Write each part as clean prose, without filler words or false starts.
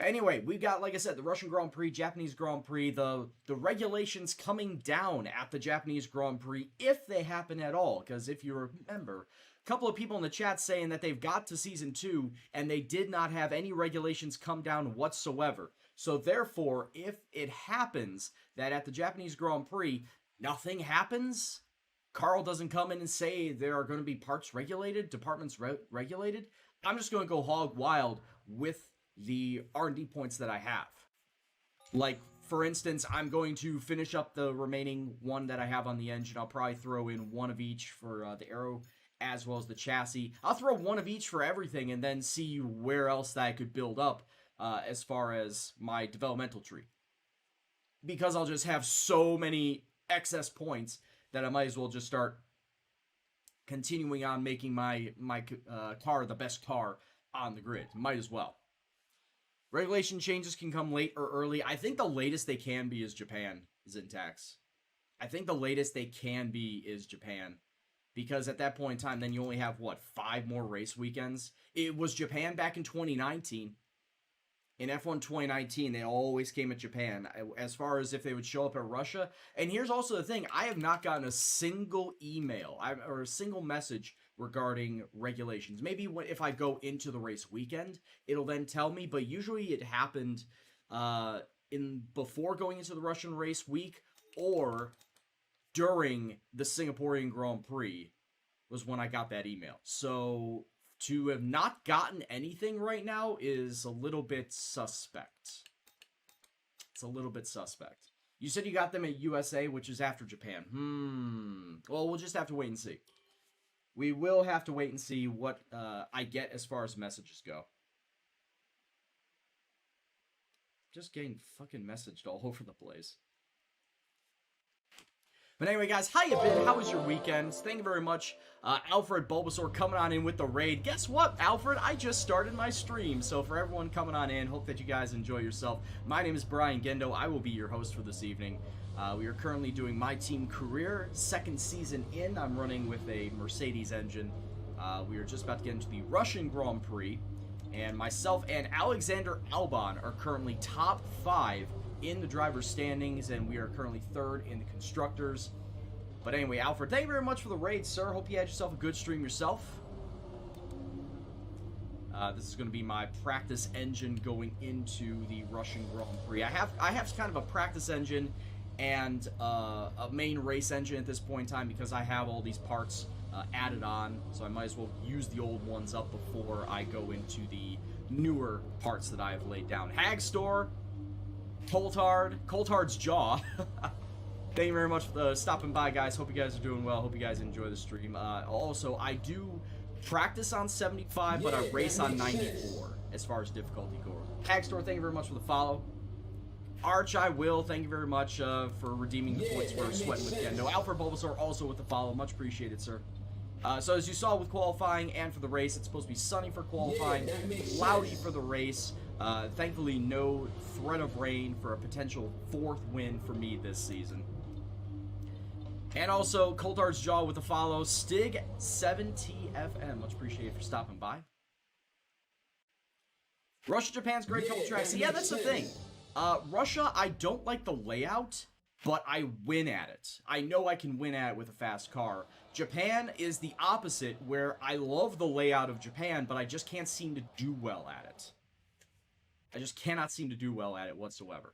Anyway, we've got, like I said, the Russian Grand Prix, Japanese Grand Prix, the regulations coming down at the Japanese Grand Prix, if they happen at all. Because if you remember, a couple of people in the chat saying that they've got to Season 2, and they did not have any regulations come down whatsoever. So therefore, if it happens that at the Japanese Grand Prix, nothing happens, Carl doesn't come in and say there are going to be parts regulated, departments regulated, I'm just going to go hog wild with the R&D points that I have. Like, for instance, I'm going to finish up the remaining one that I have on the engine. I'll probably throw in one of each for the aero as well as the chassis. I'll throw one of each for everything and then see where else that I could build up as far as my developmental tree. Because I'll just have so many excess points that I might as well just start continuing on making my car the best car on the grid. Might as well. Regulation changes can come late or early. I think the latest they can be is Japan, Zintax. I think the latest they can be is Japan. Because at that point in time, then you only have, what, 5 more race weekends? It was Japan back in 2019. In F1 2019, they always came at Japan, as far as if they would show up at Russia. And here's also the thing. I have not gotten a single email or a single message regarding regulations. Maybe if I go into the race weekend, it'll then tell me. But usually it happened before going into the Russian race week or during the Singaporean Grand Prix was when I got that email. So to have not gotten anything right now is a little bit suspect. It's a little bit suspect. You said you got them at USA, which is after Japan. Well, we'll just have to wait and see. We will have to wait and see what I get as far as messages go. Just getting fucking messaged all over the place. But anyway, guys, how you been? How was your weekend? Thank you very much. Alfred Bulbasaur coming on in with the raid. Guess what, Alfred? I just started my stream. So for everyone coming on in, hope that you guys enjoy yourself. My name is Brian Gendo. I will be your host for this evening. We are currently doing My Team Career, 2nd season in. I'm running with a Mercedes engine. We are just about to get into the Russian Grand Prix. And myself and Alexander Albon are currently top 5 in the driver's standings, and we are currently 3rd in the constructors. But anyway, Alfred, thank you very much for the raid, sir. Hope you had yourself a good stream yourself. This is going to be my practice engine going into the Russian Grand Prix. I have kind of a practice engine and a main race engine at this point in time because I have all these parts added on, so I might as well use the old ones up before I go into the newer parts that I have laid down. Hagstore, Coltard's Jaw. Thank you very much for stopping by, guys. Hope you guys are doing well. Hope you guys enjoy the stream. Also, I do practice on 75, but I race on 94 as far as difficulty goes. Hagstore, thank you very much for the follow. Arch, I will. Thank you very much for redeeming the points for sweating with Gendo. Alfred Bulbasaur also with the follow. Much appreciated, sir. So as you saw with qualifying and for the race, it's supposed to be sunny for qualifying, cloudy for the race. Thankfully, no threat of rain for a potential 4th win for me this season. And also, Coltard's Jaw with the follow. Stig7TFM. Much appreciated for stopping by. Russia, Japan's great couple tracks. Yeah, that's the thing. Russia, I don't like the layout, but I win at it. I know I can win at it with a fast car. Japan is the opposite, where I love the layout of Japan, but I just can't seem to do well at it. I just cannot seem to do well at it whatsoever.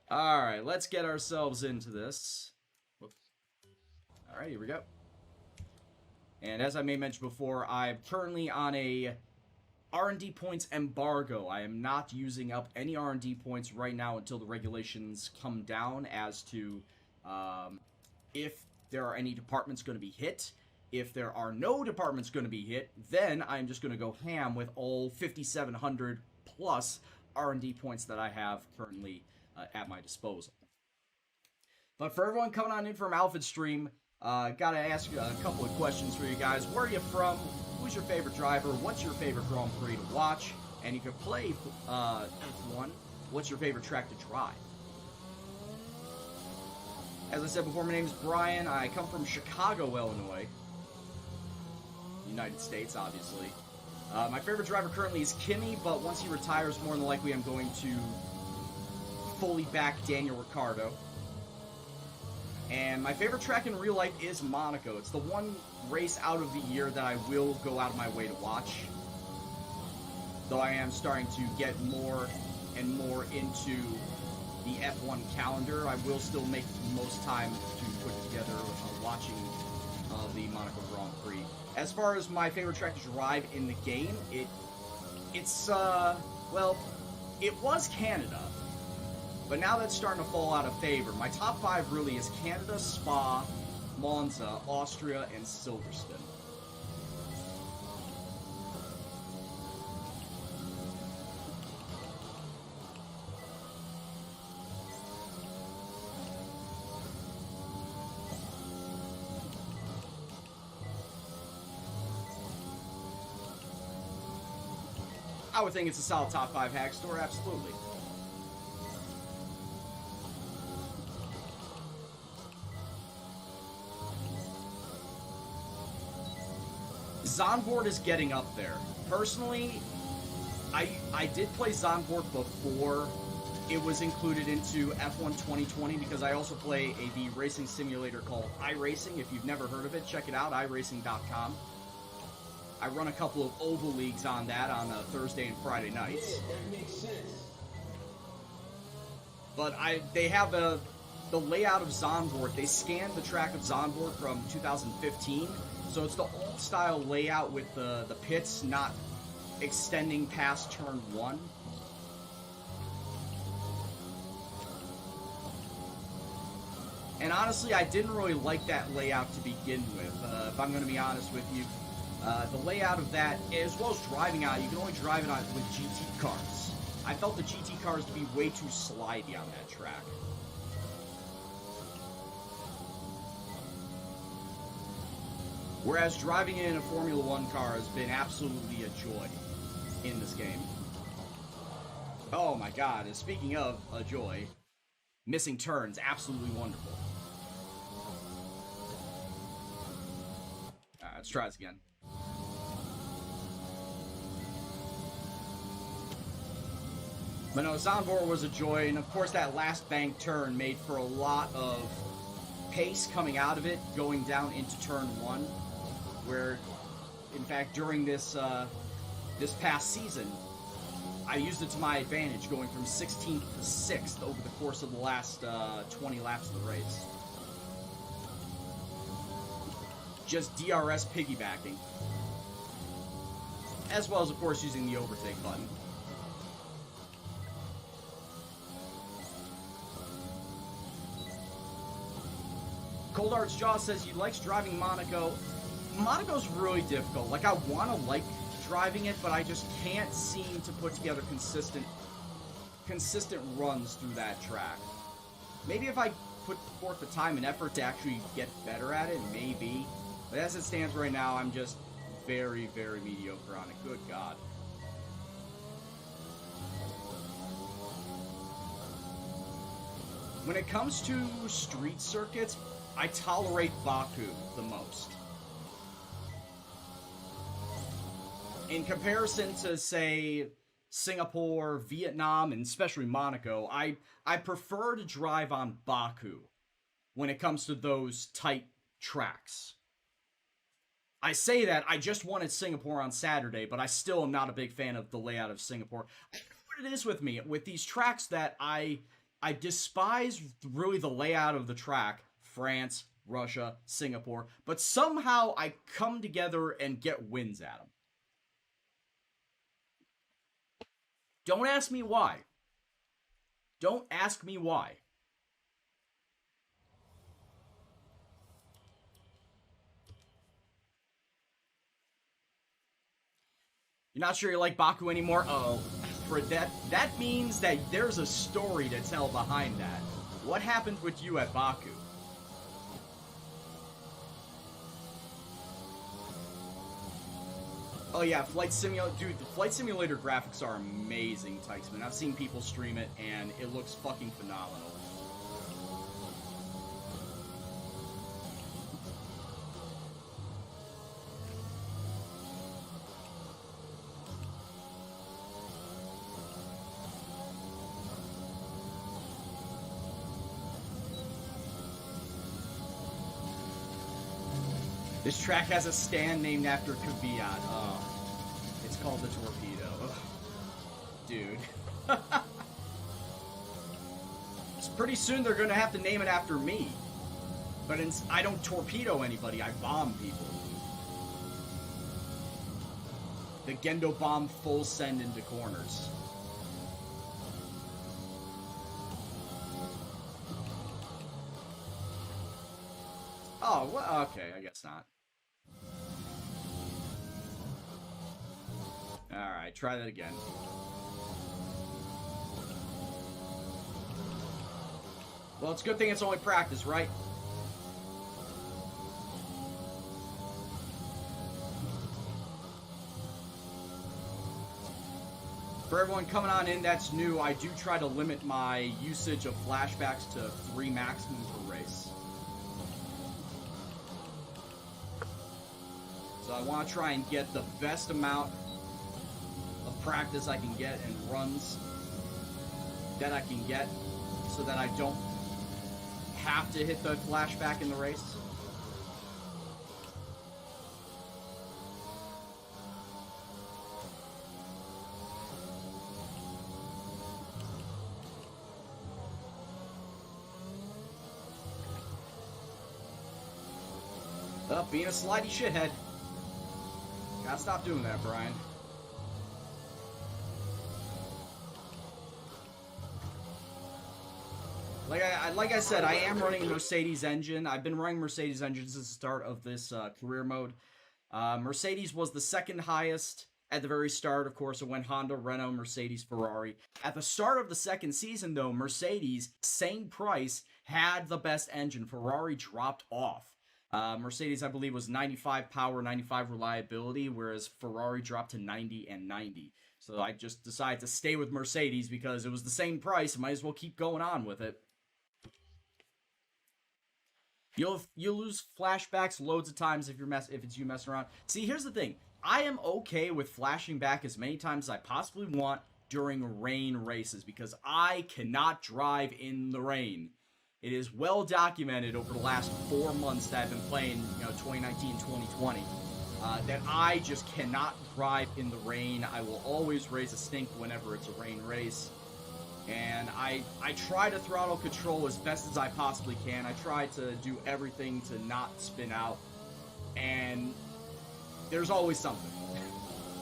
Alright, let's get ourselves into this. Whoops. Alright, here we go. And as I may mention before, I'm currently on a R&D points embargo. I am not using up any R&D points right now until the regulations come down as to if there are any departments going to be hit. If there are no departments going to be hit, then I'm just going to go ham with all 5,700 plus R&D points that I have currently at my disposal. But for everyone coming on in from Alfred's stream, gotta ask a couple of questions for you guys. Where are you from? Who's your favorite driver? What's your favorite Grand Prix to watch? And you can play F1. What's your favorite track to drive? As I said before, my name is Brian. I come from Chicago, Illinois. United States, obviously. My favorite driver currently is Kimi, but once he retires, more than likely I'm going to fully back Daniel Ricciardo. And my favorite track in real life is Monaco. It's the one race out of the year that I will go out of my way to watch. Though I am starting to get more and more into the F1 calendar, I will still make most time to put together watching the Monaco Grand Prix. As far as my favorite track to drive in the game, it's well, it was Canada, but now that's starting to fall out of favor. My top 5 really is Canada, Spa, Monza, Austria, and Silverstone. I would think it's a solid top 5 hack store, absolutely. Zandvoort is getting up there. Personally, I did play Zandvoort before it was included into F1 2020 because I also play the racing simulator called iRacing. If you've never heard of it, check it out, iRacing.com. I run a couple of oval leagues on that on Thursday and Friday nights. Yeah, that makes sense. But they have the layout of Zandvoort. They scanned the track of Zandvoort from 2015, so it's the old style layout with the pits not extending past turn 1. And honestly, I didn't really like that layout to begin with, if I'm going to be honest with you. The layout of that, as well as driving out, you can only drive it on with GT cars. I felt the GT cars to be way too slidey on that track. Whereas driving in a Formula 1 car has been absolutely a joy in this game. Oh my god, and speaking of a joy, missing turns, absolutely wonderful. Alright, let's try this again. But no, Zandvoort was a joy, and of course that last bank turn made for a lot of pace coming out of it, going down into turn 1, where, in fact, during this this past season, I used it to my advantage, going from 16th to 6th over the course of the last 20 laps of the race. Just DRS piggybacking. As well as, of course, using the overtake button. Cold Arts Jaw says he likes driving Monaco. Monaco's really difficult. Like, I want to like driving it, but I just can't seem to put together consistent runs through that track. Maybe if I put forth the time and effort to actually get better at it, maybe. But as it stands right now, I'm just very, very mediocre on it. Good God. When it comes to street circuits, I tolerate Baku the most. In comparison to, say, Singapore, Vietnam, and especially Monaco, I prefer to drive on Baku when it comes to those tight tracks. I say that, I just wanted Singapore on Saturday, but I still am not a big fan of the layout of Singapore. I don't know what it is with me, with these tracks that I despise really the layout of the track. France, Russia, Singapore, but somehow I come together and get wins at them. Don't ask me why. Don't ask me why. You're not sure you like Baku anymore? Uh-oh. For that means that there's a story to tell behind that. What happened with you at Baku? Oh yeah, Flight Simulator, dude, the Flight Simulator graphics are amazing, Tykesman. I've seen people stream it, and it looks fucking phenomenal. This track has a stand named after Kvyat. It's called the Torpedo. Ugh. Dude. So pretty soon they're going to have to name it after me. But I don't torpedo anybody, I bomb people. The Gendo bomb full send into corners. Oh, well, okay, I guess not. Alright, try that again. Well, it's a good thing it's only practice, right? For everyone coming on in that's new, I do try to limit my usage of flashbacks to 3 maximum per race. So I want to try and get the best amount of practice I can get and runs that I can get so that I don't have to hit the flashback in the race. Being a slidey shithead. Gotta stop doing that, Brian. Like I said, I am running Mercedes engine. I've been running Mercedes engine since the start of this career mode. Mercedes was the second highest at the very start. Of course, it went Honda, Renault, Mercedes, Ferrari. At the start of the second season, though, Mercedes, same price, had the best engine. Ferrari dropped off. Mercedes, I believe, was 95 power, 95 reliability, whereas Ferrari dropped to 90 and 90. So I just decided to stay with Mercedes because it was the same price. Might as well keep going on with it. You'll lose flashbacks loads of times if it's you messing around. See, here's the thing. I am okay with flashing back as many times as I possibly want during rain races because I cannot drive in the rain. It is well documented over the last 4 months that I've been playing, 2019, 2020, that I just cannot drive in the rain. I will always raise a stink whenever it's a rain race. And I try to throttle control as best as I possibly can. I try to do everything to not spin out. And there's always something.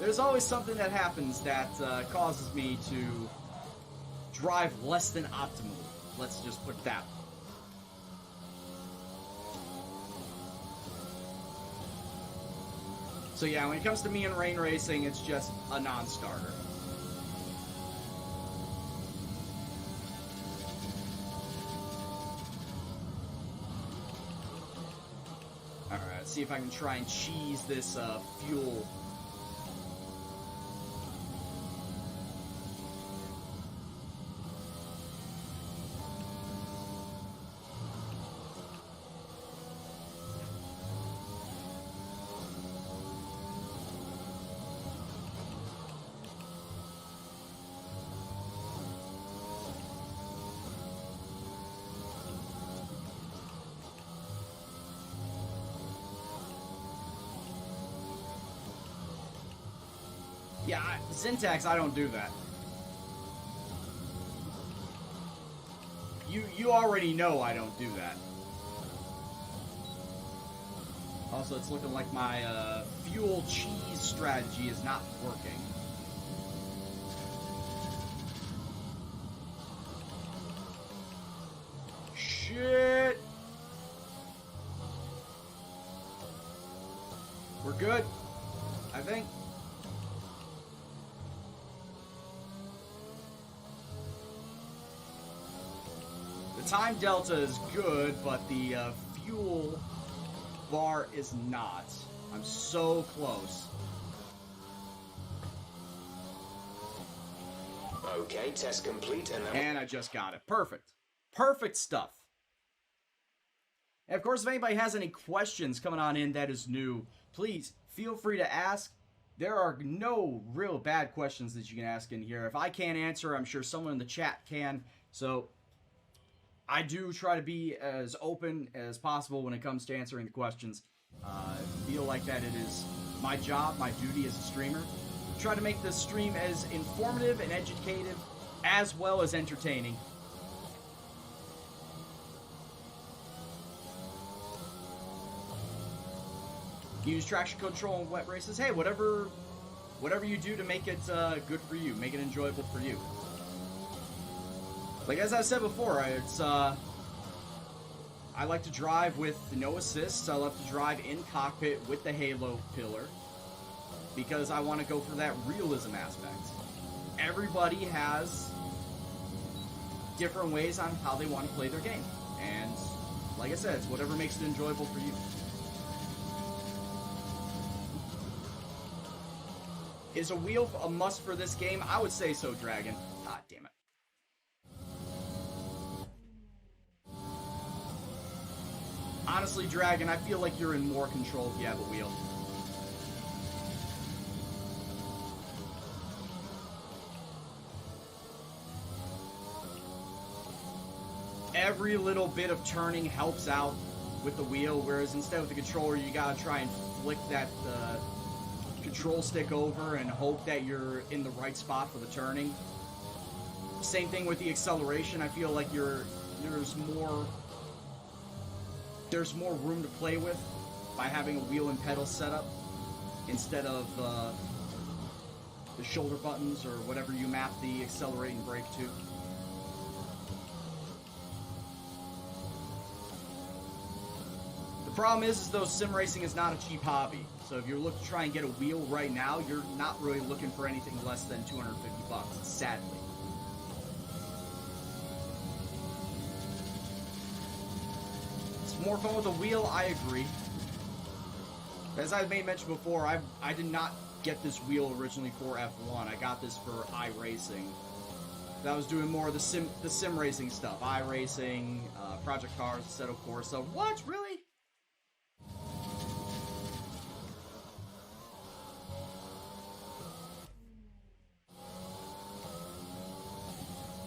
There's always something that happens that causes me to drive less than optimally. Let's just put it that way. So yeah, when it comes to me and rain racing, it's just a non-starter. Alright, let's see if I can try and cheese this fuel. Yeah, syntax, I don't do that. You already know I don't do that. Also, it's looking like my fuel cheese strategy is not working. Shit! We're good, I think. The time delta is good, but the fuel bar is not. I'm so close. Okay, test complete, and I just got it. Perfect. Perfect stuff. And of course, if anybody has any questions coming on in that is new, please feel free to ask. There are no real bad questions that you can ask in here. If I can't answer, I'm sure someone in the chat can. So I do try to be as open as possible when it comes to answering the questions. Feel like that it is my job, my duty as a streamer, to try to make this stream as informative and educative as well as entertaining. Use traction control in wet races. Hey, whatever you do to make it good for you, make it enjoyable for you. Like as I said before, I like to drive with no assists. I love to drive in cockpit with the halo pillar because I want to go for that realism aspect. Everybody has different ways on how they want to play their game, and like I said, it's whatever makes it enjoyable for you. Is a wheel a must for this game? I would say so, Dragon. God damn it. Honestly, Dragon, I feel like you're in more control if you have a wheel. Every little bit of turning helps out with the wheel, whereas instead with the controller, you gotta try and flick that control stick over and hope that you're in the right spot for the turning. Same thing with the acceleration. I feel like there's more room to play with by having a wheel and pedal setup instead of the shoulder buttons or whatever you map the accelerate and brake to. The problem is though, sim racing is not a cheap hobby. So if you're looking to try and get a wheel right now, you're not really looking for anything less than $250, sadly. More fun with a wheel, I agree. As I made mention before, I did not get this wheel originally for F1. I got this for iRacing. I was doing more of the sim racing stuff. iRacing, Project Cars, Assetto Corsa. What? Really?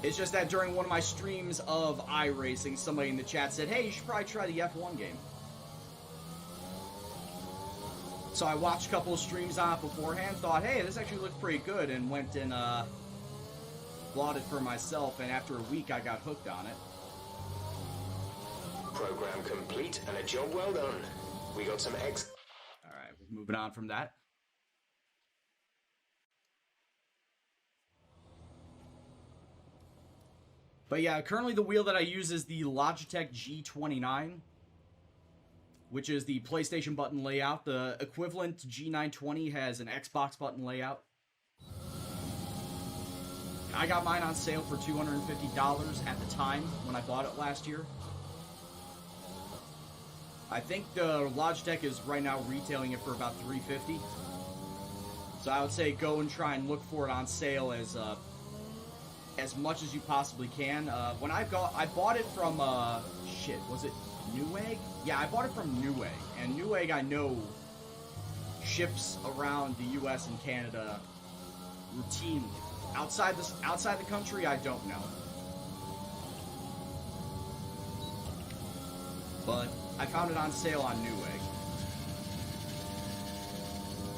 It's just that during one of my streams of iRacing, somebody in the chat said, hey, you should probably try the F1 game. So I watched a couple of streams on it beforehand, thought, hey, this actually looks pretty good, and went and bought it for myself, and after a week I got hooked on it. Program complete and a job well done. We got some eggs. Alright, we're moving on from that. But yeah, currently the wheel that I use is the Logitech G29, which is the PlayStation button layout. The equivalent G920 has an Xbox button layout. I got mine on sale for $250 at the time when I bought it last year. I think the Logitech is right now retailing it for about $350. So I would say go and try and look for it on sale as much as you possibly can. When I bought it from, was it Newegg? Yeah, I bought it from Newegg, and Newegg I know ships around the U.S. and Canada routinely. Outside the country, I don't know. But I found it on sale on Newegg.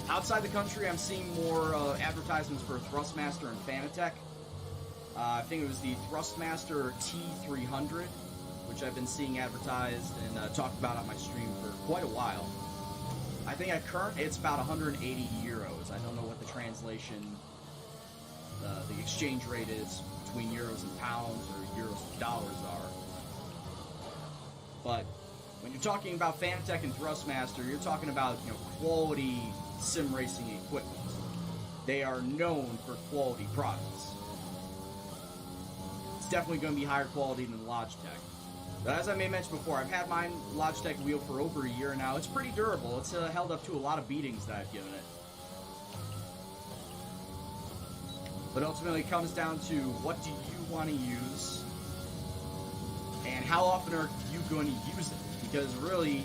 Outside the country, I'm seeing more advertisements for Thrustmaster and Fanatec. I think it was the Thrustmaster T300, which I've been seeing advertised and talked about on my stream for quite a while. I think it's about 180 euros. I don't know what the translation, the exchange rate is between euros and pounds or euros and dollars are. But when you're talking about Fanatec and Thrustmaster, you're talking about, quality sim racing equipment. They are known for quality products. Definitely going to be higher quality than Logitech. But as I may mention before, I've had my Logitech wheel for over a year now. It's pretty durable. It's held up to a lot of beatings that I've given it. But ultimately it comes down to what do you want to use and how often are you going to use it? Because really,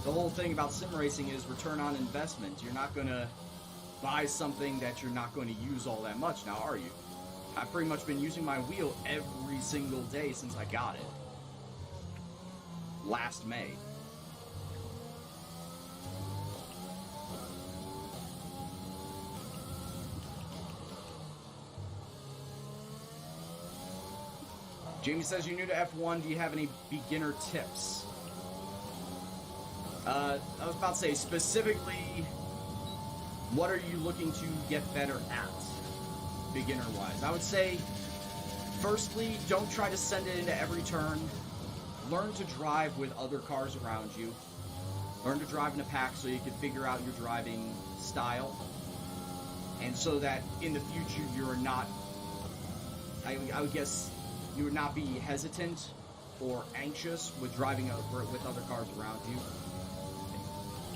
the whole thing about sim racing is return on investment. You're not going to buy something that you're not going to use all that much now, are you? I've pretty much been using my wheel every single day since I got it. Last May. Jamie says, you're new to F1. Do you have any beginner tips? I was about to say, specifically, what are you looking to get better at, beginner-wise? I would say, firstly, don't try to send it into every turn. Learn to drive with other cars around you. Learn to drive in a pack so you can figure out your driving style. And so that in the future you're not, I would guess, you would not be hesitant or anxious with driving with other cars around you.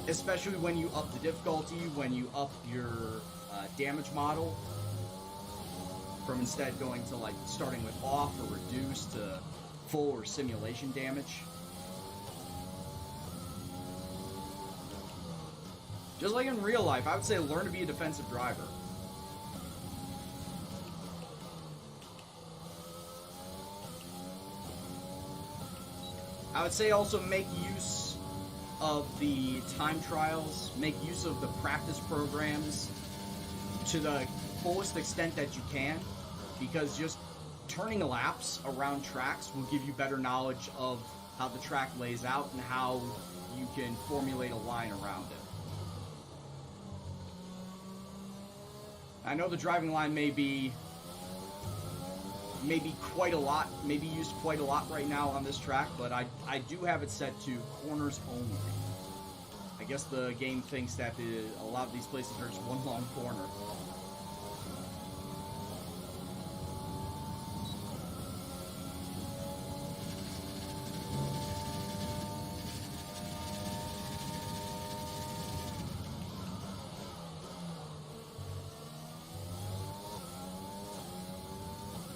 Especially when you up the difficulty, when you up your damage model, from instead going to like starting with off or reduced to full or simulation damage. Just like in real life, I would say learn to be a defensive driver. I would say also make use of the time trials, make use of the practice programs to the fullest extent that you can, because just turning laps around tracks will give you better knowledge of how the track lays out and how you can formulate a line around it. I know the driving line may be quite a lot, maybe used quite a lot right now on this track, but I do have it set to corners only. I guess the game thinks that a lot of these places are just one long corner.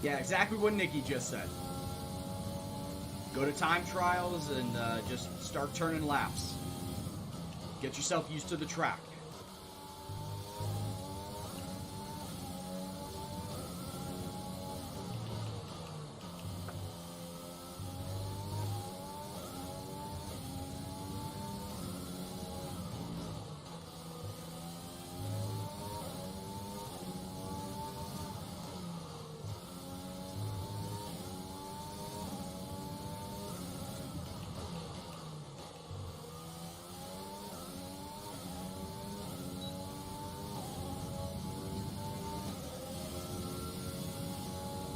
Yeah, exactly what Nikki just said. Go to time trials and just start turning laps. Get yourself used to the track.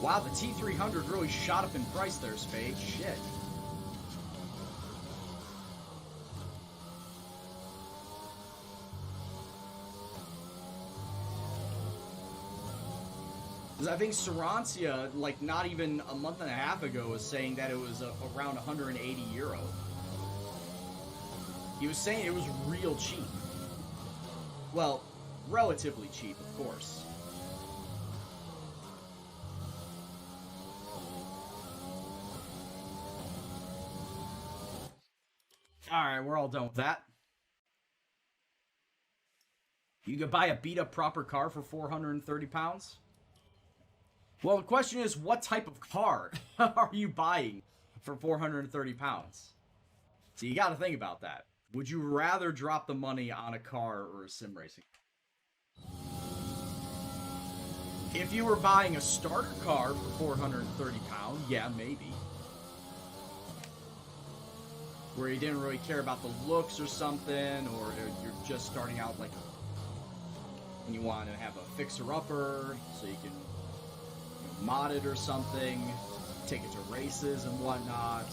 Wow, the T300 really shot up in price there, Spade. Shit. Because I think Sarancia, like not even a month and a half ago, was saying that it was around 180 euro. He was saying it was real cheap. Well, relatively cheap, of course. Alright, we're all done with that. You could buy a beat-up proper car for 430 pounds? Well, the question is, what type of car are you buying for 430 pounds? So you gotta think about that. Would you rather drop the money on a car or a sim racing? If you were buying a starter car for 430 pounds, yeah, maybe. Where you didn't really care about the looks or something, or you're just starting out like, and you want to have a fixer-upper so you can mod it or something, take it to races and whatnot.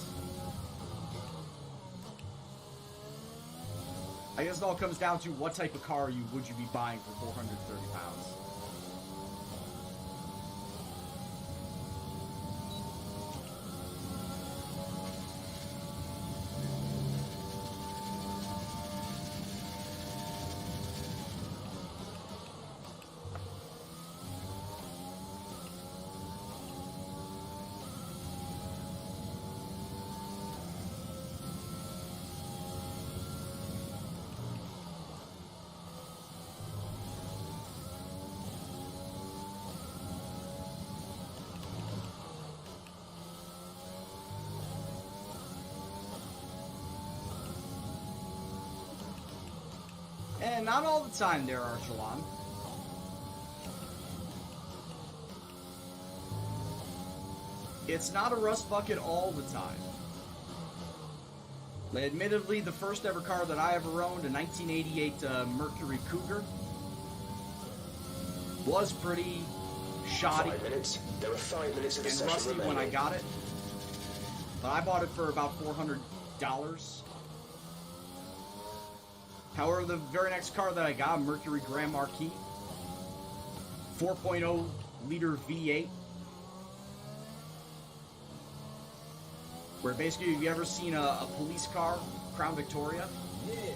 I guess it all comes down to what type of car would you be buying for 430 pounds. And not all the time there, Archelon. It's not a rust bucket all the time. Admittedly, the first ever car that I ever owned, a 1988 Mercury Cougar, was pretty shoddy. 5 minutes. There are 5 minutes of the and session rusty remaining. when I got it. But I bought it for about $400. However, the very next car that I got, a Mercury Grand Marquis, 4.0 liter V8, where basically, have you ever seen a police car, Crown Victoria?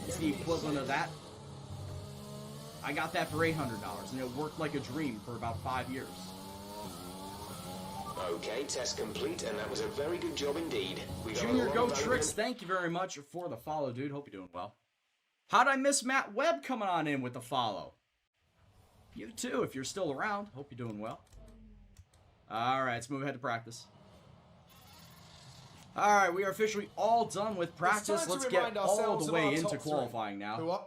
It's the equivalent of that. I got that for $800, and it worked like a dream for about 5 years. Okay, test complete, and that was a very good job indeed. We got Junior a lot Go of Tricks, thank you very much for the follow, dude. Hope you're doing well. How'd I miss Matt Webb coming on in with the follow? You too, if you're still around. Hope you're doing well. Alright, let's move ahead to practice. Alright, we are officially all done with practice. Let's get all the way into qualifying now.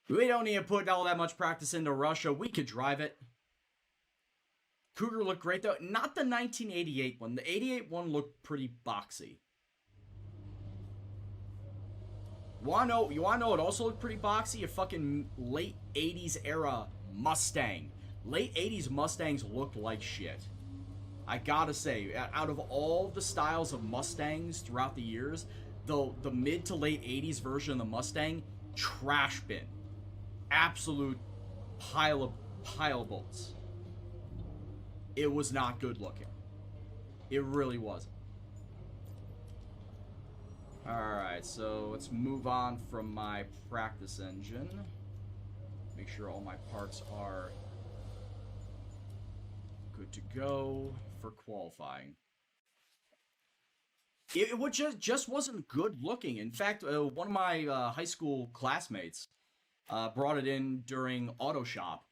We don't need to put all that much practice into Russia. We could drive it. Cougar looked great, though. Not the 1988 one. The 88 one looked pretty boxy. You wanna know it also looked pretty boxy? A fucking late 80s era Mustang. Late 80s Mustangs looked like shit. I gotta say, out of all the styles of Mustangs throughout the years, the mid to late 80s version of the Mustang, trash bin. Absolute pile of bolts. It was not good looking. It really wasn't. Alright, so let's move on from my practice engine. Make sure all my parts are good to go for qualifying. It just wasn't good looking. In fact, one of my high school classmates brought it in during auto shop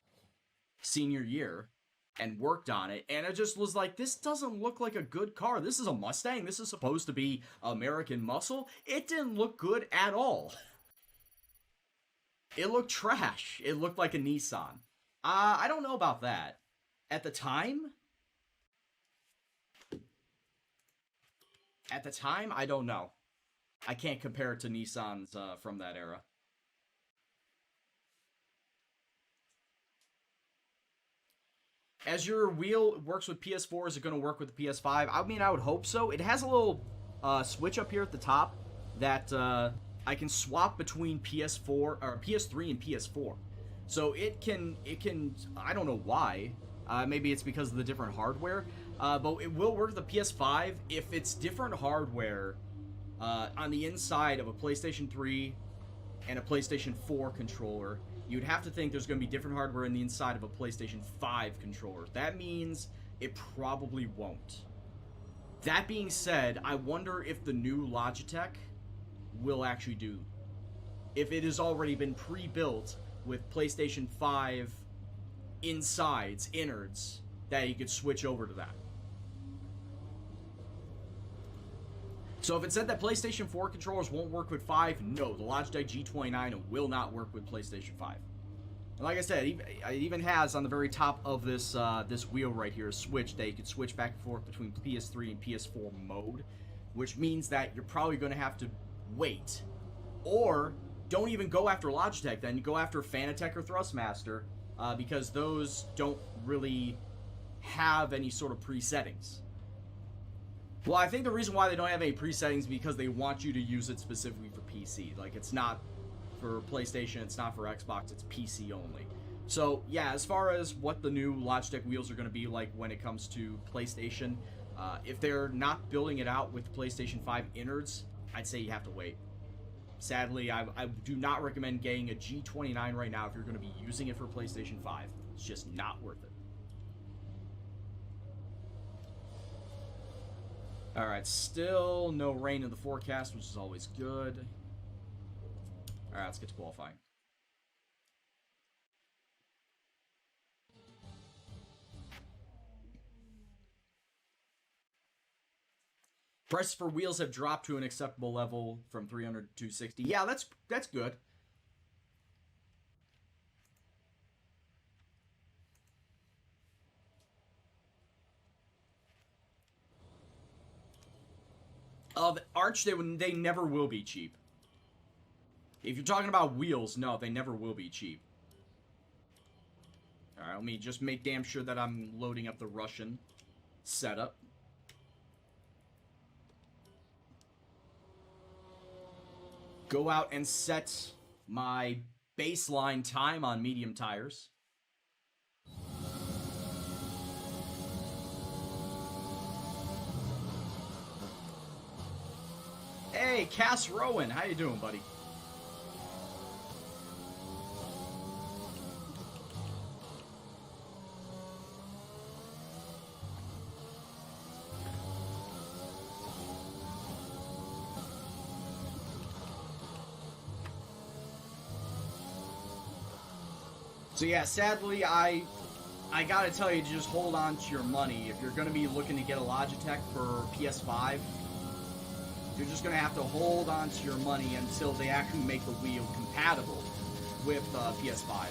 senior year and worked on it, and it just was like, this doesn't look like a good car. This is a Mustang. This is supposed to be American muscle. It didn't look good at all. It looked trash. It looked like a Nissan. I don't know about that. At the time, I don't know. I can't compare it to Nissans from that era. As your wheel works with PS4, is it going to work with the PS5? I mean, I would hope so. It has a little switch up here at the top that I can swap between PS4 or PS3 and PS4. So it can. I don't know why. Maybe it's because of the different hardware. But it will work with the PS5 if it's different hardware on the inside of a PlayStation 3 and a PlayStation 4 controller. You'd have to think there's going to be different hardware in the inside of a PlayStation 5 controller. That means it probably won't. That being said, I wonder if the new Logitech will actually do. If it has already been pre-built with PlayStation 5 insides, innards, that you could switch over to that. So if it said that PlayStation 4 controllers won't work with 5, no, the Logitech G29 will not work with PlayStation 5. And like I said, it even has on the very top of this this wheel right here a switch that you can switch back and forth between PS3 and PS4 mode, which means that you're probably going to have to wait. Or don't even go after Logitech then, you go after Fanatec or Thrustmaster, because those don't really have any sort of presettings. Well, I think the reason why they don't have any presettings is because they want you to use it specifically for PC. Like, it's not for PlayStation, it's not for Xbox, it's PC only. So, yeah, as far as what the new Logitech wheels are going to be like when it comes to PlayStation, if they're not building it out with PlayStation 5 innards, I'd say you have to wait. Sadly, I do not recommend getting a G29 right now if you're going to be using it for PlayStation 5. It's just not worth it. Alright, still no rain in the forecast, which is always good. Alright, let's get to qualifying. Prices for wheels have dropped to an acceptable level from 300 to 260. Yeah, that's good. Of Arch, they never will be cheap. If you're talking about wheels, no, they never will be cheap. Alright, let me just make damn sure that I'm loading up the Russian setup. Go out and set my baseline time on medium tires. Hey, Cass Rowan, how you doing, buddy? So yeah, sadly, I gotta tell you to just hold on to your money. If you're gonna be looking to get a Logitech for PS5, you're just gonna have to hold on to your money until they actually make the wheel compatible with PS5.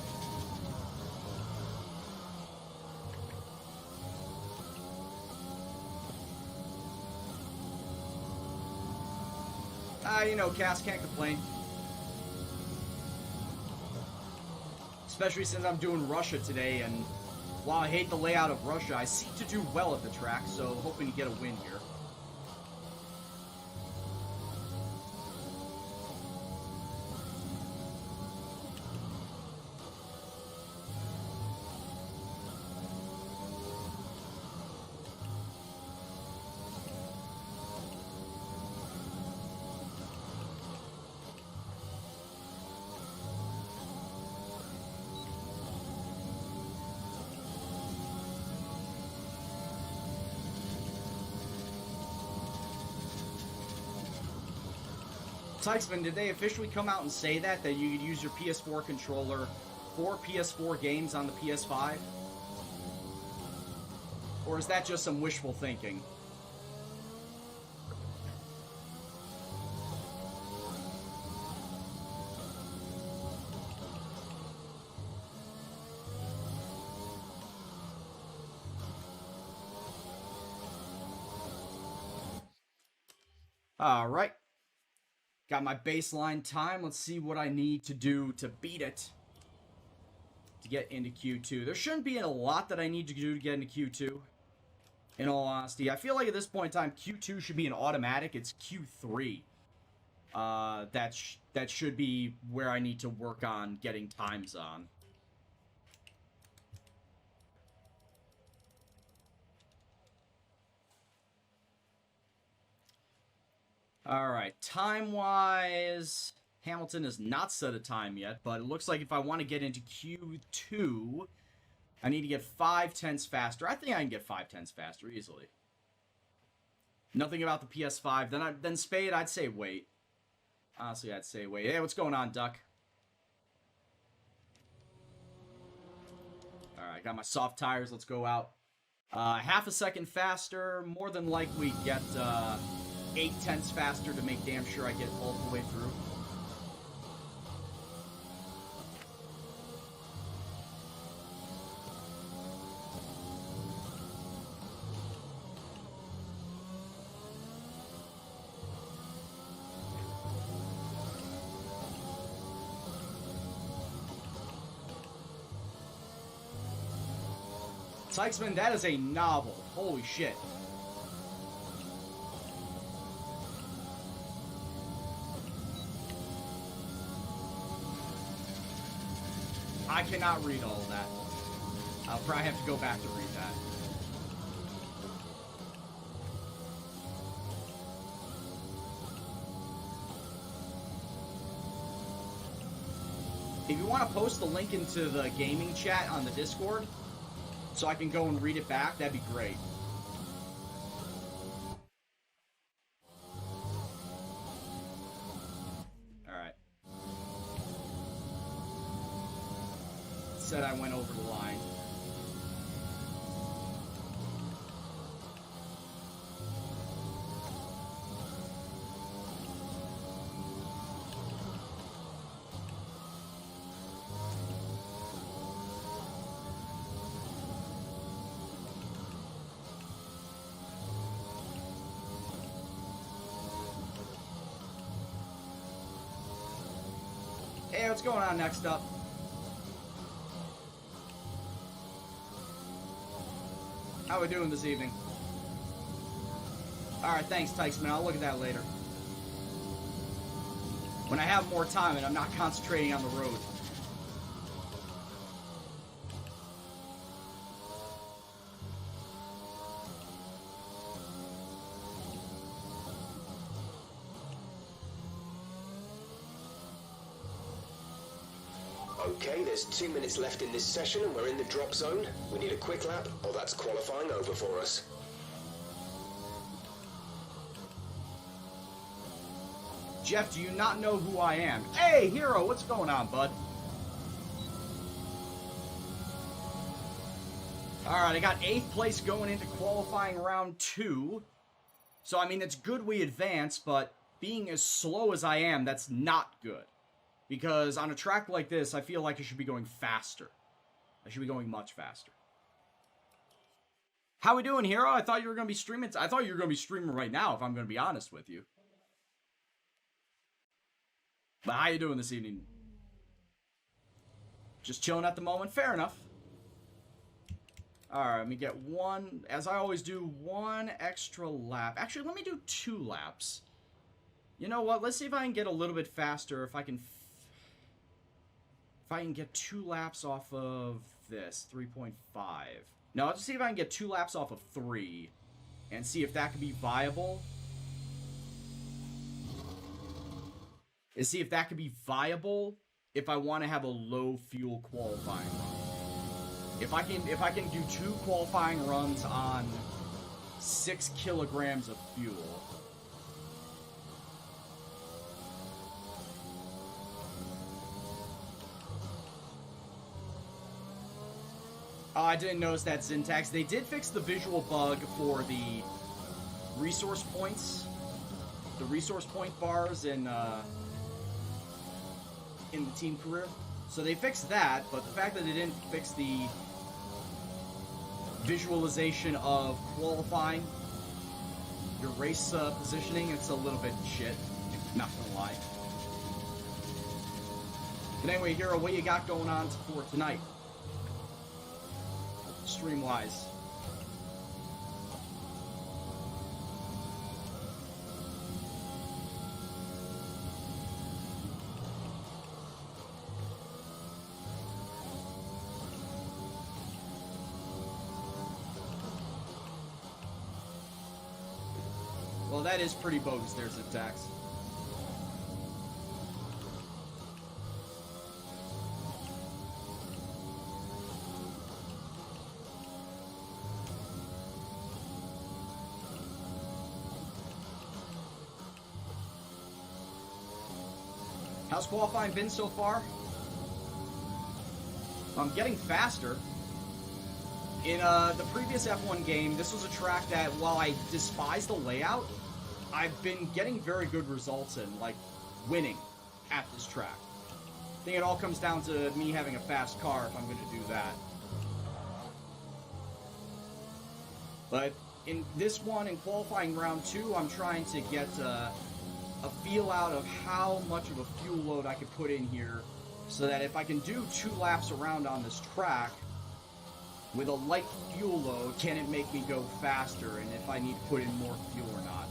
You know, Cass, can't complain. Especially since I'm doing Russia today, and while I hate the layout of Russia, I seem to do well at the track, so hoping to get a win here. Tykesman, did they officially come out and say that you could use your PS4 controller for PS4 games on the PS5? Or is that just some wishful thinking? All right. Got my baseline time. Let's see what I need to do to beat it to get into Q2. There shouldn't be a lot that I need to do to get into Q2. In all honesty, I feel like at this point in time, Q2 should be an automatic. It's Q3. That should be where I need to work on getting times on. Alright, time-wise, Hamilton has not set a time yet, but it looks like if I want to get into Q2, I need to get 5/10 faster. I think I can get 5/10 faster easily. Nothing about the PS5. Then Spade, I'd say wait. Honestly, I'd say wait. Hey, what's going on, Duck? Alright, got my soft tires. Let's go out. Half a second faster. More than likely get 8/10 faster to make damn sure I get all the way through. Tykesman, that is a novel. Holy shit. I cannot read all of that. I'll probably have to go back to read that. If you want to post the link into the gaming chat on the Discord, so I can go and read it back, that'd be great. Alright. Said I went over the line. what's going on next up? How we doing this evening? Alright, thanks, Tykesman. I'll look at that later. When I have more time and I'm not concentrating on the road. Okay, there's 2 minutes left in this session and we're in the drop zone. We need a quick lap, or that's qualifying over for us. Jeff, do you not know who I am? Hey, Hero, what's going on, bud? Alright, I got 8th place going into qualifying round 2. So, I mean, it's good we advance, but being as slow as I am, that's not good. Because on a track like this, I feel like I should be going faster. I should be going much faster. How we doing, Hero? I thought you were going to be streaming. I thought you were going to be streaming right now, if I'm going to be honest with you. But how you doing this evening? Just chilling at the moment? Fair enough. Alright, let me get one, as I always do, one extra lap. Actually, let me do 2 laps. You know what? Let's see if I can get a little bit faster. If I can get 2 laps off of this, 3.5. No, let's see if I can get 2 laps off of 3. And see if that can be viable. And see if that could be viable if I want to have a low fuel qualifying run. If I can do 2 qualifying runs on 6 kilograms of fuel. Oh, I didn't notice that syntax. They did fix the visual bug for the resource points. The resource point bars in the team career. So they fixed that, but the fact that they didn't fix the visualization of qualifying your race positioning, it's a little bit shit. Not gonna lie. But anyway, Hero, what you got going on for tonight? Stream-wise. Well, that is pretty bogus, there's a tax. How's qualifying been so far? I'm getting faster. In the previous F1 game, this was a track that, while I despise the layout, I've been getting very good results in, like, winning at this track. I think it all comes down to me having a fast car if I'm going to do that. But in this one, in qualifying round 2, I'm trying to get a feel out of how much of a fuel load I could put in here, so that if I can do 2 laps around on this track with a light fuel load, can it make me go faster, and if I need to put in more fuel or not.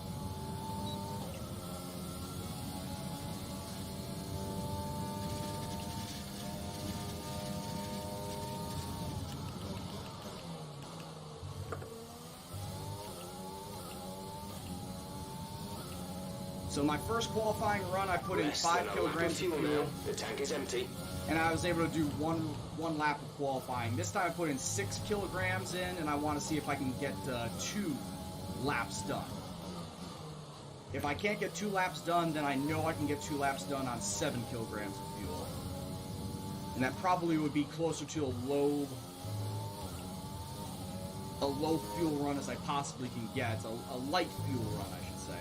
So my first qualifying run, I put in 5 kilograms of fuel. Now. The tank is empty. And I was able to do one lap of qualifying. This time I put in 6 kilograms in, and I want to see if I can get 2 laps done. If I can't get 2 laps done, then I know I can get 2 laps done on 7 kilograms of fuel. And that probably would be closer to a low fuel run as I possibly can get. A light fuel run, I should say.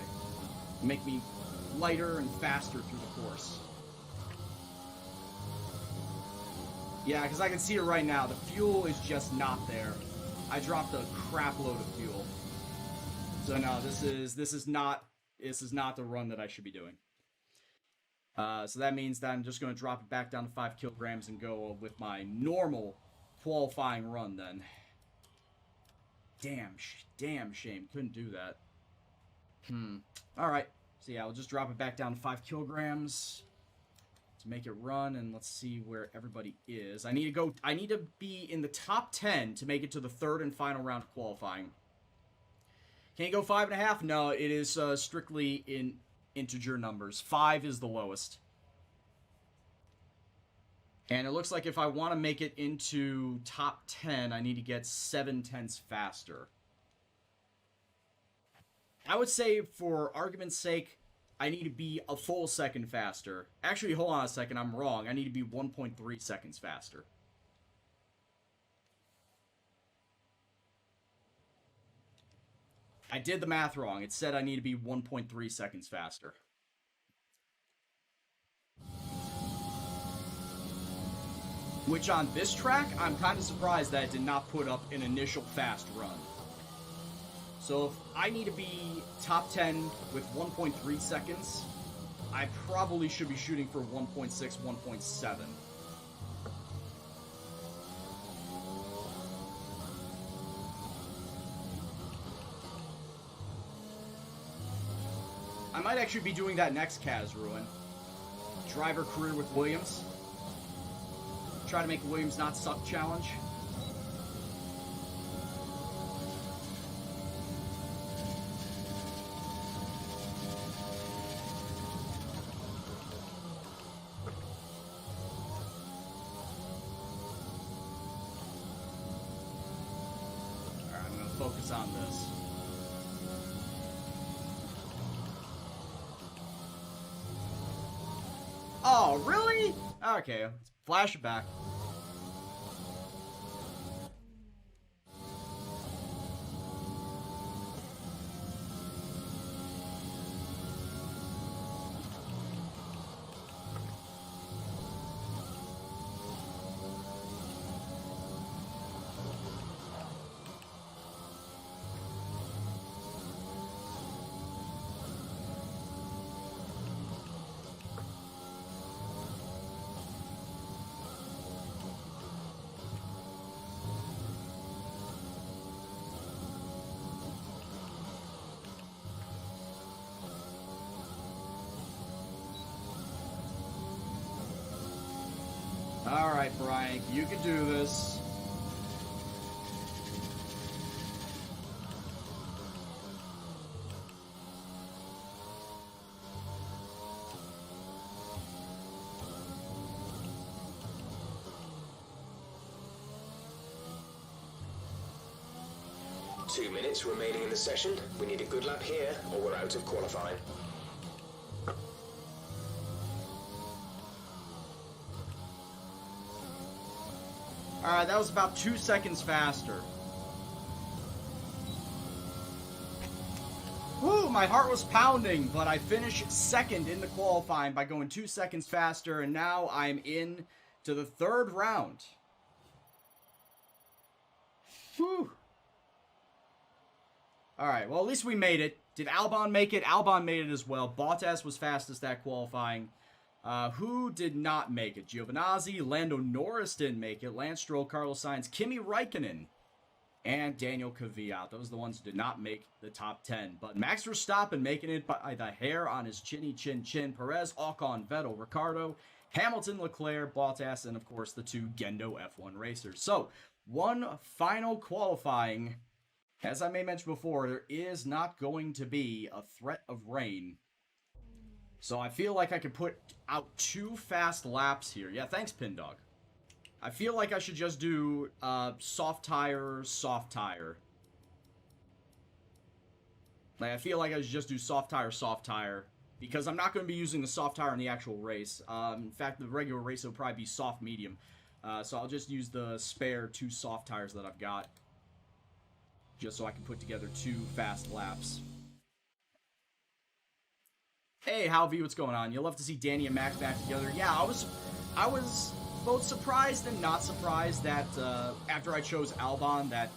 Make me lighter and faster through the course. Yeah, because I can see it right now. The fuel is just not there. I dropped a crap load of fuel. So no, this is not the run that I should be doing. So that means that I'm just going to drop it back down to 5 kilograms and go with my normal qualifying run then. Damn shame. Couldn't do that. Alright. So yeah, we'll just drop it back down to 5 kilograms to make it run, and let's see where everybody is. I need to be in the top 10 to make it to the third and final round of qualifying. Can you go 5.5? No, it is strictly in integer numbers. 5 is the lowest. And it looks like if I want to make it into top 10, I need to get 7/10 faster. I would say, for argument's sake, I need to be a full second faster. Actually, hold on a second, I'm wrong. I need to be 1.3 seconds faster. I did the math wrong. It said I need to be 1.3 seconds faster. Which on this track, I'm kind of surprised that it did not put up an initial fast run. So if I need to be top 10 with 1.3 seconds, I probably should be shooting for 1.6, 1.7. I might actually be doing that next Kaz Ruin. Driver career with Williams. Try to make Williams not suck challenge. Alright, I'm gonna focus on this. Oh, really? Okay, let's flash it back. Alright, Brian, you can do this. Two minutes remaining in the session. We need a good lap here, or we're out of qualifying. Alright, that was about 2 seconds faster. Woo, my heart was pounding, but I finished second in the qualifying by going 2 seconds faster, and now I'm in to the third round. Whew. Alright, well, at least we made it. Did Albon make it? Albon made it as well. Bottas was fastest at qualifying. Who did not make it? Giovinazzi, Lando Norris didn't make it, Lance Stroll, Carlos Sainz, Kimi Räikkönen, and Daniel Kvyat. Those are the ones who did not make the top 10. But Max Verstappen making it by the hair on his chinny chin. Perez, Ocon, Vettel, Ricciardo, Hamilton, Leclerc, Bottas, and of course the two Gendo F1 racers. So, one final qualifying. As I may mention before, there is not going to be a threat of rain. So I feel like I could put out 2 fast laps here. Yeah, thanks, Pindog. I feel like I should just do soft tire, soft tire. Like, I feel like I should just do soft tire, because I'm not going to be using the soft tire in the actual race. In fact, the regular race will probably be soft medium. So I'll just use the spare 2 soft tires that I've got, just so I can put together 2 fast laps. Hey, Halvey, what's going on? You'll love to see Danny and Max back together. Yeah, I was both surprised and not surprised that after I chose Albon, that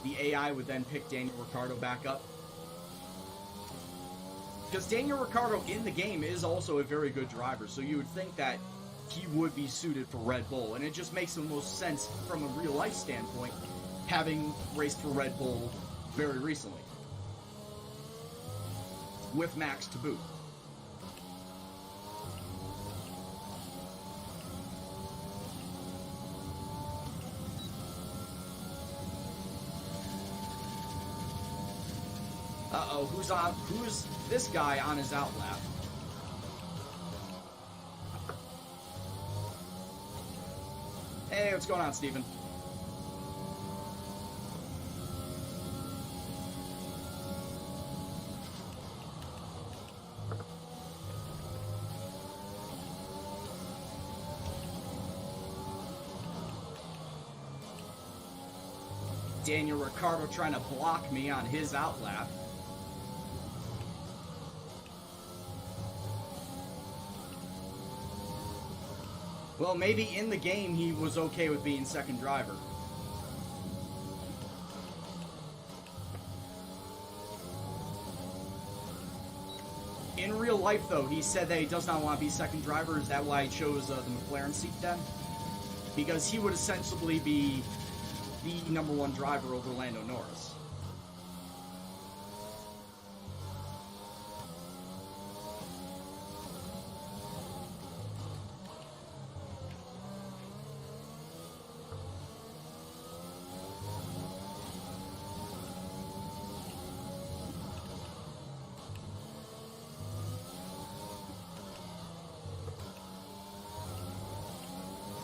the AI would then pick Daniel Ricciardo back up. Because Daniel Ricciardo in the game is also a very good driver, so you would think that he would be suited for Red Bull, and it just makes the most sense from a real-life standpoint, having raced for Red Bull very recently. With Max to boot. Uh-oh, who's this guy on his outlap? Hey, what's going on, Steven? Daniel Ricciardo trying to block me on his outlap. Well, maybe in the game he was okay with being second driver. In real life, though, he said that he does not want to be second driver. Is that why he chose the McLaren seat then? Because he would essentially be the number one driver over Lando Norris.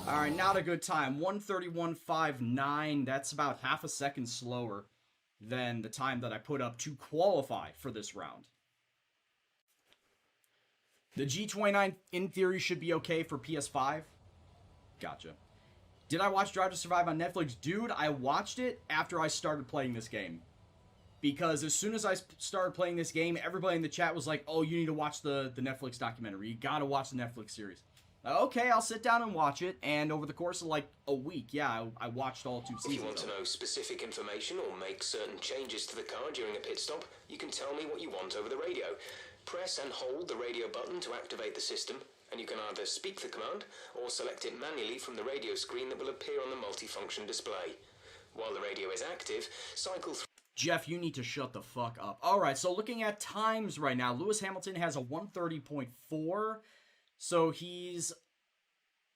Alright, not a good time. 1:31.59. That's about half a second slower than the time that I put up to qualify for this round. The G29, in theory, should be okay for PS5. Gotcha. Did I watch Drive to Survive on Netflix? Dude, I watched it after I started playing this game. Because as soon as I started playing this game, everybody in the chat was like, oh, you need to watch the Netflix documentary. You gotta watch the Netflix series. Okay, I'll sit down and watch it, and over the course of like a week, yeah, I watched all 2 seasons. If you want to know specific information or make certain changes to the car during a pit stop, you can tell me what you want over the radio. Press and hold the radio button to activate the system, and you can either speak the command or select it manually from the radio screen that will appear on the multifunction display. While the radio is active, cycle through... Jeff, you need to shut the fuck up. Alright, so looking at times right now, Lewis Hamilton has a 1:30.4. So he's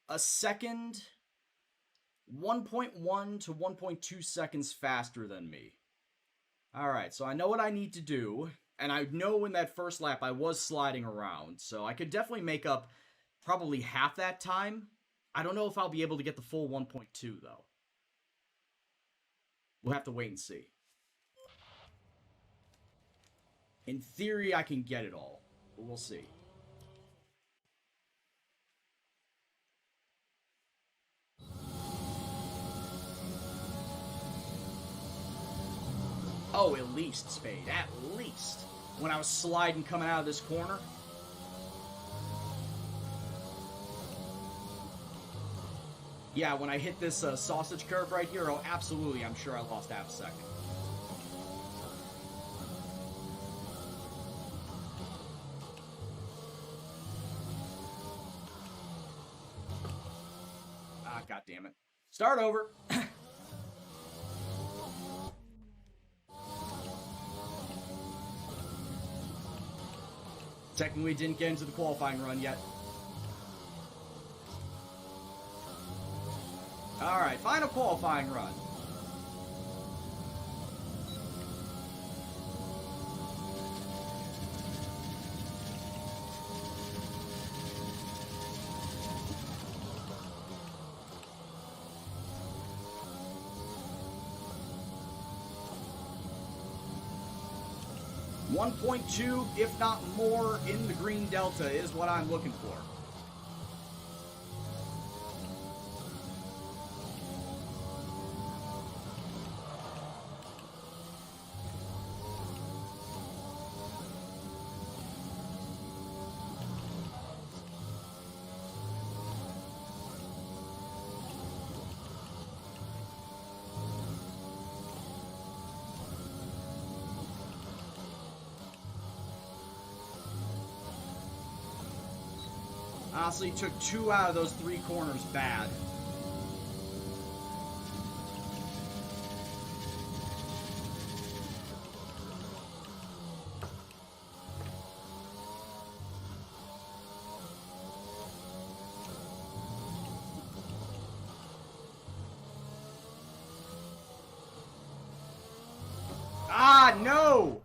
a second, 1.1 to 1.2 seconds faster than me. Alright, so I know what I need to do, and I know in that first lap I was sliding around, so I could definitely make up probably half that time. I don't know if I'll be able to get the full 1.2, though. We'll have to wait and see. In theory, I can get it all, but we'll see. Oh, at least, Spade. At least. When I was sliding coming out of this corner. Yeah, when I hit this sausage curve right here, oh, absolutely, I'm sure I lost half a second. Ah, God damn it. Start over. Technically didn't get into the qualifying run yet. Alright, final qualifying run. .2, if not more, in the green delta is what I'm looking for. Honestly, took 2 out of those 3 corners bad. Ah, no!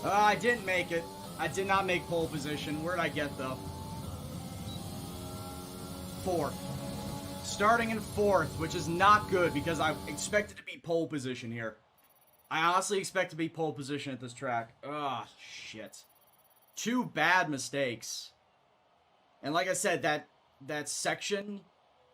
I didn't make it. I did not make pole position. Where'd I get, though? 4th. Starting in 4th, which is not good because I expected to be pole position here. I honestly expect to be pole position at this track. Ah, shit. 2 bad mistakes. And like I said, that section,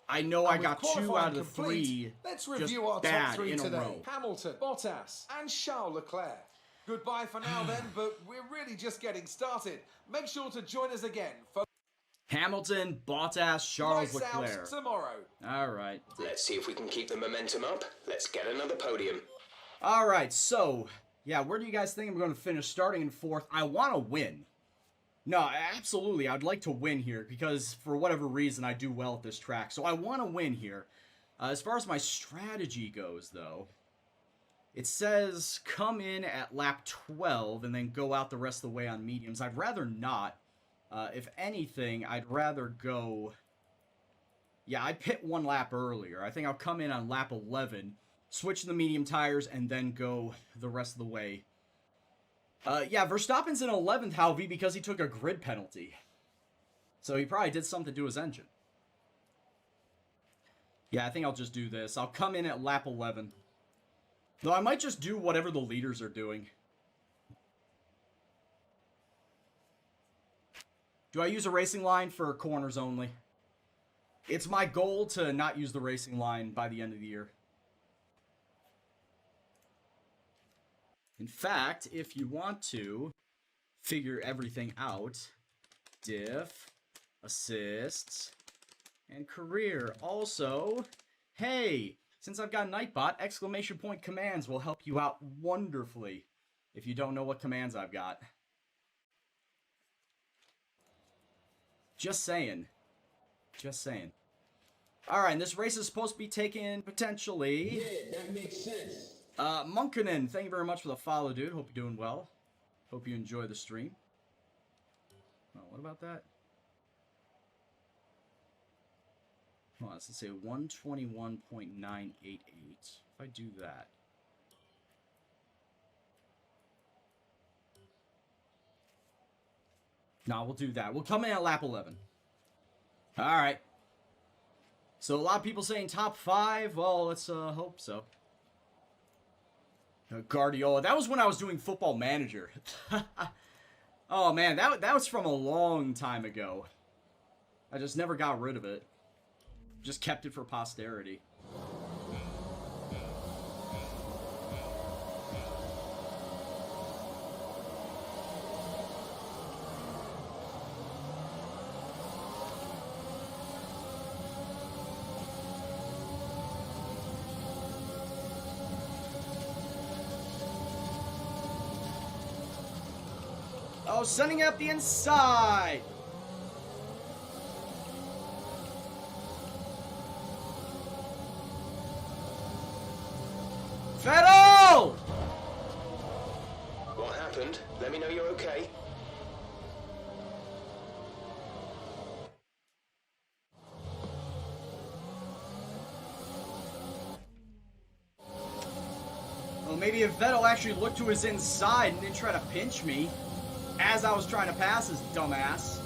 I know I got 2 out of the 3 Let's review just our bad top 3 in a today. row. Hamilton, Bottas, and Charles Leclerc. Goodbye for now then, but we're really just getting started. Make sure to join us again for Hamilton, Bottas, Charles Lights Leclerc. Out tomorrow. All right. Let's see if we can keep the momentum up. Let's get another podium. All right, so, yeah, where do you guys think I'm going to finish? Starting in 4th. I want to win. No, absolutely, I'd like to win here because for whatever reason I do well at this track. So I want to win here. As far as my strategy goes, though, it says come in at lap 12 and then go out the rest of the way on mediums. I'd rather not. If anything, I'd rather go... Yeah, I'd pit 1 lap earlier. I think I'll come in on lap 11, switch to the medium tires, and then go the rest of the way. Yeah, Verstappen's in 11th, however, because he took a grid penalty. So he probably did something to his engine. Yeah, I think I'll just do this. I'll come in at lap 11. Though I might just do whatever the leaders are doing. Do I use a racing line for corners only? It's my goal to not use the racing line by the end of the year. In fact, if you want to figure everything out, diff, assists, and career. Also, hey, since I've got Nightbot, exclamation point commands will help you out wonderfully if you don't know what commands I've got. Just saying. Just saying. Alright, and this race is supposed to be taken potentially... Yeah, that makes sense. Munkinen, thank you very much for the follow, dude. Hope you're doing well. Hope you enjoy the stream. Oh, what about that? Hold on, let's say 121.988. If I do that. No, we'll do that. We'll come in at lap 11. Alright. So a lot of people saying top 5. Well, let's hope so. Guardiola. That was when I was doing Football Manager. Oh, man. That was from a long time ago. I just never got rid of it. Just kept it for posterity. Oh, sending up the inside. Vettel! What happened? Let me know you're okay. Well, maybe if Vettel actually looked to his inside and didn't try to pinch me as I was trying to pass his dumbass.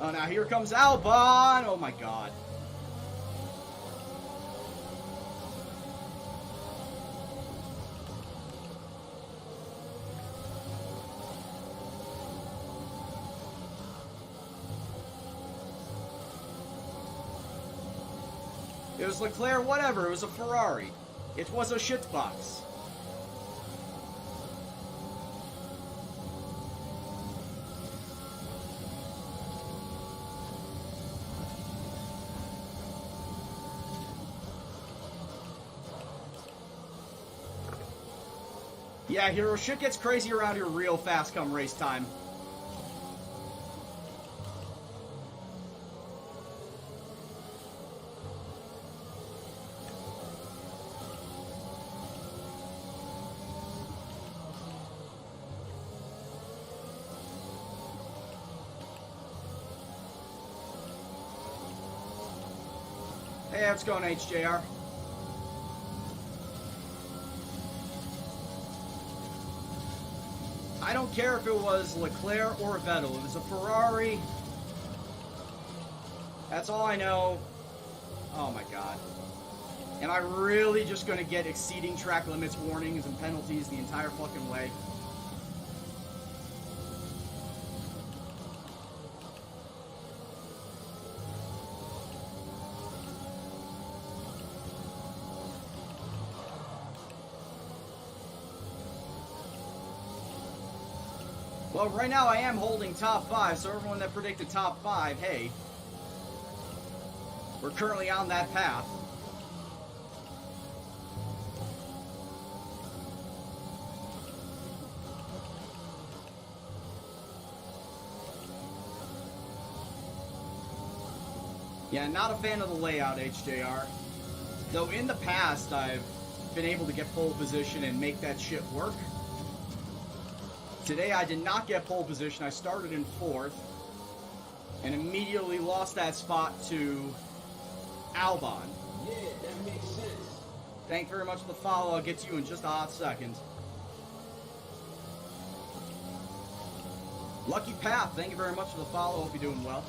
Oh, now here comes Albon. Oh my god. It was Leclerc, whatever. It was a Ferrari. It was a shitbox. Yeah, Hero, shit gets crazy around here real fast come race time. Hey, how's it going, HJR? I don't care if it was Leclerc or Vettel. It was a Ferrari. That's all I know. Oh my god. Am I really just going to get exceeding track limits warnings and penalties the entire fucking way? Well, right now I am holding top 5, so everyone that predicted top 5, hey, we're currently on that path. Yeah, not a fan of the layout, HJR. Though in the past, I've been able to get pole position and make that shit work. Today I did not get pole position. I started in 4th and immediately lost that spot to Albon. Yeah, that makes sense. Thank you very much for the follow. I'll get to you in just a hot second. Lucky Path, thank you very much for the follow. Hope you're doing well.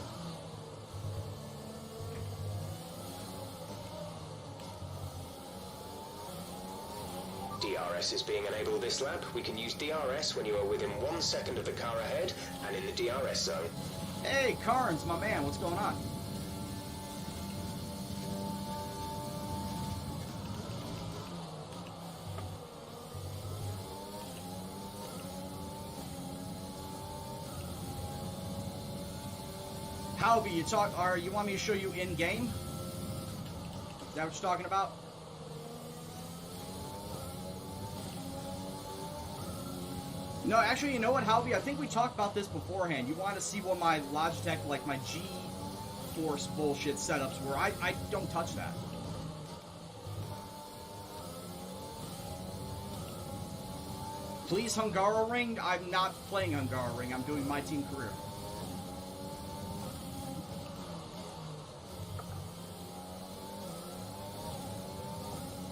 DRS is being enabled this lap. We can use DRS when you are within 1 second of the car ahead and in the DRS zone. Hey, Carnes, my man, what's going on? Halby, you want me to show you in game? Is that what you're talking about? No, actually, you know what, Halby? I think we talked about this beforehand. You want to see what my Logitech, like my G-Force bullshit setups were. I don't touch that. Please, Hungaroring? I'm not playing Hungaroring. I'm doing my team career.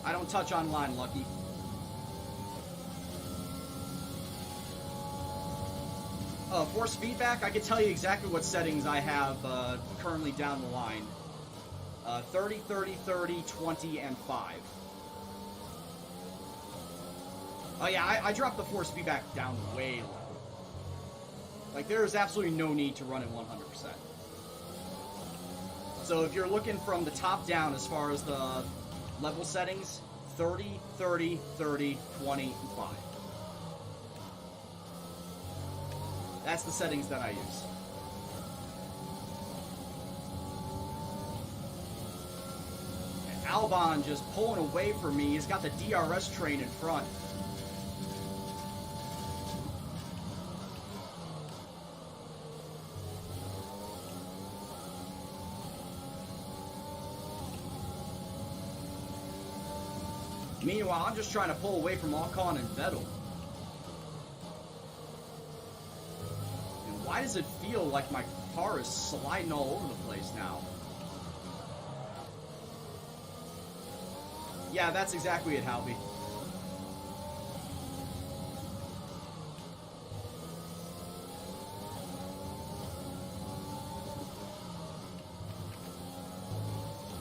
I don't touch online, Lucky. Force feedback, I can tell you exactly what settings I have currently down the line. 30, 30, 30, 20, and 5. Oh yeah, I dropped the force feedback down way low. Like, there is absolutely no need to run it 100%. So if you're looking from the top down as far as the level settings, 30, 30, 30, 20, and 5. That's the settings that I use. And Albon just pulling away from me. He's got the DRS train in front. Meanwhile, I'm just trying to pull away from Ocon and Vettel. Why does it feel like my car is sliding all over the place now? Yeah, that's exactly it, Halby.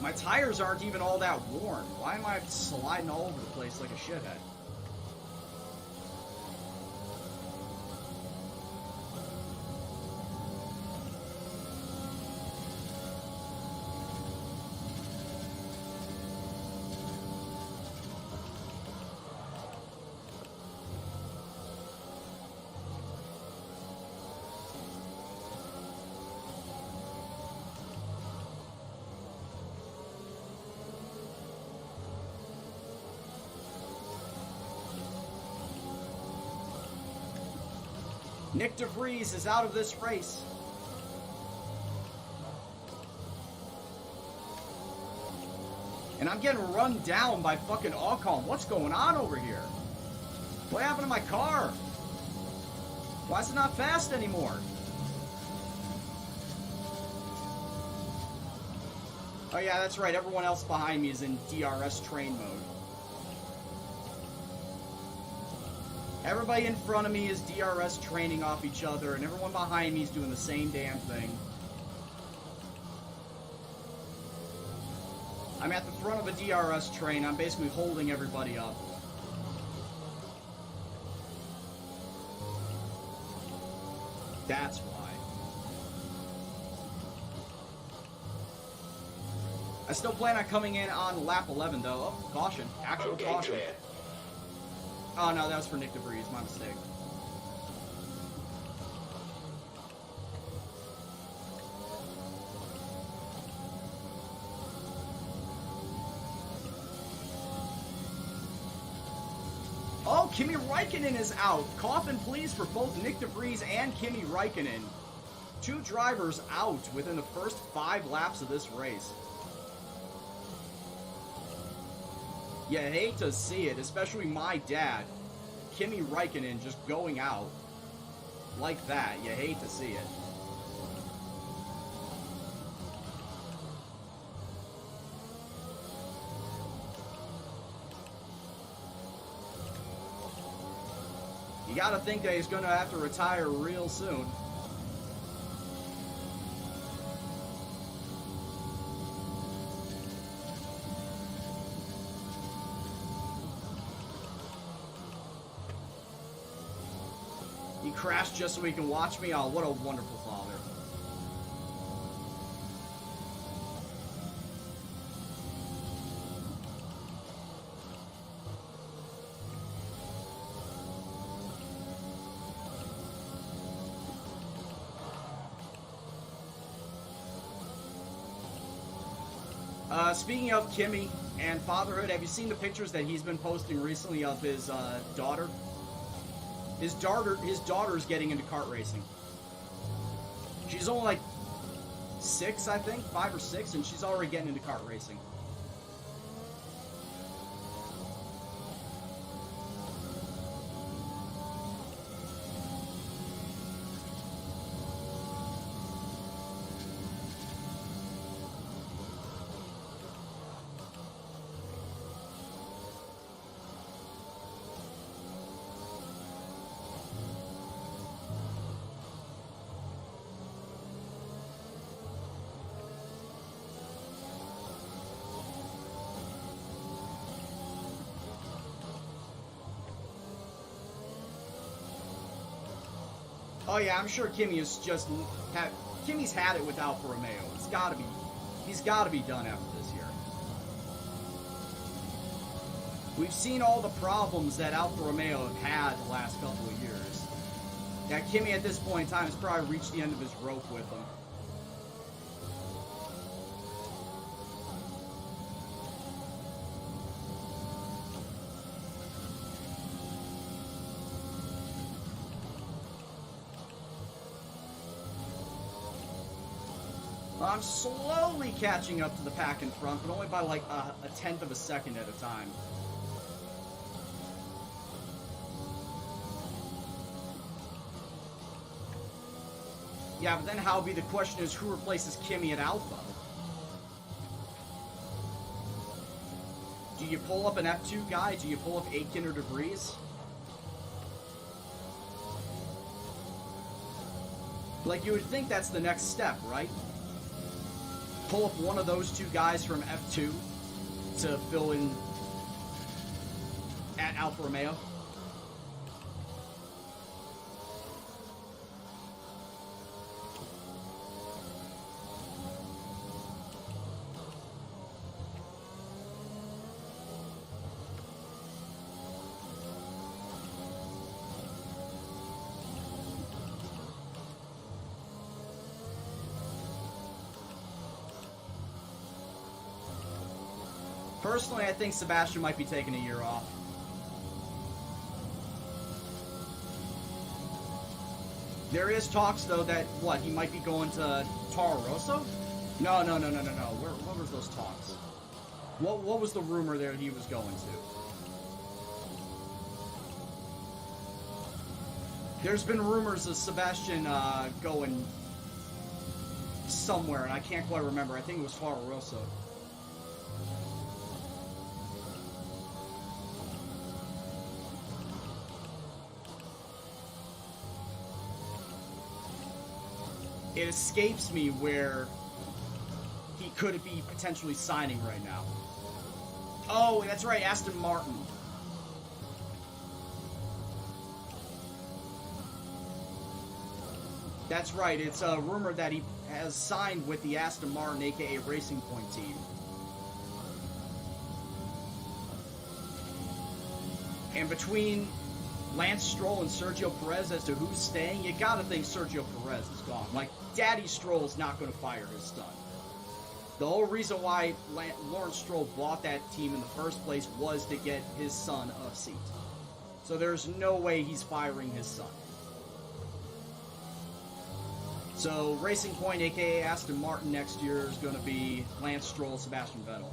My tires aren't even all that worn. Why am I sliding all over the place like a shithead? Nick DeVries is out of this race. And I'm getting run down by fucking Ocon. What's going on over here? What happened to my car? Why is it not fast anymore? Oh yeah, that's right. Everyone else behind me is in DRS train mode. Everybody in front of me is DRS training off each other, and everyone behind me is doing the same damn thing. I'm at the front of a DRS train. I'm basically holding everybody up. That's why. I still plan on coming in on lap 11, though. Oh, caution. Actual Okay, caution. clear. Oh, no, that was for Nick DeVries. My mistake. Oh, Kimi Räikkönen is out. Coffin, please, for both Nick DeVries and Kimi Räikkönen. Two drivers out within the first 5 laps of this race. You hate to see it, especially my dad, Kimi Räikkönen, just going out like that. You hate to see it. You gotta think that he's gonna have to retire real soon. He crashed just so he can watch me? Oh, what a wonderful father. Speaking of Kimi and fatherhood, have you seen the pictures that he's been posting recently of his daughter? His daughter's getting into kart racing. She's only like 6, I think, 5 or 6, and she's already getting into kart racing. Oh yeah, I'm sure Kimi is just Kimi's had it with Alfa Romeo. He's gotta be done after this year. We've seen all the problems that Alfa Romeo have had the last couple of years. Yeah, Kimi at this point in time has probably reached the end of his rope with them. I'm slowly catching up to the pack in front, but only by like a tenth of a second at a time. Yeah, but then how be the question is who replaces Kimi at Alpha? Do you pull up an F2 guy? Do you pull up Aitken or DeVries? Like, you would think that's the next step, right? Pull up one of those two guys from F2 to fill in at Alfa Romeo. Personally, I think Sebastian might be taking a year off. There is talks, though, that, what, he might be going to Toro Rosso? No. What was those talks? What was the rumor there he was going to? There's been rumors of Sebastian going somewhere, and I can't quite remember. I think it was Toro Rosso. It escapes me where he could be potentially signing right now. Oh, that's right, Aston Martin. That's right, it's a rumor that he has signed with the Aston Martin, aka Racing Point team. And between Lance Stroll and Sergio Perez as to who's staying, you gotta think Sergio Perez is gone. Like, Daddy Stroll's not gonna fire his son. The whole reason why Lawrence Stroll bought that team in the first place was to get his son a seat. So there's no way he's firing his son. So Racing Point, aka Aston Martin, next year is going to be Lance Stroll, Sebastian Vettel.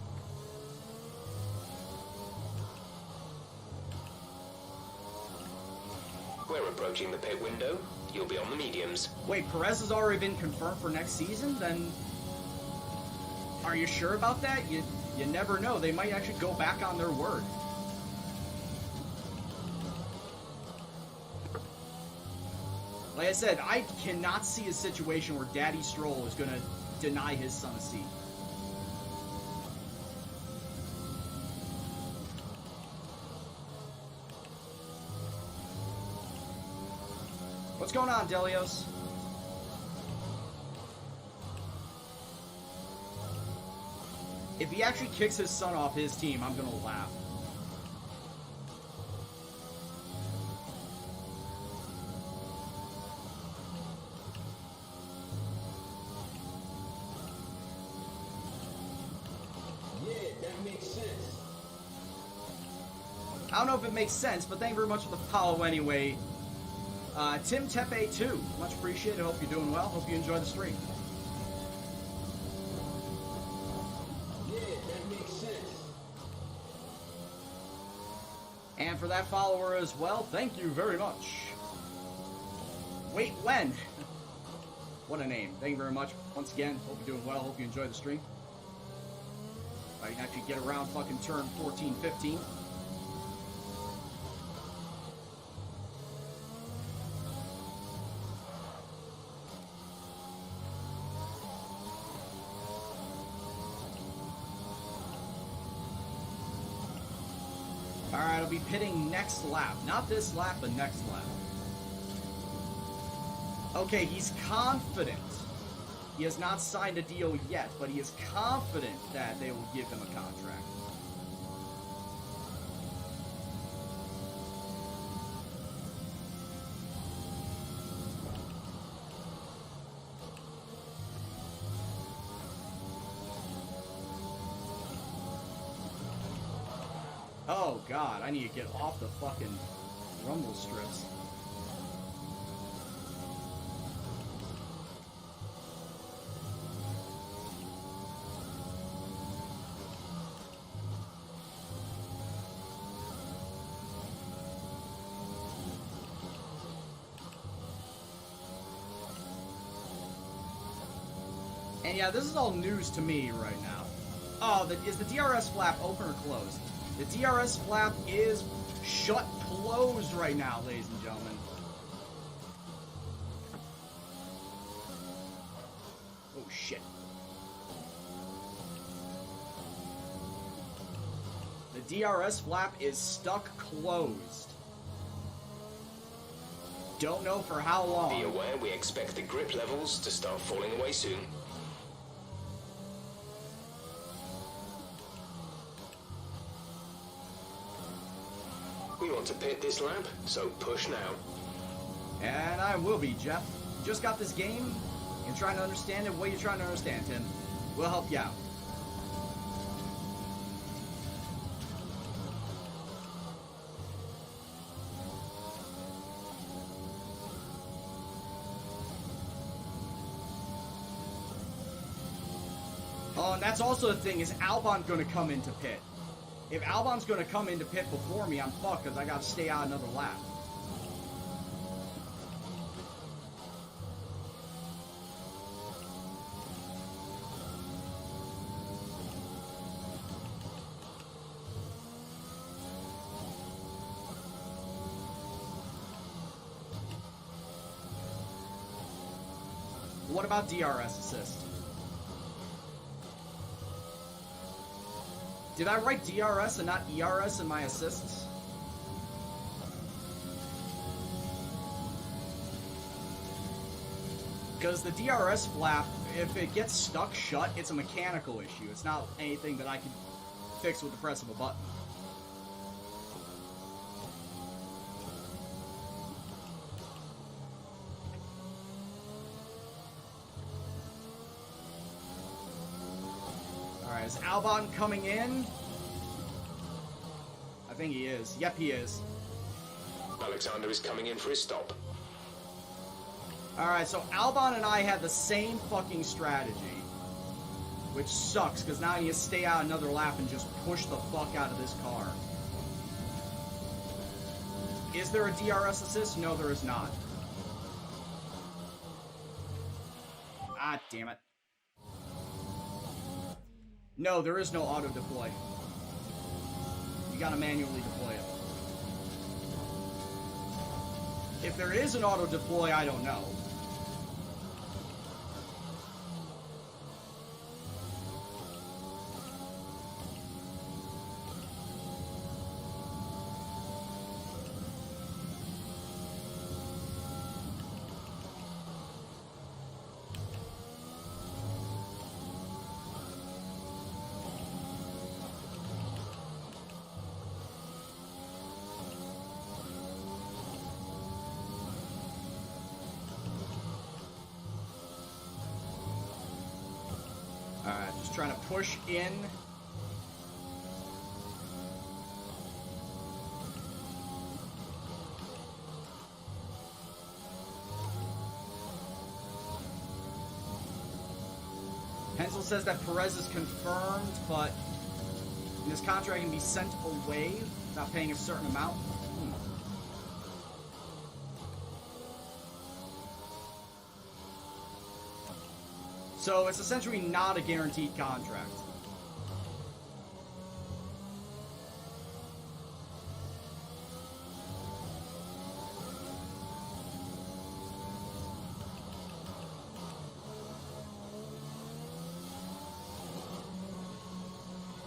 We're approaching the pit window. You'll be on the mediums. Wait, Perez has already been confirmed for next season? Then are you sure about that? You never know. They might actually go back on their word. Like I said, I cannot see a situation where Daddy Stroll is going to deny his son a seat. What's going on, Delios? If he actually kicks his son off his team, I'm gonna laugh. Yeah, that makes sense. I don't know if it makes sense, but thank you very much for the follow anyway. Tim Tepe 2, much appreciated. Hope you're doing well. Hope you enjoy the stream. Yeah, that makes sense. And for that follower as well, thank you very much. Wait, when? What a name. Thank you very much. Once again, hope you're doing well. Hope you enjoy the stream. I can actually get around fucking turn 14, 15. Alright, I'll be pitting next lap. Not this lap, but next lap. Okay, he's confident. He has not signed a deal yet, but he is confident that they will give him a contract. Oh god, I need to get off the fucking rumble strips. And yeah, this is all news to me right now. Oh, is the DRS flap open or closed? The DRS flap is shut closed right now, ladies and gentlemen. Oh, shit. The DRS flap is stuck closed. Don't know for how long. Be aware we expect the grip levels to start falling away soon. We want to pit this lap, so push now. And I will be, Jeff. You just got this game. You're trying to understand it. What are you trying to understand, Tim? We'll help you out. Oh, and that's also the thing, is Albon going to come into pit? If Albon's going to come into pit before me, I'm fucked because I got to stay out another lap. What about DRS assist? Did I write DRS and not ERS in my assists? Because the DRS flap, if it gets stuck shut, it's a mechanical issue. It's not anything that I can fix with the press of a button. Alright, is Albon coming in? I think he is. Yep, he is. Alexander is coming in for his stop. Alright, so Albon and I had the same fucking strategy. Which sucks, because now I need to stay out another lap and just push the fuck out of this car. Is there a DRS assist? No, there is not. Ah, damn it. No, there is no auto deploy. You gotta manually deploy it. If there is an auto deploy, I don't know. Alright, just trying to push in. Hensel says that Perez is confirmed, but in his contract can be sent away without paying a certain amount. So it's essentially not a guaranteed contract.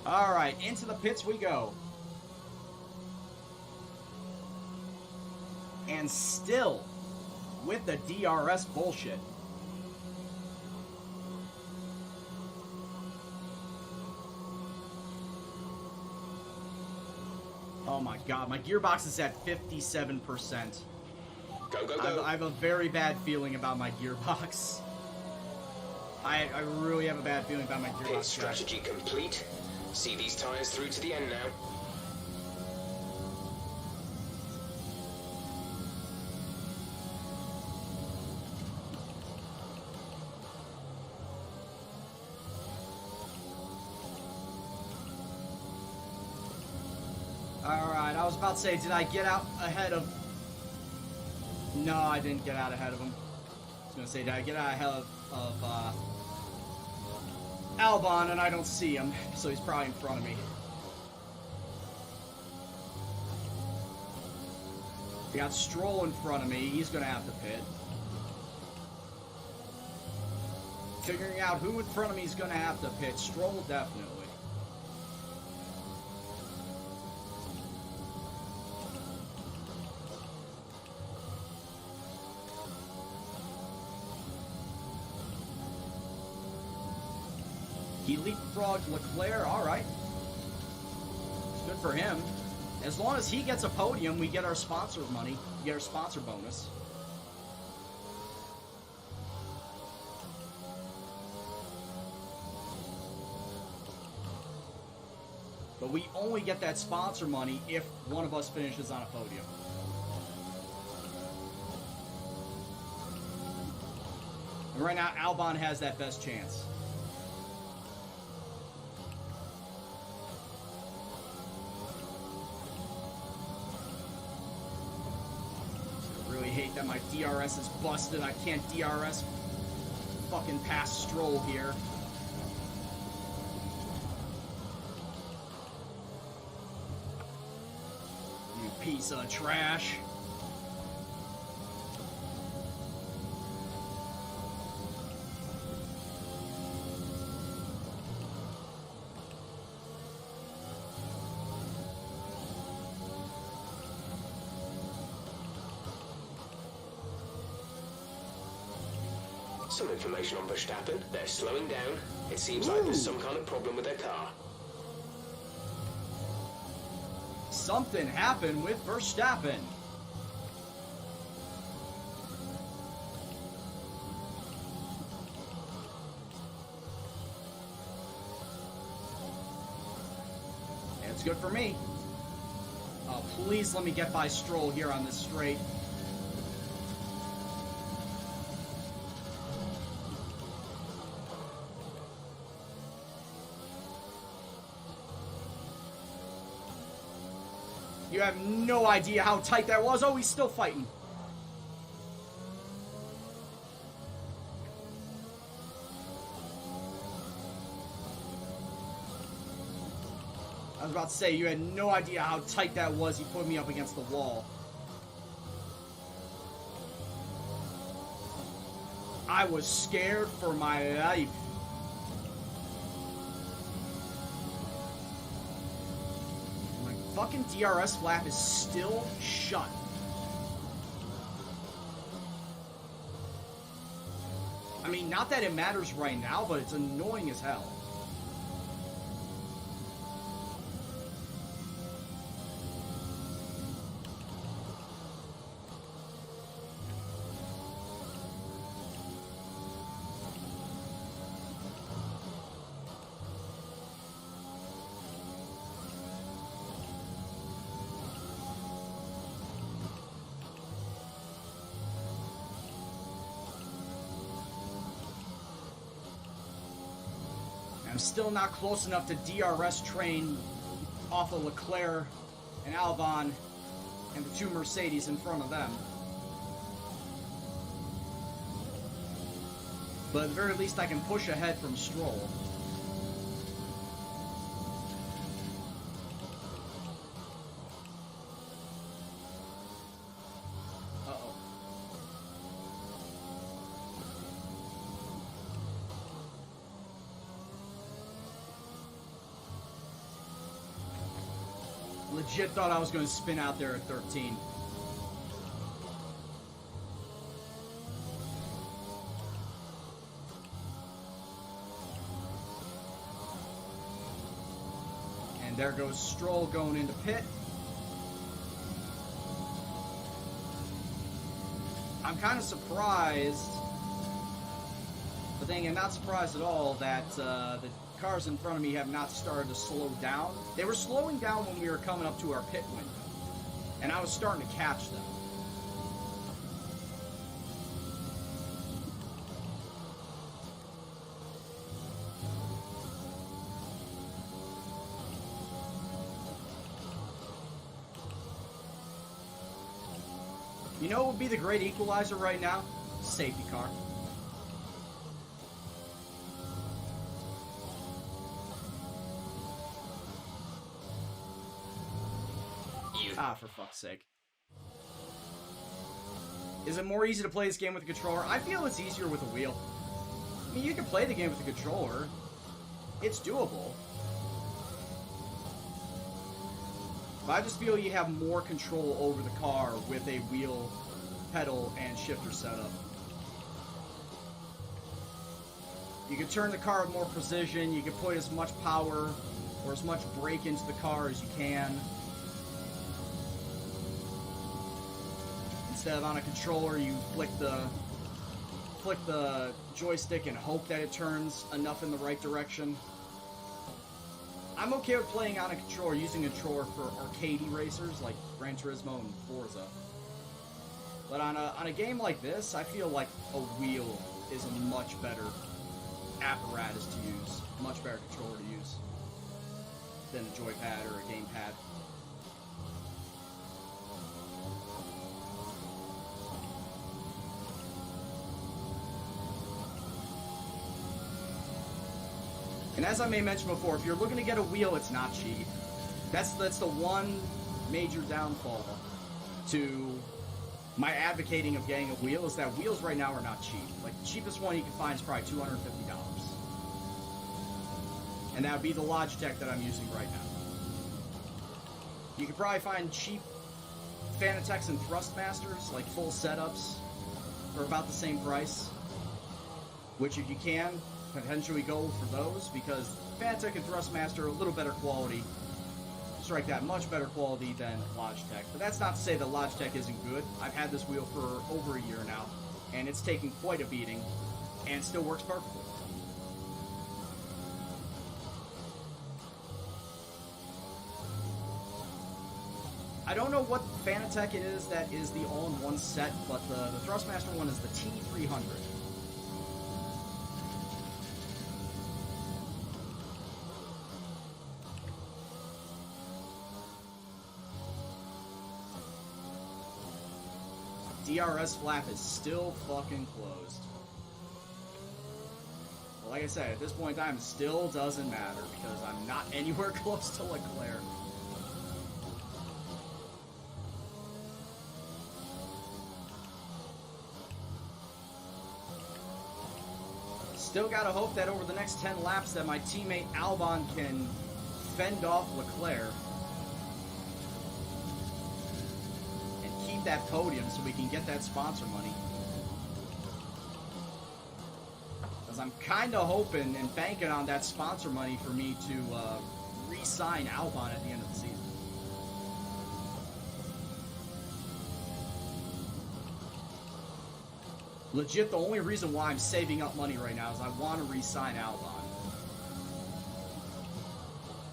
All right, into the pits we go. And still with the DRS bullshit. Oh my god, my gearbox is at 57%. Go, go, go. I have a very bad feeling about my gearbox. I really have a bad feeling about my gearbox. Pit strategy complete. See these tires through to the end now. Alright, I was about to say, did I get out ahead of... No, I didn't get out ahead of him. I was going to say, did I get out ahead of Albon, and I don't see him, so he's probably in front of me. We got Stroll in front of me, he's going to have to pit. Figuring out who in front of me is going to have to pit. Stroll, definitely. He leapfrogged Leclerc, alright. It's good for him. As long as he gets a podium, we get our sponsor money. We get our sponsor bonus. But we only get that sponsor money if one of us finishes on a podium. And right now, Albon has that best chance. hate that my DRS is busted. I can't DRS fucking past Stroll here. You piece of trash. Some information on Verstappen. They're slowing down. It seems like there's some kind of problem with their car. Something happened with Verstappen. It's good for me. Oh, please let me get by Stroll here on this straight. You have no idea how tight that was. Oh, he's still fighting. I was about to say, you had no idea how tight that was. He put me up against the wall. I was scared for my life. Fucking DRS flap is still shut. I mean, not that it matters right now, but it's annoying as hell. I'm still not close enough to DRS train off of Leclerc and Albon and the two Mercedes in front of them. But at the very least I can push ahead from Stroll. Legit thought I was going to spin out there at 13. And there goes Stroll going into pit. I'm kind of surprised, but then again, not surprised at all that the cars in front of me have not started to slow down. They were slowing down when we were coming up to our pit window, and I was starting to catch them. You know what would be the great equalizer right now? Safety car. Ah, for fuck's sake. Is it more easy to play this game with a controller? I feel it's easier with a wheel. I mean, you can play the game with a controller. It's doable. But I just feel you have more control over the car with a wheel, pedal, and shifter setup. You can turn the car with more precision. You can put as much power or as much brake into the car as you can. Instead of on a controller, you flick the joystick and hope that it turns enough in the right direction. I'm okay with playing on a controller, using a controller for arcadey racers like Gran Turismo and Forza. But on a game like this, I feel like a wheel is a much better apparatus to use, much better controller to use than a joypad or a gamepad. And as I may mention before, if you're looking to get a wheel, it's not cheap. That's the one major downfall to my advocating of getting a wheel, is that wheels right now are not cheap. Like, the cheapest one you can find is probably $250. And that would be the Logitech that I'm using right now. You could probably find cheap Fanatechs and Thrustmasters, like full setups, for about the same price. Which, if you can, potentially go for those, because Fanatech and Thrustmaster are a little better quality. Strike that, much better quality than Logitech. But that's not to say that Logitech isn't good. I've had this wheel for over a year now, and it's taken quite a beating, and it still works perfectly. I don't know what Fanatech it is that is the all-in-one set, but the Thrustmaster one is the T300. DRS flap is still fucking closed. But like I said, at this point in time, it still doesn't matter because I'm not anywhere close to Leclerc. Still gotta hope that over the next 10 laps that my teammate Albon can fend off Leclerc that podium so we can get that sponsor money. Because I'm kind of hoping and banking on that sponsor money for me to re-sign Albon at the end of the season. Legit, the only reason why I'm saving up money right now is I want to re-sign Albon.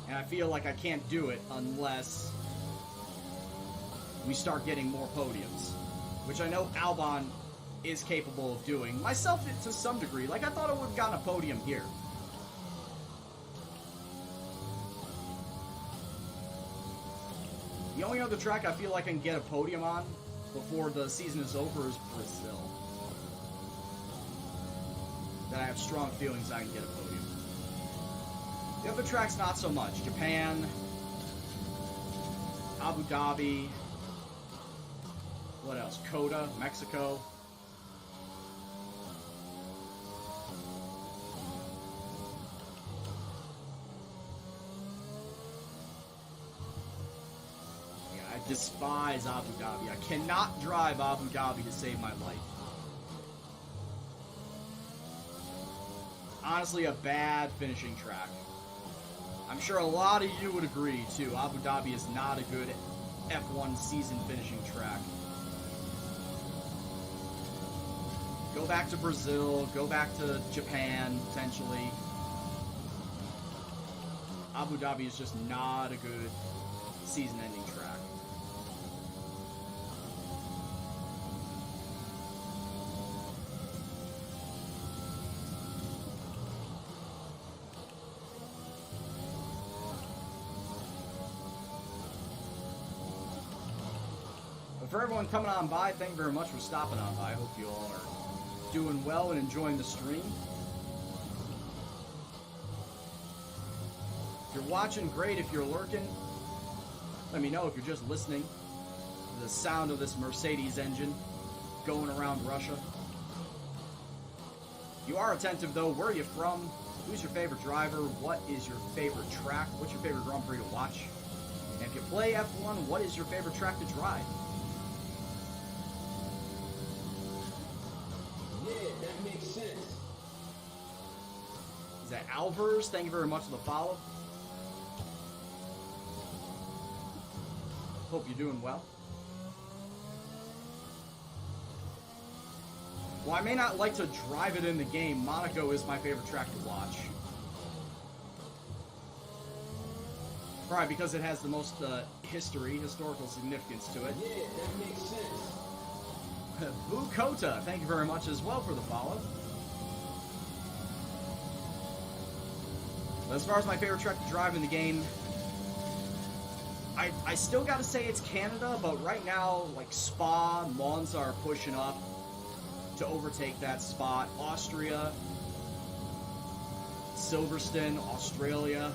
And I feel like I can't do it unless we start getting more podiums, which I know Albon is capable of doing. Myself, to some degree. Like, I thought I would have gotten a podium here. The only other track I feel like I can get a podium on before the season is over is Brazil. That I have strong feelings I can get a podium. The other tracks, not so much. Japan, Abu Dhabi. What else? Coda, Mexico. Yeah, I despise Abu Dhabi. I cannot drive Abu Dhabi to save my life. Honestly, a bad finishing track. I'm sure a lot of you would agree, too. Abu Dhabi is not a good F1 season finishing track. Go back to Brazil, go back to Japan, potentially. Abu Dhabi is just not a good season-ending track. But for everyone coming on by, thank you very much for stopping on by. I hope you all are doing well and enjoying the stream. If you're watching, great. If you're lurking, let me know. If you're just listening to the sound of this Mercedes engine going around Russia. You are attentive, though. Where are you from? Who's your favorite driver? What is your favorite track? What's your favorite Grand Prix to watch? And if you play F1, what is your favorite track to drive? That makes sense. Is that Alvers? Thank you very much for the follow. Hope you're doing well. While I may not like to drive it in the game, Monaco is my favorite track to watch. Probably because it has the most historical significance to it. Yeah, that makes sense. Bukota, thank you very much as well for the follow. But as far as my favorite track to drive in the game, I still gotta say it's Canada, but right now, like Spa, Monza are pushing up to overtake that spot. Austria, Silverstone, Australia,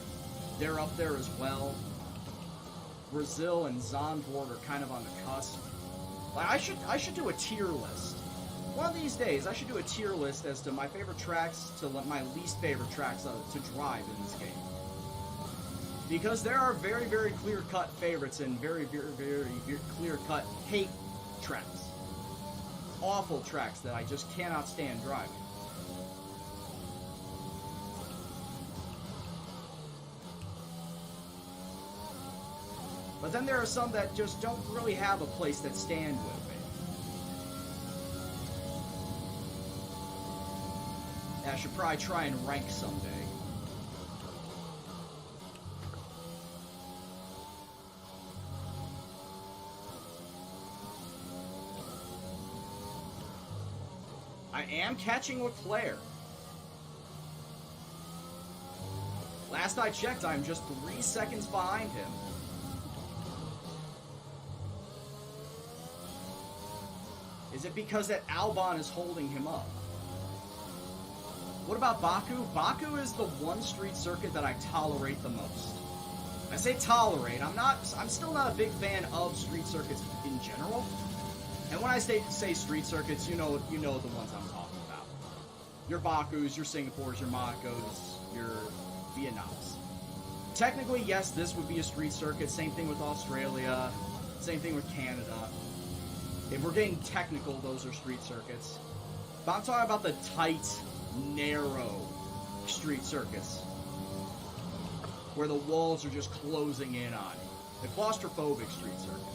they're up there as well. Brazil and Zandvoort are kind of on the cusp. Like, I should do a tier list. One of these days, I should do a tier list as to my favorite tracks to my least favorite tracks to drive in this game. Because there are very, very clear-cut favorites and very, very, very clear-cut hate tracks. Awful tracks that I just cannot stand driving. But then there are some that just don't really have a place that stand with me. I should probably try and rank someday. I am catching Leclerc. Last I checked, I'm just 3 seconds behind him. Is it because that Albon is holding him up? What about Baku? Baku is the one street circuit that I tolerate the most. I say tolerate, I'm still not a big fan of street circuits in general. And when I say street circuits, you know the ones I'm talking about. Your Bakus, your Singapores, your Monacos, your Vietnams. Technically, yes, this would be a street circuit. Same thing with Australia. Same thing with Canada. If we're getting technical, those are street circuits. But I'm talking about the tight, narrow street circuits. Where the walls are just closing in on you. The claustrophobic street circuits.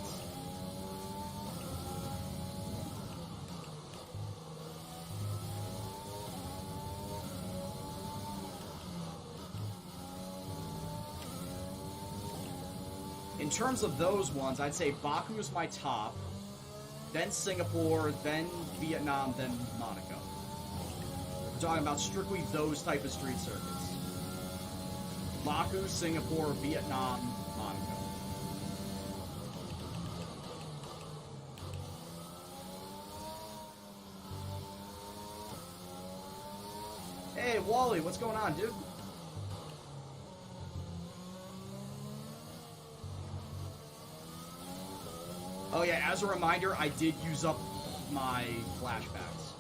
In terms of those ones, I'd say Baku is my top. Then Singapore, then Vietnam, then Monaco. We're talking about strictly those type of street circuits. Baku, Singapore, Vietnam, Monaco. Hey, Wally, what's going on, dude? Oh yeah, as a reminder, I did use up my flashbacks.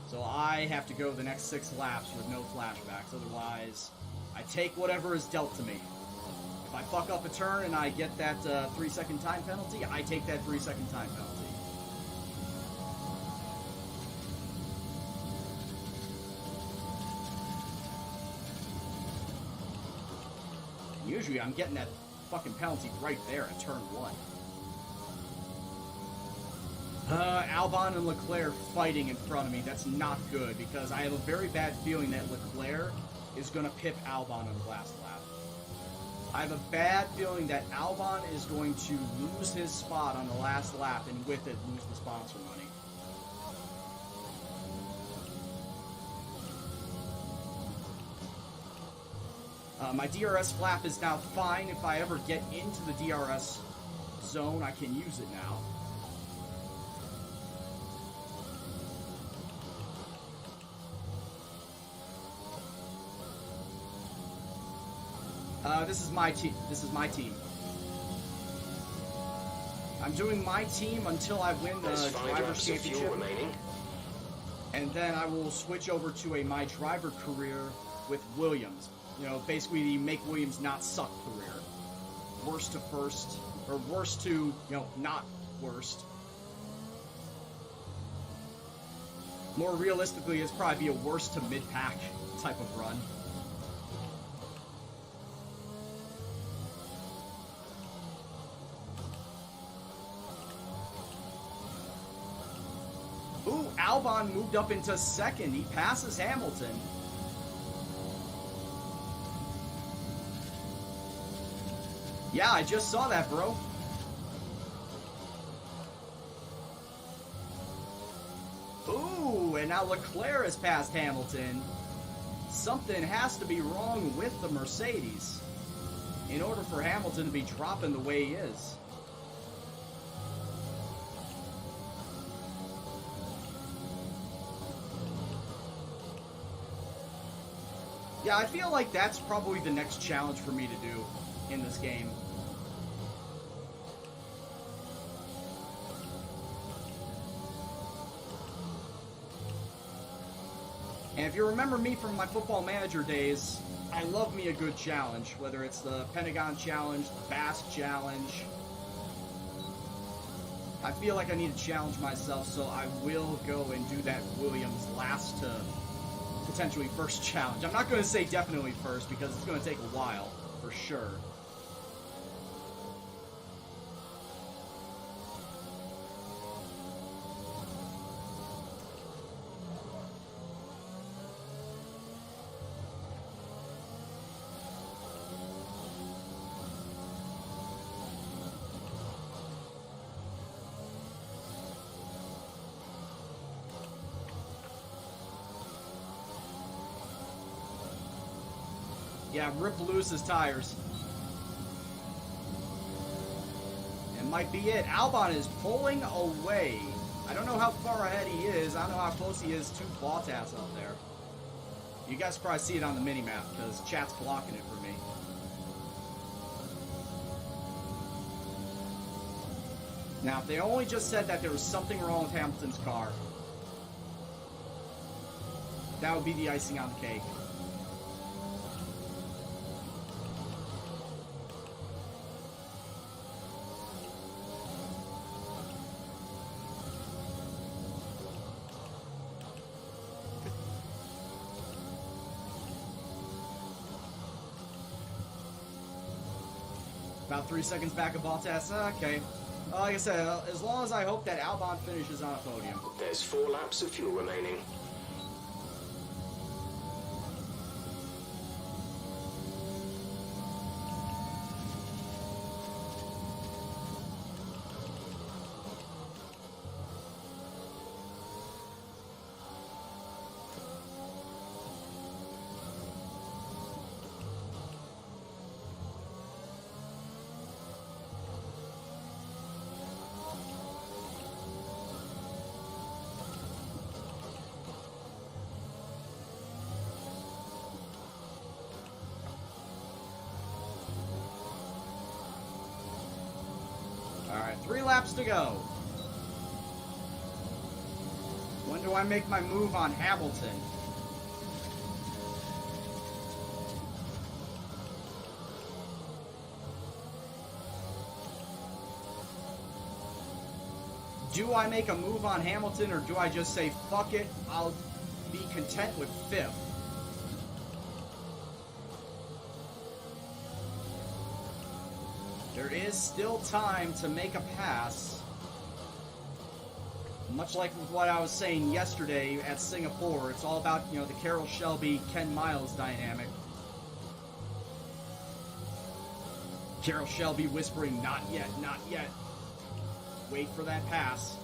So I have to go the next 6 laps with no flashbacks, otherwise I take whatever is dealt to me. If I fuck up a turn and I get that 3-second time penalty, I take that 3-second time penalty. Usually I'm getting that fucking penalty right there at turn 1. Albon and Leclerc fighting in front of me. That's not good, because I have a very bad feeling that Leclerc is going to pip Albon on the last lap. I have a bad feeling that Albon is going to lose his spot on the last lap, and with it, lose the sponsor money. My DRS flap is now fine. If I ever get into the DRS zone, I can use it now. This is my team. This is my team. I'm doing my team until I win the Drivers' Championship. And then I will switch over to a my driver career with Williams. You know, basically the make Williams not suck career. Worst to first, or worst to, you know, not worst. More realistically, it's probably be a worst to mid-pack type of run. Ooh, Albon moved up into second. He passes Hamilton. Yeah, I just saw that, bro. Ooh, and now Leclerc has passed Hamilton. Something has to be wrong with the Mercedes in order for Hamilton to be dropping the way he is. Yeah, I feel like that's probably the next challenge for me to do in this game. And if you remember me from my Football Manager days, I love me a good challenge, whether it's the Pentagon Challenge, the Basque Challenge. I feel like I need to challenge myself, so I will go and do that Williams last to potentially first challenge. I'm not going to say definitely first, because it's going to take a while, for sure. Yeah, rip loose his tires. It might be it. Albon is pulling away. I don't know how far ahead he is. I don't know how close he is to Bottas out there. You guys probably see it on the mini-map because chat's blocking it for me. Now, if they only just said that there was something wrong with Hamilton's car, that would be the icing on the cake. About 3 seconds back of Bottas. Okay. Like I said, as long as I hope that Albon finishes on a podium. There's 4 laps of fuel remaining. Alright, 3 laps to go. When do I make my move on Hamilton? Do I make a move on Hamilton, or do I just say, fuck it, I'll be content with 5th? There is still time to make a pass. Much like what I was saying yesterday at Singapore, it's all about, you know, the Carroll Shelby, Ken Miles dynamic. Carroll Shelby whispering, not yet, not yet. Wait for that pass.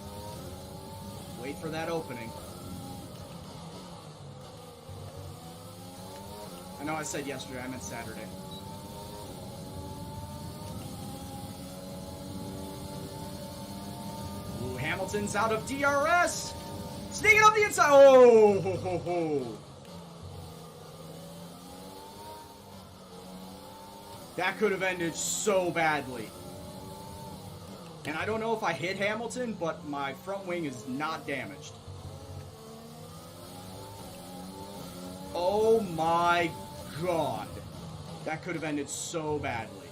Wait for that opening. I know I said yesterday, I meant Saturday. Ooh, Hamilton's out of DRS! Sneaking up the inside! Oh! Ho, ho, ho. That could have ended so badly. And I don't know if I hit Hamilton, but my front wing is not damaged. Oh my god. That could have ended so badly.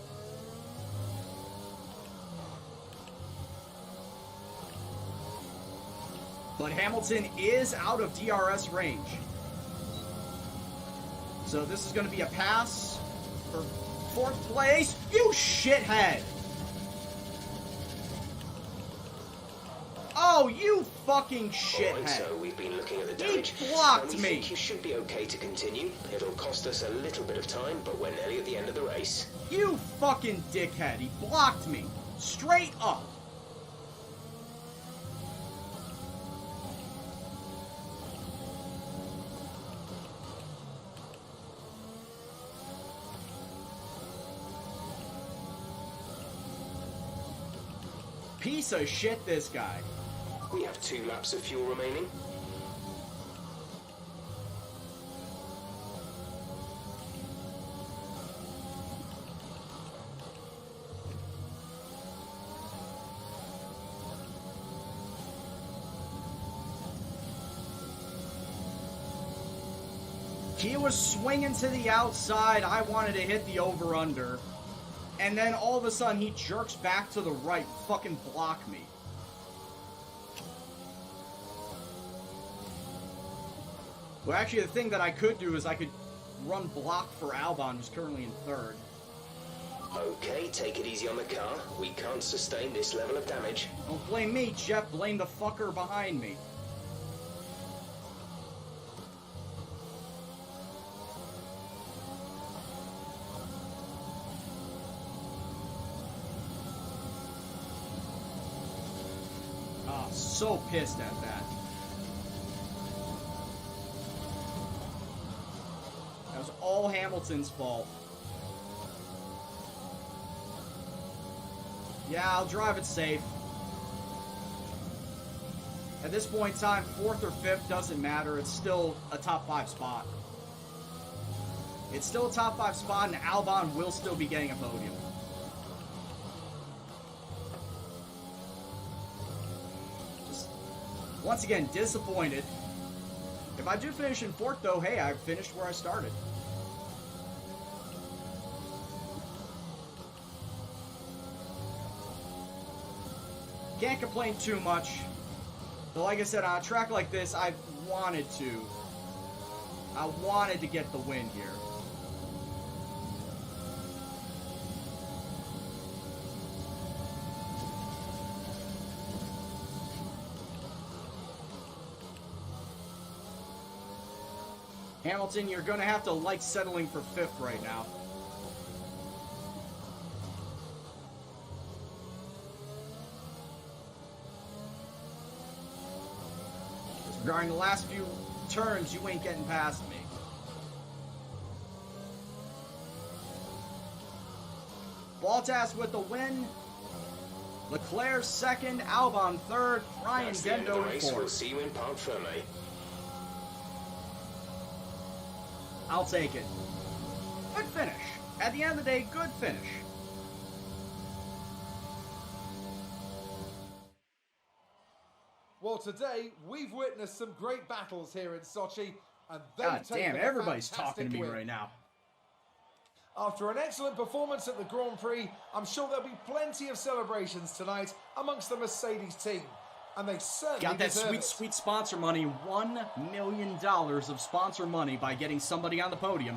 But Hamilton is out of DRS range. So this is going to be a pass for 4th place. You shithead! Oh, you fucking shithead! Alright, so we've been looking at the He damage. blocked and we me. think you should be okay to continue. It'll cost us a little bit of time, but we're nearly at the end of the race. You fucking dickhead. He blocked me. Straight up. Piece of shit, this guy. We have 2 laps of fuel remaining. He was swinging to the outside. I wanted to hit the over-under. And then all of a sudden, he jerks back to the right. Fucking block me. Well, actually, the thing that I could do is I could run block for Albon, who's currently in third. Okay, take it easy on the car. We can't sustain this level of damage. Don't blame me, Jeff. Blame the fucker behind me. Ah, so pissed at that. That was all Hamilton's fault. Yeah, I'll drive it safe. At this point in time, 4th or 5th doesn't matter. It's still a top 5 spot. It's still a top 5 spot, and Albon will still be getting a podium. Just, once again, disappointed. If I do finish in 4th, though, hey, I finished where I started. Can't complain too much. But like I said, on a track like this, I wanted to get the win here. Hamilton, you're going to have to like settling for 5th right now. During the last few turns, you ain't getting past me. Bottas with the win. Leclerc second, Albon third, Ryan That's the end of Gendo the in race. We'll fourth. see you in Parc Ferme. I'll take it. Good finish. At the end of the day, good finish. Well, today we've witnessed some great battles here in Sochi, and they've God taken damn, a everybody's fantastic talking to me win. right now. After an excellent performance at the Grand Prix, I'm sure there'll be plenty of celebrations tonight amongst the Mercedes team, and they certainly Got that deserve sweet, it. sweet sponsor money. $1 million of sponsor money by getting somebody on the podium.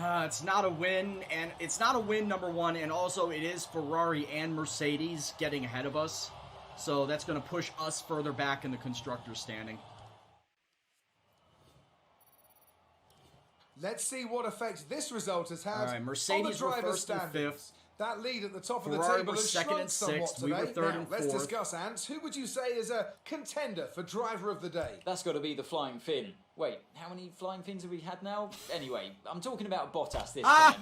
It's not a win, and it's not a win, number one, and also it is Ferrari and Mercedes getting ahead of us. So that's going to push us further back in the constructors' standing. Let's see what effect this result has had All right, Mercedes on the were driver's first and standings. fifth. That lead at the top of the Ferrari table was has second shrunk and somewhat sixth. We today. were third now, and let's fourth. discuss, Ant. Who would you say is a contender for driver of the day? That's got to be the Flying Finn. Wait, how many Flying Fins have we had now? Anyway, I'm talking about Bottas this time.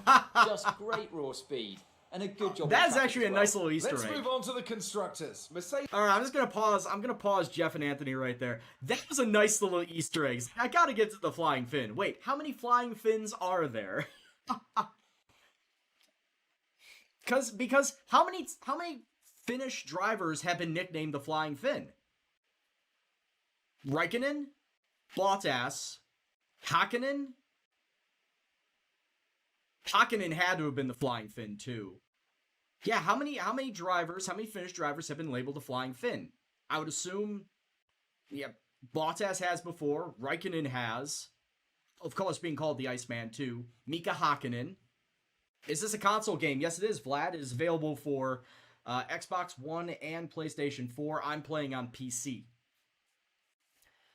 Just great raw speed and a good job. That's on track actually as a well. nice little Easter Let's egg. move on to the constructors. Mercedes. All right, I'm just gonna pause. I'm gonna pause Jeff and Anthony right there. That was a nice little Easter egg. I gotta get to the flying fin. Wait, how many flying fins are there? Because how many Finnish drivers have been nicknamed the Flying Finn? Raikkonen, Bottas, Hakkinen. Hakkinen had to have been the Flying Finn too. Yeah, how many Finnish drivers have been labeled the Flying Finn? I would assume, yeah, Bottas has before, Raikkonen has, of course being called the Iceman too, Mika Hakkinen. Is this a console game? Yes, it is, Vlad. It is available for Xbox One and PlayStation 4. I'm playing on PC.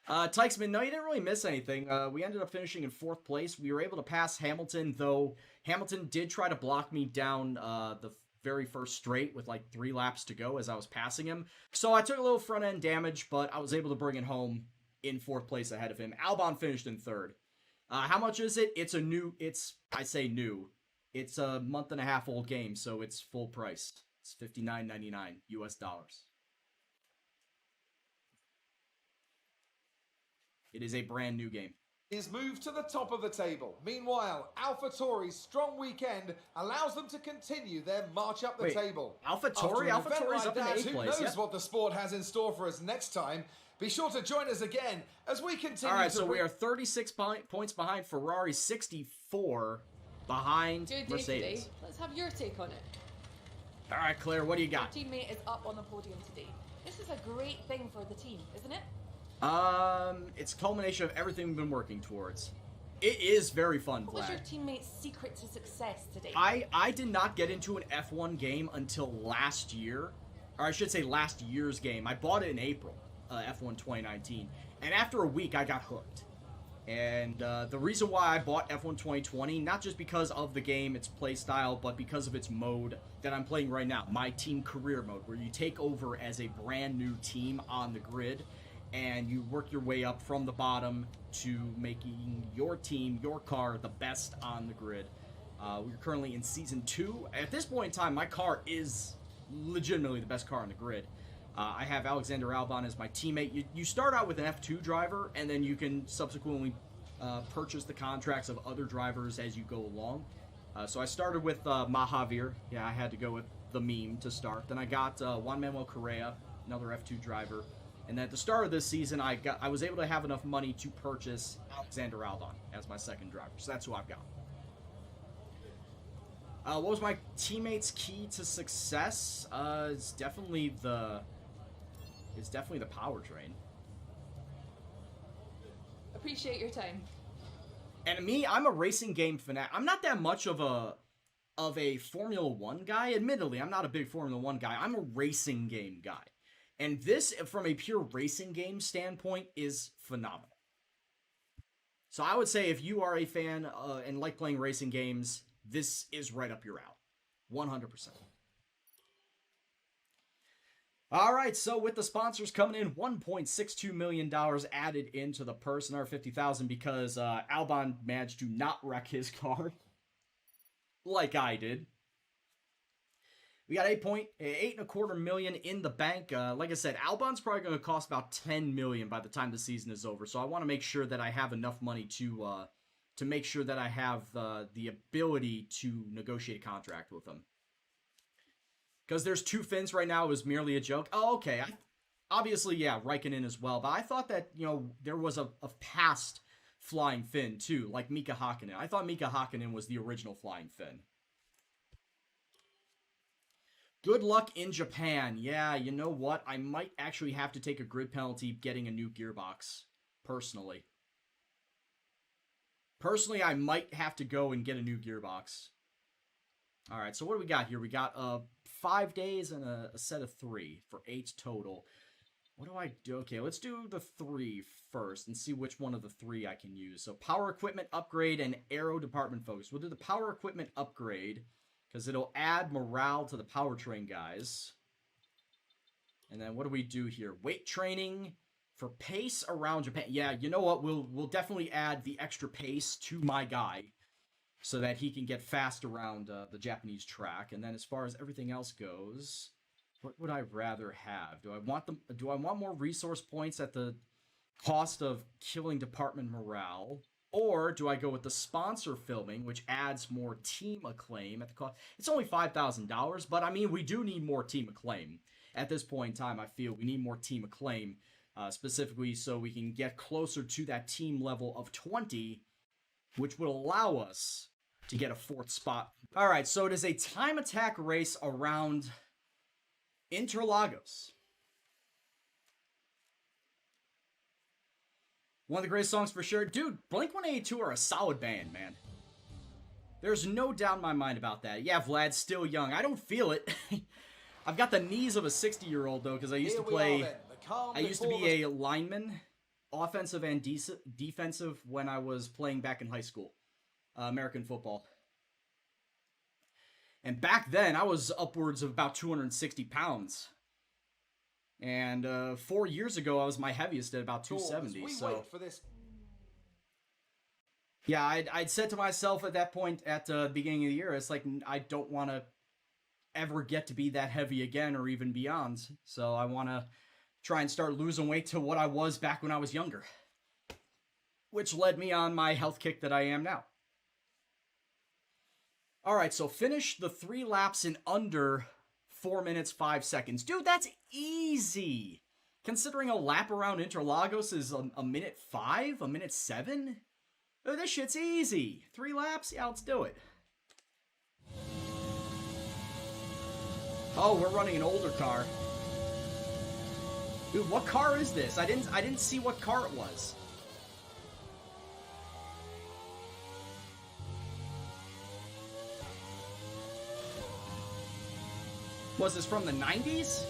Tykesman, no, you didn't really miss anything. We ended up finishing in 4th place. We were able to pass Hamilton, though Hamilton did try to block me down the very first straight with like 3 laps to go as I was passing him. So I took a little front end damage, but I was able to bring it home in 4th place ahead of him. Albon finished in 3rd. How much is it? I say new. It's a month and a half old game, so it's full price. It's $59.99 US dollars. It is a brand new game. is moved to the top of the table. Meanwhile, AlphaTauri's strong weekend allows them to continue their march up the table. AlphaTauri? AlphaTauri's up in 8th Who place. knows what the sport has in store for us next time? Be sure to join us again as we continue. All right, so we are 36 points behind Ferrari, 64 behind Good day Mercedes. today. Let's have your take on it. All right, Claire, what do you got? Your teammate is up on the podium today. This is a great thing for the team, isn't it? It's a culmination of everything we've been working towards. It is very fun, What was your Vlad. teammate's secret to success today? I did not get into an F1 game until last year, or I should say last year's game. I bought it in April, F1 2019, and after a week I got hooked. And the reason why I bought F1 2020, not just because of the game, its playstyle, but because of its mode that I'm playing right now, my team career mode, where you take over as a brand new team on the grid, and you work your way up from the bottom to making your team, your car, the best on the grid. We're currently in Season 2. At this point in time, my car is legitimately the best car on the grid. I have Alexander Albon as my teammate. You start out with an F2 driver, and then you can subsequently purchase the contracts of other drivers as you go along. So I started with Mahavir. Yeah, I had to go with the meme to start. Then I got Juan Manuel Correa, another F2 driver. And then at the start of this season, I was able to have enough money to purchase Alexander Albon as my second driver. So that's who I've got. What was my teammate's key to success? It's definitely the powertrain. Appreciate your time. And me, I'm a racing game fanatic. I'm not that much of a Formula 1 guy. Admittedly, I'm not a big Formula 1 guy. I'm a racing game guy. And this, from a pure racing game standpoint, is phenomenal. So I would say if you are a fan and like playing racing games, this is right up your alley. 100%. All right, so with the sponsors coming in, $1.62 million added into the purse, another $50,000 because Albon managed to not wreck his car like I did. We got $8.25 million in the bank. Like I said, Albon's probably going to cost about $10 million by the time the season is over. So I want to make sure that I have enough money to make sure that I have the ability to negotiate a contract with him. Because there's two Finns right now is merely a joke. Oh, okay. Obviously, yeah, Raikkonen as well. But I thought that, there was a past flying Finn, too, like Mika Hakkinen. I thought Mika Hakkinen was the original flying Finn. Good luck in Japan. Yeah, you know what? I might actually have to take a grid penalty getting a new gearbox, personally. Personally, I might have to go and get a new gearbox. All right, so what do we got here? We got 5 days and a set of 3 for 8 total. What do I do? Okay, let's do the 3 first and see which one of the 3 I can use. So power equipment upgrade and aero department focus. We'll do the power equipment upgrade because it'll add morale to the powertrain guys. And then what do we do here? Weight training for pace around Japan. Yeah, you know what? We'll definitely add the extra pace to my guy so that he can get fast around the Japanese track. And then as far as everything else goes, what would I rather have? Do I want more resource points at the cost of killing department morale? Or do I go with the sponsor filming, which adds more team acclaim at the cost? It's only $5,000, but I mean, we do need more team acclaim. At this point in time, I feel we need more team acclaim, specifically so we can get closer to that team level of 20, which would allow us to get a 4th spot. All right, so it is a time attack race around Interlagos. One of the greatest songs for sure. Dude, Blink-182 are a solid band, man. There's no doubt in my mind about that. Yeah, Vlad's still young. I don't feel it. I've got the knees of a 60-year-old, though, because I used to play... I used to be a lineman, offensive and defensive, when I was playing back in high school. American football. And back then, I was upwards of about 260 pounds. And 4 years ago, I was my heaviest at about 270. So, yeah, I'd said to myself at that point at the beginning of the year, it's like, I don't want to ever get to be that heavy again or even beyond. So I want to try and start losing weight to what I was back when I was younger. which led me on my health kick that I am now. All right, so finish the 3 laps in under 4 minutes, 5 seconds. Dude, that's easy. Considering a lap around Interlagos is a minute 5, a minute 7. Oh, this shit's easy. 3 laps? Yeah, let's do it. Oh, we're running an older car. Dude, what car is this? I didn't see what car it was. Was this from the 90s?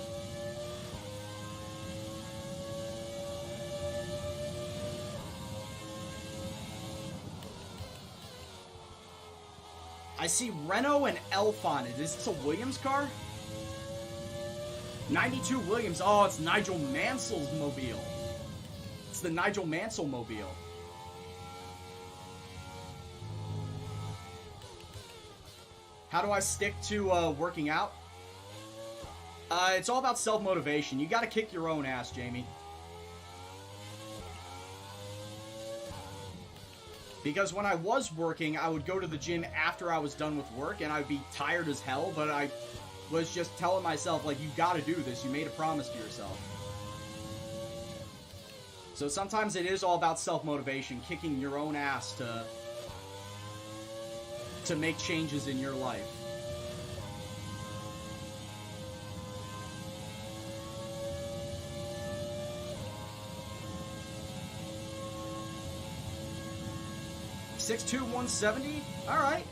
I see Renault and Elf on it. Is this a Williams car? 92 Williams. Oh, it's Nigel Mansell's mobile. It's the Nigel Mansell mobile. How do I stick to working out? It's all about self-motivation. You gotta kick your own ass, Jamie. Because when I was working, I would go to the gym after I was done with work, and I'd be tired as hell, but I was just telling myself, like, you gotta do this. You made a promise to yourself. So sometimes it is all about self-motivation, kicking your own ass to make changes in your life. .62", 170? Alright.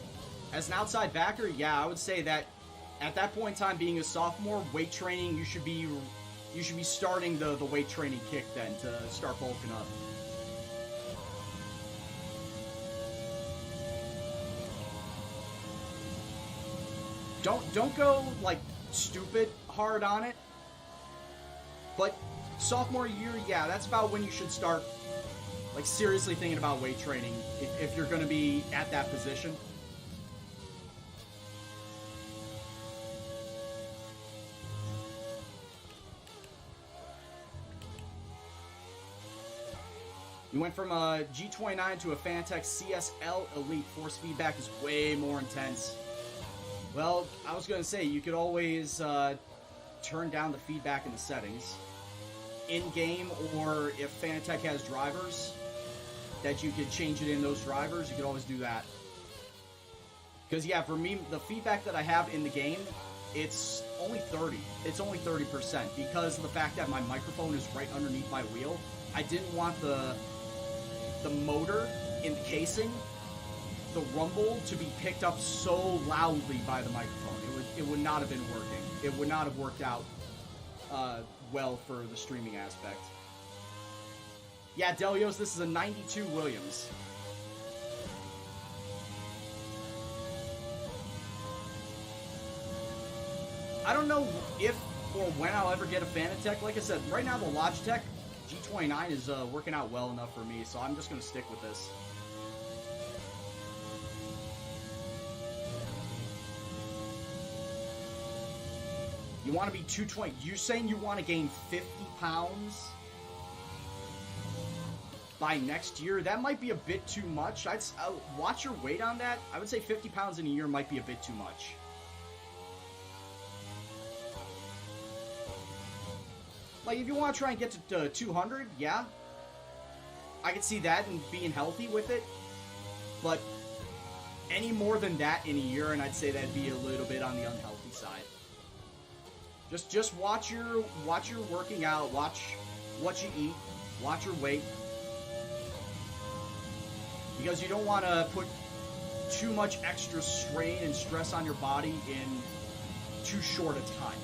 As an outside backer, yeah, I would say that at that point in time, being a sophomore, weight training, you should be starting the weight training kick then to start bulking up. Don't go like stupid hard on it. But sophomore year, yeah, that's about when you should start like seriously thinking about weight training if you're going to be at that position. You went from a G29 to a Fanatec CSL Elite. Force feedback is way more intense. Well, I was going to say, you could always turn down the feedback in the settings. In-game, or if Fanatec has drivers, that you could change it in those drivers, you could always do that. Because, yeah, for me, the feedback that I have in the game, it's only 30. It's only 30%, because of the fact that my microphone is right underneath my wheel. I didn't want the motor in the casing, the rumble, to be picked up so loudly by the microphone. It would not have been working. It would not have worked out well for the streaming aspect. Yeah, Delios, this is a 92 Williams. I don't know if or when I'll ever get a Fanatec. Like I said, right now the Logitech G29 is working out well enough for me, so I'm just going to stick with this. You want to be 220. You're saying you want to gain 50 pounds by next year? That might be a bit too much. I'd watch your weight on that. I would say 50 pounds in a year might be a bit too much. Like, if you want to try and get to 200, yeah. I could see that and being healthy with it. But any more than that in a year, and I'd say that'd be a little bit on the unhealthy side. Just watch your working out, watch what you eat, watch your weight. Because you don't want to put too much extra strain and stress on your body in too short a time.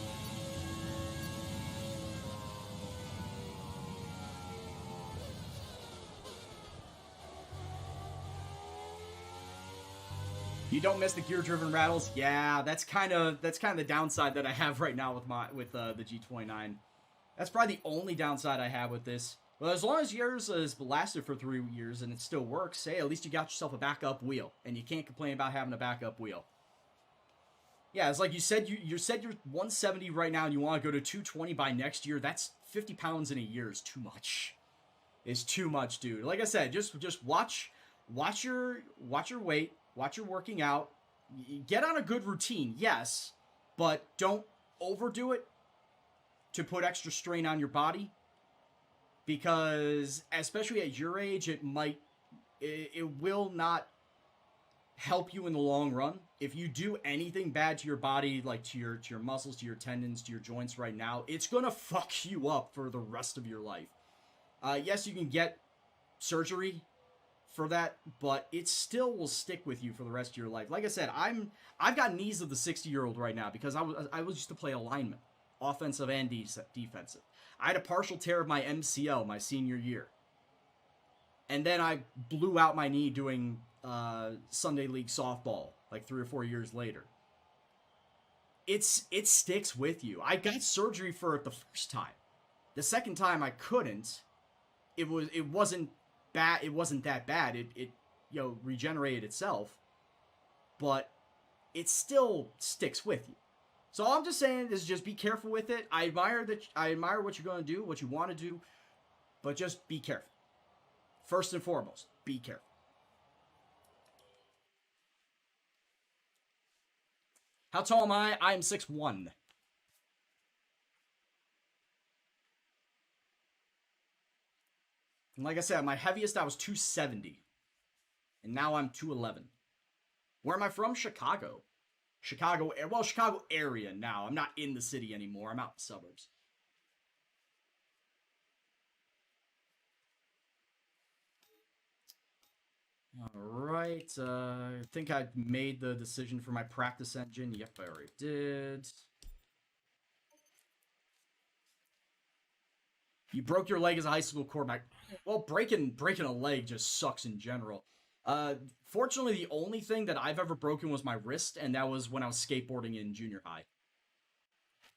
You don't miss the gear-driven rattles? Yeah, that's kind of the downside that I have right now with the G29. That's probably the only downside I have with this. Well, as long as yours has lasted for 3 years and it still works, hey, at least you got yourself a backup wheel, and you can't complain about having a backup wheel. Yeah, it's like you said, you said you're 170 right now and you want to go to 220 by next year. That's 50 pounds in a year is too much. is too much, dude. Like I said, just watch your weight, watch your working out. Get on a good routine, yes, but don't overdo it to put extra strain on your body, because especially at your age, it will not help you in the long run. If you do anything bad to your body, like to your muscles, to your tendons, to your joints right now, it's gonna fuck you up for the rest of your life. Yes, you can get surgery for that, but it still will stick with you for the rest of your life. Like I said, I've got knees of the 60-year-old right now because I was used to play alignment, offensive and defensive. I had a partial tear of my MCL my senior year, and then I blew out my knee doing Sunday League softball like 3 or 4 years later. It sticks with you. I got surgery for it the first time. The second time I couldn't. It wasn't bad. It wasn't that bad. It regenerated itself, but it still sticks with you. So all I'm just saying is just be careful with it. I admire what you're going to do, what you want to do, but just be careful. First and foremost, be careful. How tall am I? I am 6'1". And like I said, my heaviest I was 270. And now I'm 211. Where am I from? Chicago. Chicago area now. I'm not in the city anymore. I'm out in the suburbs. Alright, I think I made the decision for my practice engine. Yep, I already did. You broke your leg as a high school quarterback. Well, breaking a leg just sucks in general. Fortunately, the only thing that I've ever broken was my wrist, and that was when I was skateboarding in junior high.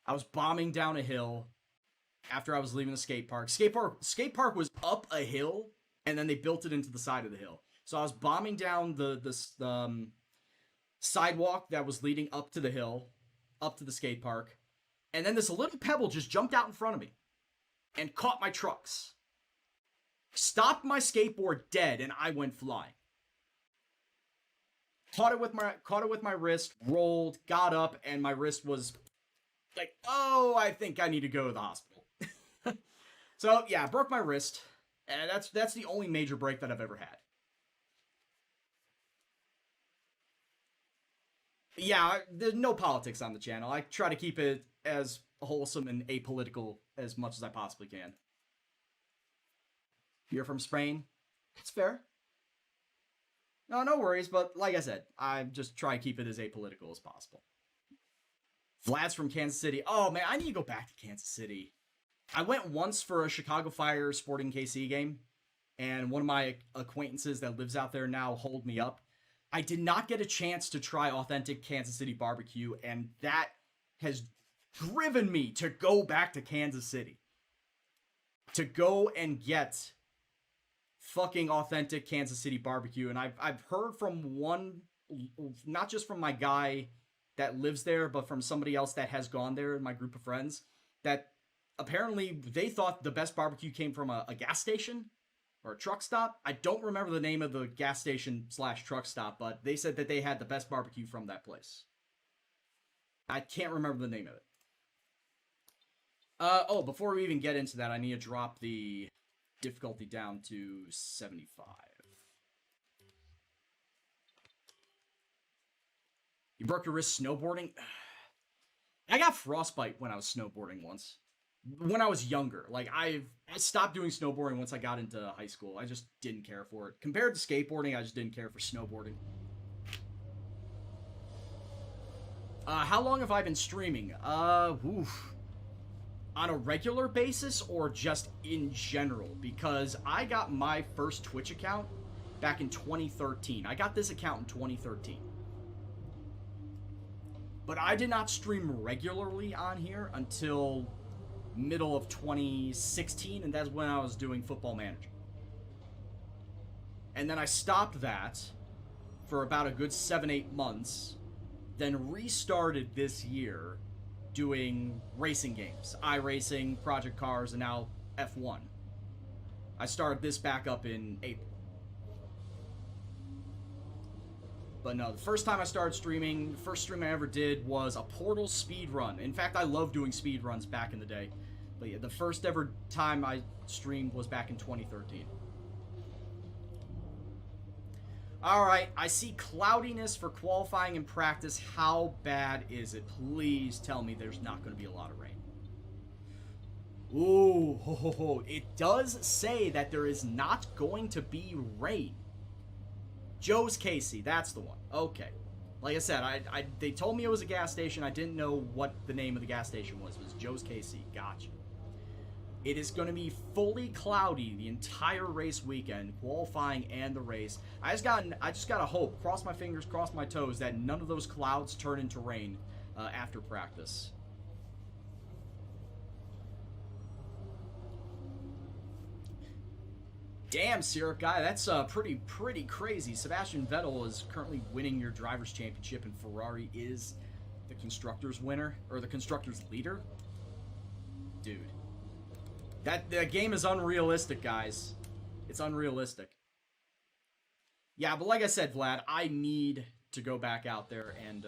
I was bombing down a hill after I was leaving the skate park. Skate park was up a hill, and then they built it into the side of the hill. So I was bombing down the sidewalk that was leading up to the hill, up to the skate park, and then this little pebble just jumped out in front of me and caught my trucks. Stopped my skateboard dead, and I went flying. Caught it with my wrist, rolled, got up, and my wrist was like, oh, I think I need to go to the hospital. So yeah, I broke my wrist, and that's the only major break that I've ever had. Yeah, there's no politics on the channel. I try to keep it as wholesome and apolitical as much as I possibly can. You're from Spain? That's fair. No worries, but like I said, I just try to keep it as apolitical as possible. Vlad's from Kansas City. Oh man, I need to go back to Kansas City. I went once for a Chicago Fire Sporting KC game, and one of my acquaintances that lives out there now holed me up. I did not get a chance to try authentic Kansas City barbecue, and that has driven me to go back to Kansas City. To go and get fucking authentic Kansas City barbecue. And I've heard from one, not just from my guy that lives there, but from somebody else that has gone there in my group of friends, that apparently they thought the best barbecue came from a gas station or a truck stop. I don't remember the name of the gas station / truck stop, but they said that they had the best barbecue from that place. I can't remember the name of it. Oh, before we even get into that, I need to drop the difficulty down to 75. You broke your wrist snowboarding? I got frostbite when I was snowboarding once. When I was younger. Like, I stopped doing snowboarding once I got into high school. I just didn't care for it. Compared to skateboarding, I just didn't care for snowboarding. How long have I been streaming? Oof. On a regular basis or just in general? Because I got my first Twitch account back in 2013. I got this account in 2013. But I did not stream regularly on here until middle of 2016, and that's when I was doing Football Manager. And then I stopped that for about a good 7-8 months, then restarted this year doing racing games, iRacing, Project Cars, and now F1. I started this back up in April. But no, the first time I started streaming, the first stream I ever did was a Portal speed run. In fact, I love doing speed runs back in the day. But yeah, the first ever time I streamed was back in 2013. Alright, I see cloudiness for qualifying and practice. How bad is it? Please tell me there's not going to be a lot of rain. Ooh, ho, ho, ho. It does say that there is not going to be rain. Joe's Casey, that's the one. Okay. Like I said, they told me it was a gas station. I didn't know what the name of the gas station was. It was Joe's Casey. Gotcha. It is going to be fully cloudy the entire race weekend, qualifying and the race. I just gotta hope, cross my fingers, cross my toes, that none of those clouds turn into rain after practice. Damn, Syrup Guy, that's pretty crazy. Sebastian Vettel is currently winning your Drivers' Championship, and Ferrari is the Constructors' winner, or the Constructors' leader? Dude. The game is unrealistic, guys. It's unrealistic. Yeah, but like I said, Vlad, I need to go back out there and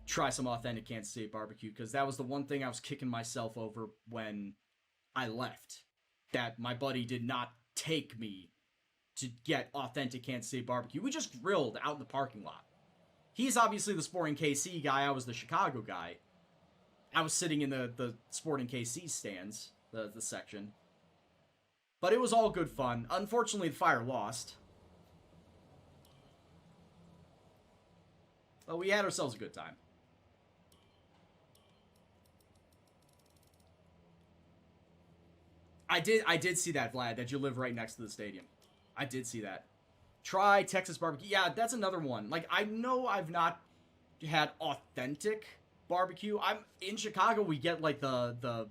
try some authentic Kansas City barbecue, because that was the one thing I was kicking myself over when I left. That my buddy did not take me to get authentic Kansas City barbecue. We just grilled out in the parking lot. He's obviously the Sporting KC guy. I was the Chicago guy. I was sitting in the Sporting KC stands. The section. But it was all good fun. Unfortunately, the fire lost. But we had ourselves a good time. I did see that, Vlad, that you live right next to the stadium. I did see that. Try Texas barbecue. Yeah, that's another one. Like, I know I've not had authentic barbecue. I'm in Chicago, we get like the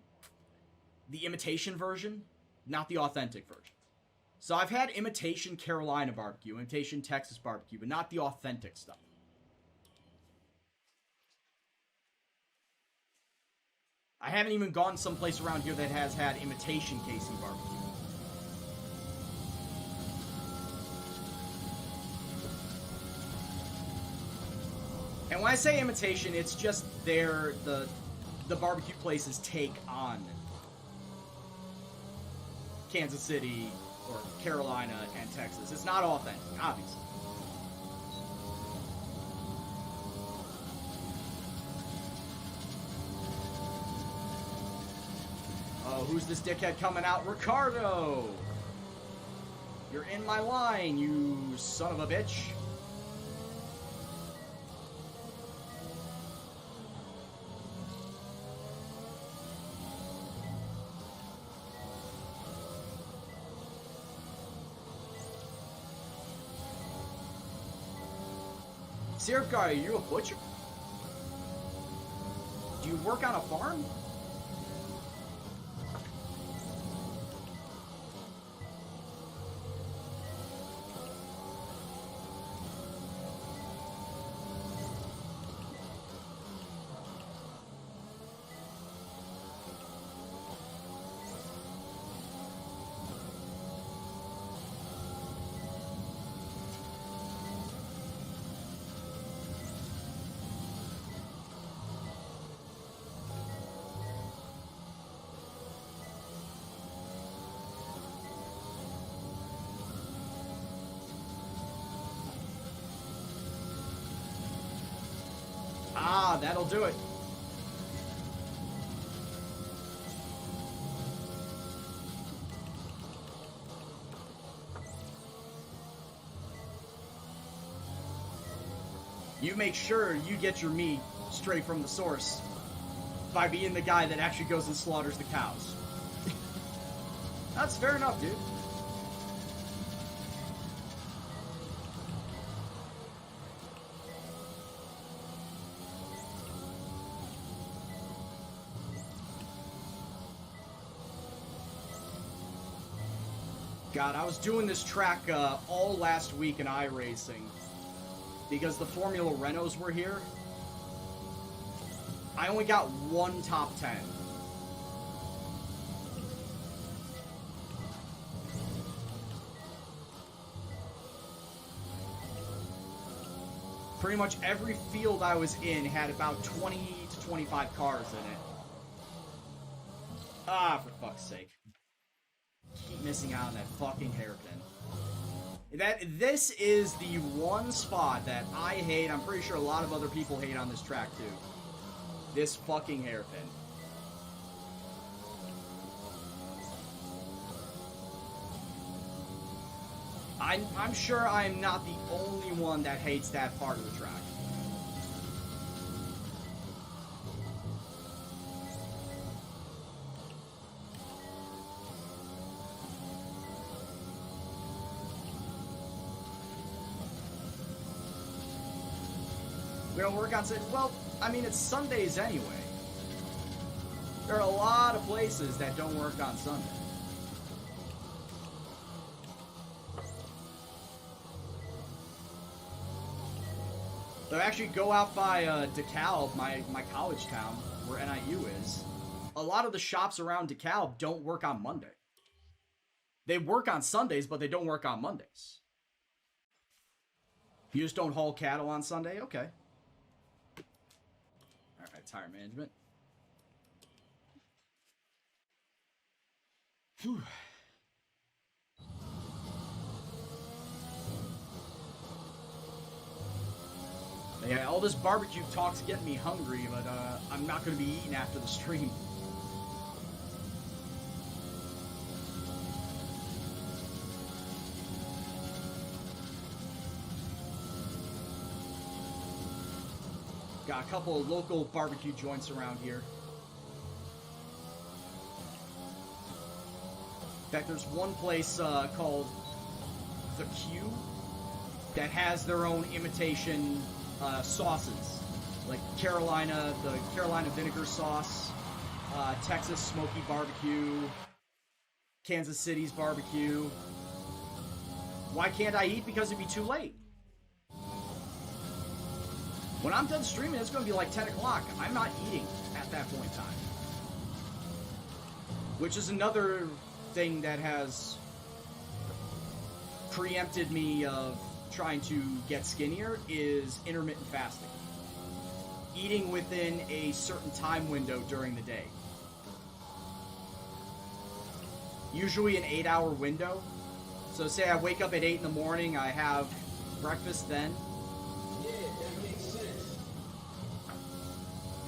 imitation version, not the authentic version. So I've had imitation Carolina barbecue, imitation Texas barbecue, but not the authentic stuff. I haven't even gone someplace around here that has had imitation KC barbecue. And when I say imitation, it's just the barbecue place's take on Kansas City or Carolina and Texas. It's not authentic, obviously. Oh, who's this dickhead coming out? Ricardo! You're in my line, you son of a bitch. Syrup Guy, are you a butcher? Do you work on a farm? Ah, that'll do it. You make sure you get your meat straight from the source by being the guy that actually goes and slaughters the cows. That's fair enough, dude. God, I was doing this track all last week in iRacing because the Formula Renaults were here. I only got one top 10. Pretty much every field I was in had about 20 to 25 cars in it. Ah, for fuck's sake. Keep missing out on that fucking hairpin. This is the one spot that I hate. I'm pretty sure a lot of other people hate on this track too. This fucking hairpin. I'm sure I'm not the only one that hates that part of the track. We don't work on Sundays. Well, I mean, it's Sundays anyway. There are a lot of places that don't work on Sunday. So actually go out by DeKalb, my college town, where NIU is. A lot of the shops around DeKalb don't work on Monday. They work on Sundays, but they don't work on Mondays. You just don't haul cattle on Sunday? Okay. Alright, tire management. Whew. Yeah, all this barbecue talk's getting me hungry, but I'm not going to be eating after the stream. Got a couple of local barbecue joints around here. In fact, there's one place called The Q that has their own imitation sauces, like the Carolina vinegar sauce, Texas smoky barbecue, Kansas City's barbecue. Why can't I eat? Because it'd be too late. When I'm done streaming, it's going to be like 10 o'clock. I'm not eating at that point in time. Which is another thing that has preempted me of trying to get skinnier, is intermittent fasting. Eating within a certain time window during the day. Usually an 8-hour window. So say I wake up at 8 in the morning, I have breakfast then. Yeah, that makes sense.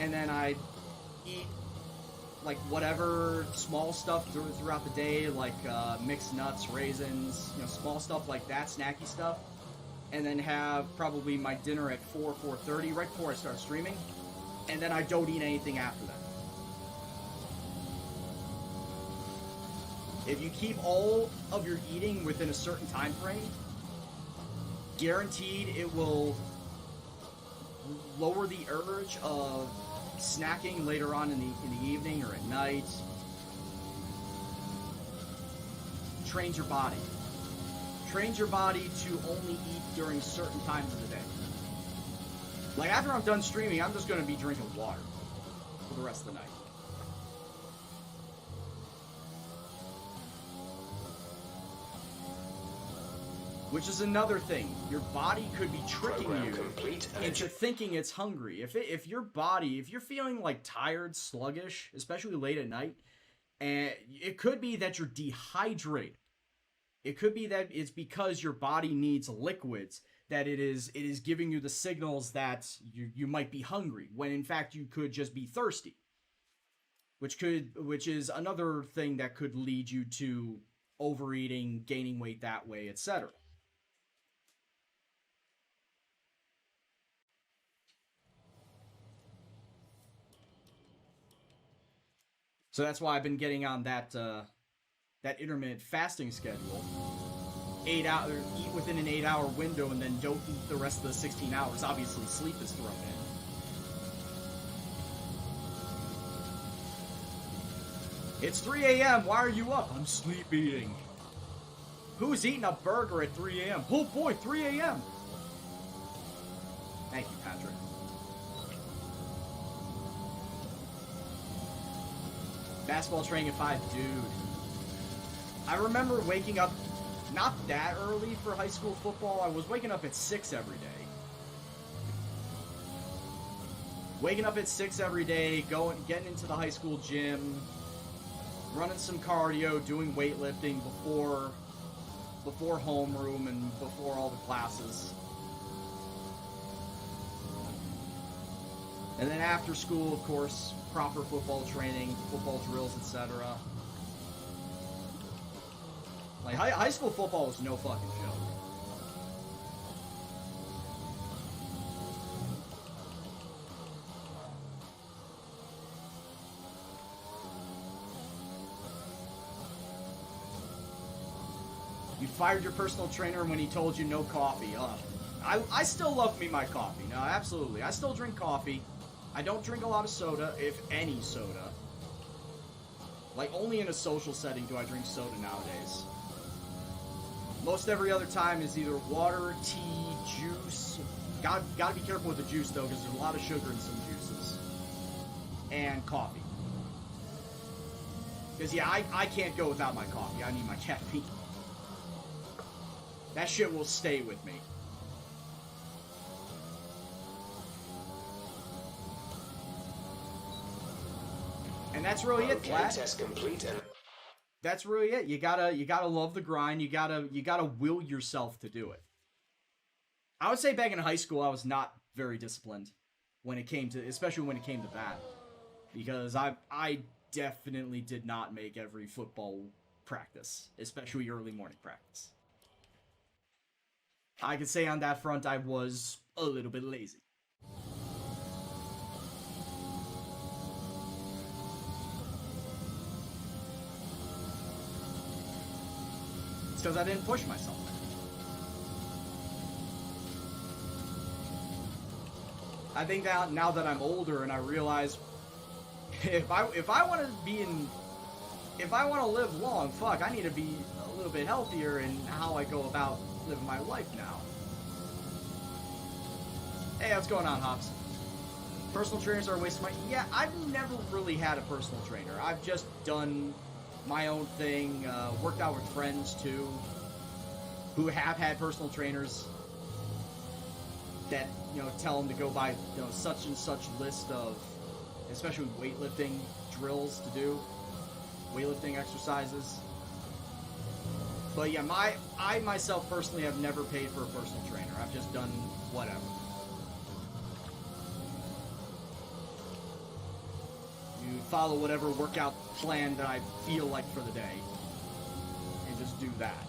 And then I eat like whatever small stuff throughout the day, like mixed nuts, raisins, small stuff like that, snacky stuff. And then have probably my dinner at 4:30, right before I start streaming. And then I don't eat anything after that. If you keep all of your eating within a certain time frame, guaranteed it will lower the urge of snacking later on in the evening or at night. Trains your body. Trains your body to only eat during certain times of the day. Like after I'm done streaming, I'm just going to be drinking water for the rest of the night. Which is another thing. Your body could be tricking Program you complete. into thinking it's hungry. If you're feeling like tired, sluggish, especially late at night, and it could be that you're dehydrated. It could be that it's because your body needs liquids, that it is giving you the signals that you might be hungry, when in fact you could just be thirsty. Which is another thing that could lead you to overeating, gaining weight that way, etc. So that's why I've been getting on that intermittent fasting schedule. 8 hours, eat within an 8-hour window, and then don't eat the rest of the 16 hours. Obviously, sleep is thrown in. It's 3 a.m. Why are you up? I'm sleep eating. Who's eating a burger at 3 a.m.? Oh boy, 3 a.m. Thank you, Patrick. Basketball training at 5, dude. I remember waking up not that early for high school football. I was waking up at 6 every day. Waking up at 6 every day, getting into the high school gym, running some cardio, doing weightlifting before homeroom and before all the classes. And then after school, of course, proper football training, football drills, etc. Like, high school football was no fucking joke. You fired your personal trainer when he told you no coffee. I still love me my coffee. No, absolutely. I still drink coffee. I don't drink a lot of soda, if any soda. Like, only in a social setting do I drink soda nowadays. Most every other time is either water, tea, juice. Gotta be careful with the juice, though, because there's a lot of sugar in some juices. And coffee. Because, yeah, I can't go without my coffee. I need my caffeine. That shit will stay with me. And that's really it, lad. Test complete. And that's really it. You gotta love the grind. You gotta will yourself to do it. I would say back in high school, I was not very disciplined especially when it came to that, because I definitely did not make every football practice, especially early morning practice. I can say on that front, I was a little bit lazy. It's because I didn't push myself. I think that now that I'm older and I realize if I want to live long, fuck, I need to be a little bit healthier in how I go about living my life now. Hey, what's going on, Hops? Personal trainers are a waste of money. Yeah, I've never really had a personal trainer. I've just done my own thing, worked out with friends too, who have had personal trainers that, tell them to go by, such and such list of, especially weightlifting drills to do, weightlifting exercises. But yeah, I myself personally have never paid for a personal trainer. I've just done whatever. You follow whatever workout plan that I feel like for the day, and just do that.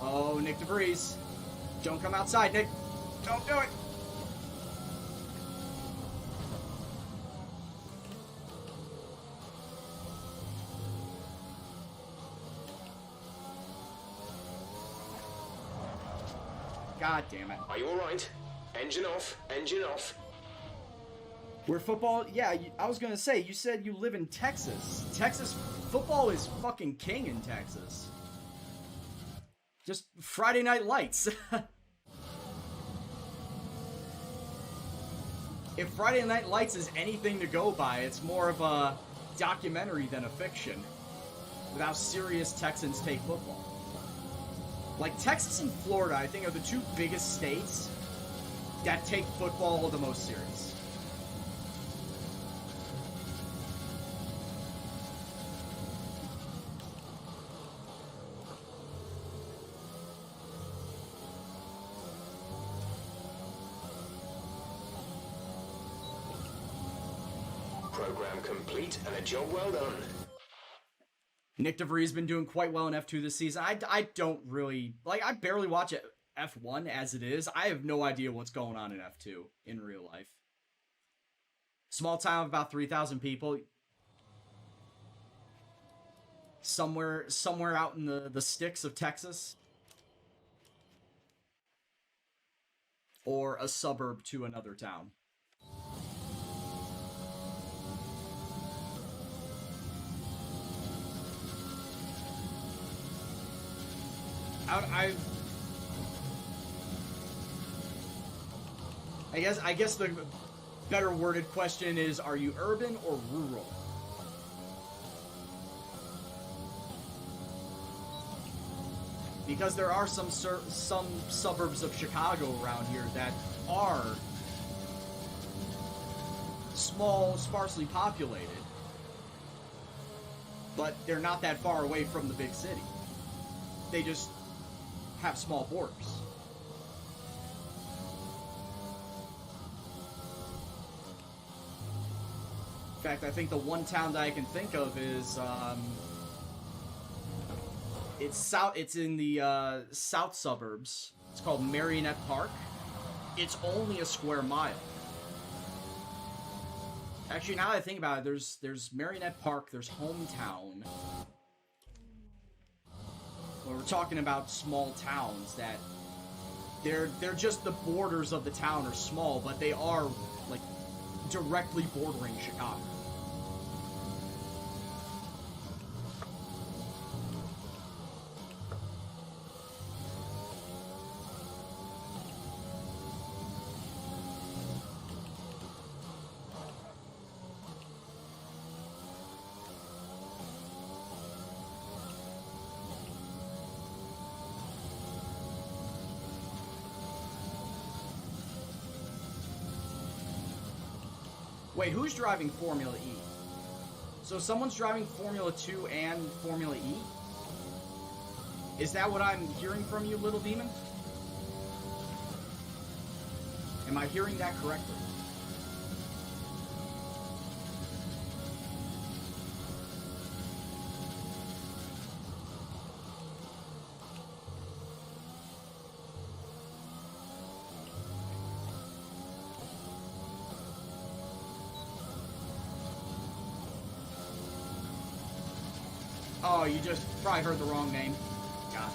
Oh, Nick DeVries. Don't come outside, Nick. Don't do it. God damn it. are you alright? Engine off, engine off. Where football, yeah, I was gonna say, you said you live in Texas. Texas, football is fucking king in Texas. Just Friday Night Lights. If Friday Night Lights is anything to go by, it's more of a documentary than a fiction. With how serious Texans take football. Like, Texas and Florida, I think, are the two biggest states that take football the most serious. Program complete and a job well done. Nick DeVries been doing quite well in F2 this season. I don't really... I barely watch F1 as it is. I have no idea what's going on in F2 in real life. Small town of about 3,000 people. Somewhere out in the sticks of Texas. Or a suburb to another town. I guess the better worded question is, are you urban or rural? Because there are some suburbs of Chicago around here that are small, sparsely populated, but they're not that far away from the big city. They just have small borders. In fact, I think the one town that I can think of is it's in the south suburbs. It's called Marionette Park. It's only a square mile. Actually, now that I think about it, there's Marionette Park, there's Hometown. Well, we're talking about small towns that they're just the borders of the town are small, but they are like directly bordering Chicago. Wait, who's driving Formula E? So someone's driving Formula 2 and Formula E? Is that what I'm hearing from you, little demon? Am I hearing that correctly? Oh, you just probably heard the wrong name. Gotcha.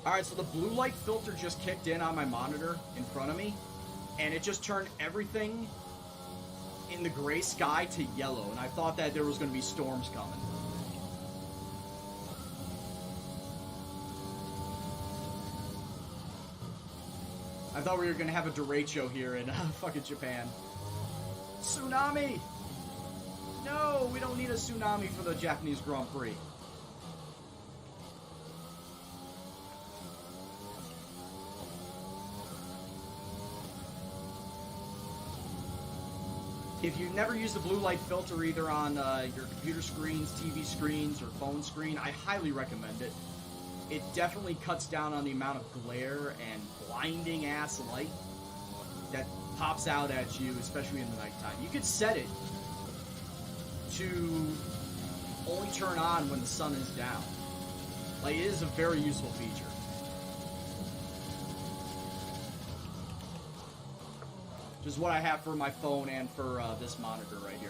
Alright, so the blue light filter just kicked in on my monitor in front of me, and it just turned everything in the gray sky to yellow, and I thought that there was going to be storms coming. I thought we were going to have a derecho here in fucking Japan. Tsunami! No, we don't need a tsunami for the Japanese Grand Prix. If you've never used the blue light filter either on your computer screens, TV screens, or phone screen, I highly recommend it. It definitely cuts down on the amount of glare and blinding ass light that pops out at you, especially in the nighttime. You could set it to only turn on when the sun is down. Like, it is a very useful feature. Which is what I have for my phone and for this monitor right here.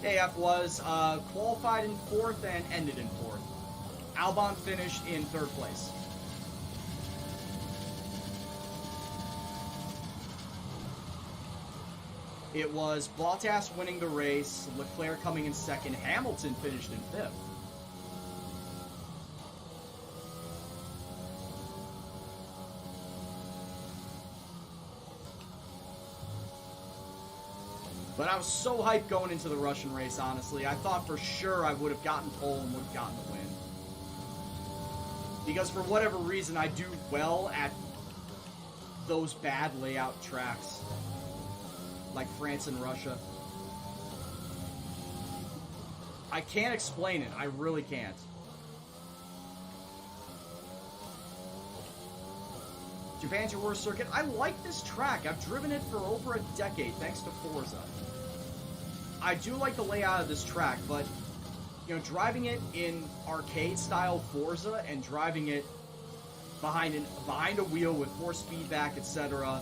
AF was qualified in 4th and ended in 4th. Albon finished in 3rd place. It was Bottas winning the race, Leclerc coming in 2nd, Hamilton finished in 5th. But I was so hyped going into the Russian race, honestly. I thought for sure I would have gotten pole and would have gotten the win. Because for whatever reason, I do well at those bad layout tracks. Like France and Russia. I can't explain it. I really can't. Japan's your worst circuit. I like this track. I've driven it for over a decade thanks to Forza. I do like the layout of this track, but you know, driving it in arcade style Forza and driving it behind a wheel with force feedback, etc.,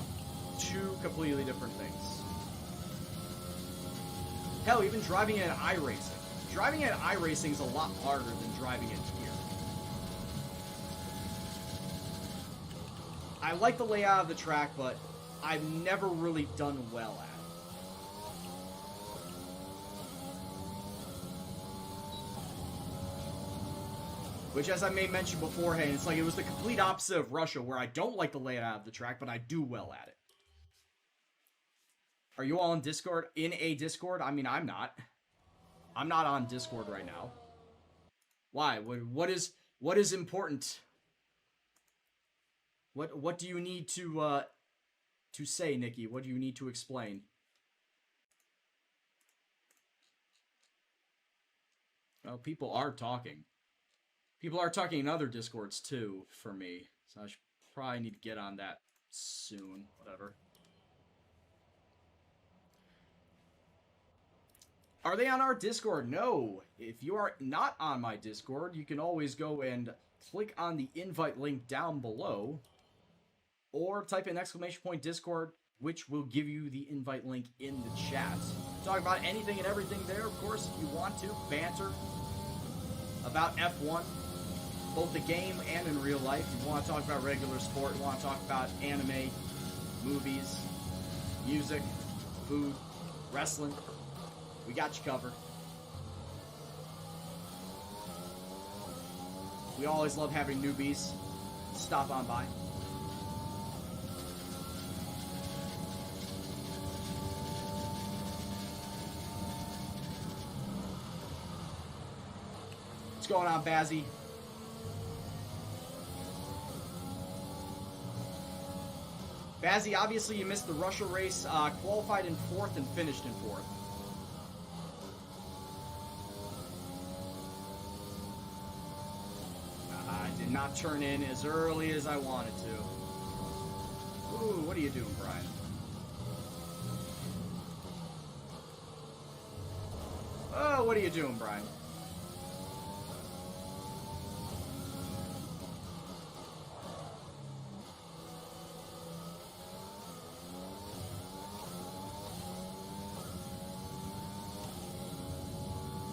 two completely different things. Hell, even driving it in iRacing. Driving it in iRacing is a lot harder than driving it here. I like the layout of the track, but I've never really done well at it. Which, as I may mention beforehand, it's like it was the complete opposite of Russia, where I don't like the layout of the track, but I do well at it. Are you all in Discord? In a Discord? I mean, I'm not. I'm not on Discord right now. Why? What is important? What do you need to say, Nikki? What do you need to explain? Well, people are talking. People are talking in other Discords too, for me. So I should probably need to get on that soon. Whatever. Are they on our Discord? No. If you are not on my Discord, you can always go and click on the invite link down below. Or type in !Discord, which will give you the invite link in the chat. Talk about anything and everything there, of course, if you want to. Banter about F1, both the game and in real life. You want to talk about regular sport, you want to talk about anime, movies, music, food, wrestling. We got you covered. We always love having newbies stop on by. What's going on, Bazzy? Bazzy, obviously you missed the Russia race, qualified in 4th and finished in 4th. I did not turn in as early as I wanted to. Ooh, what are you doing, Brian? Oh, what are you doing, Brian?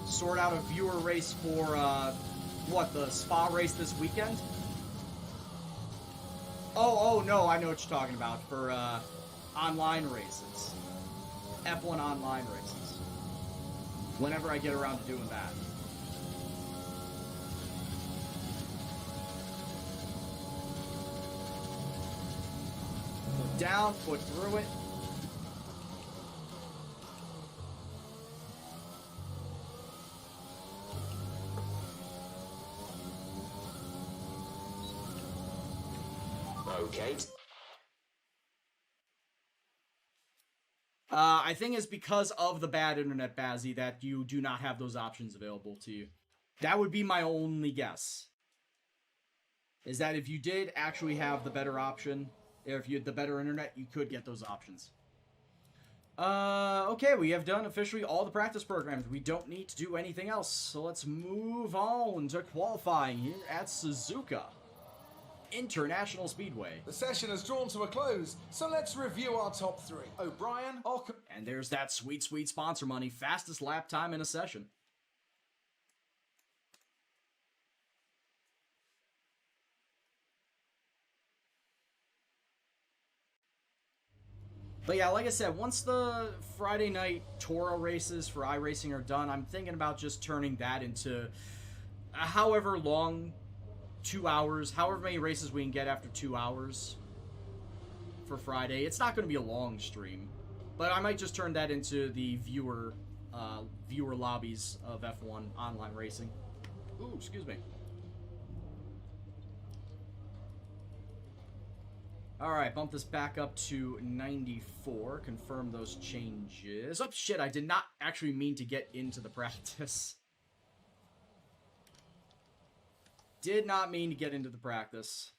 Sort out a viewer race for, what, the Spa race this weekend? Oh, no, I know what you're talking about. For, online races. F1 online races. Whenever I get around to doing that. Foot down, foot through it. Okay. I think it's because of the bad internet, Bazzy, that you do not have those options available to you. That would be my only guess. Is that if you did actually have the better option, if you had the better internet, you could get those options. Okay, we have done officially all the practice programs. We don't need to do anything else. So let's move on to qualifying here at Suzuka International Speedway. The session has drawn to a close, so let's review our top three. O'Brien, Ocon... And there's that sweet, sweet sponsor money. Fastest lap time in a session. But yeah, like I said, once the Friday night Toro races for iRacing are done, I'm thinking about just turning that into however long, 2 hours, however many races we can get after 2 hours for Friday. It's not going to be a long stream, but I might just turn that into the viewer lobbies of F1 online racing. Ooh, excuse me. Alright, bump this back up to 94. Confirm those changes. Oh, shit, I did not actually mean to get into the practice. Did not mean to get into the practice.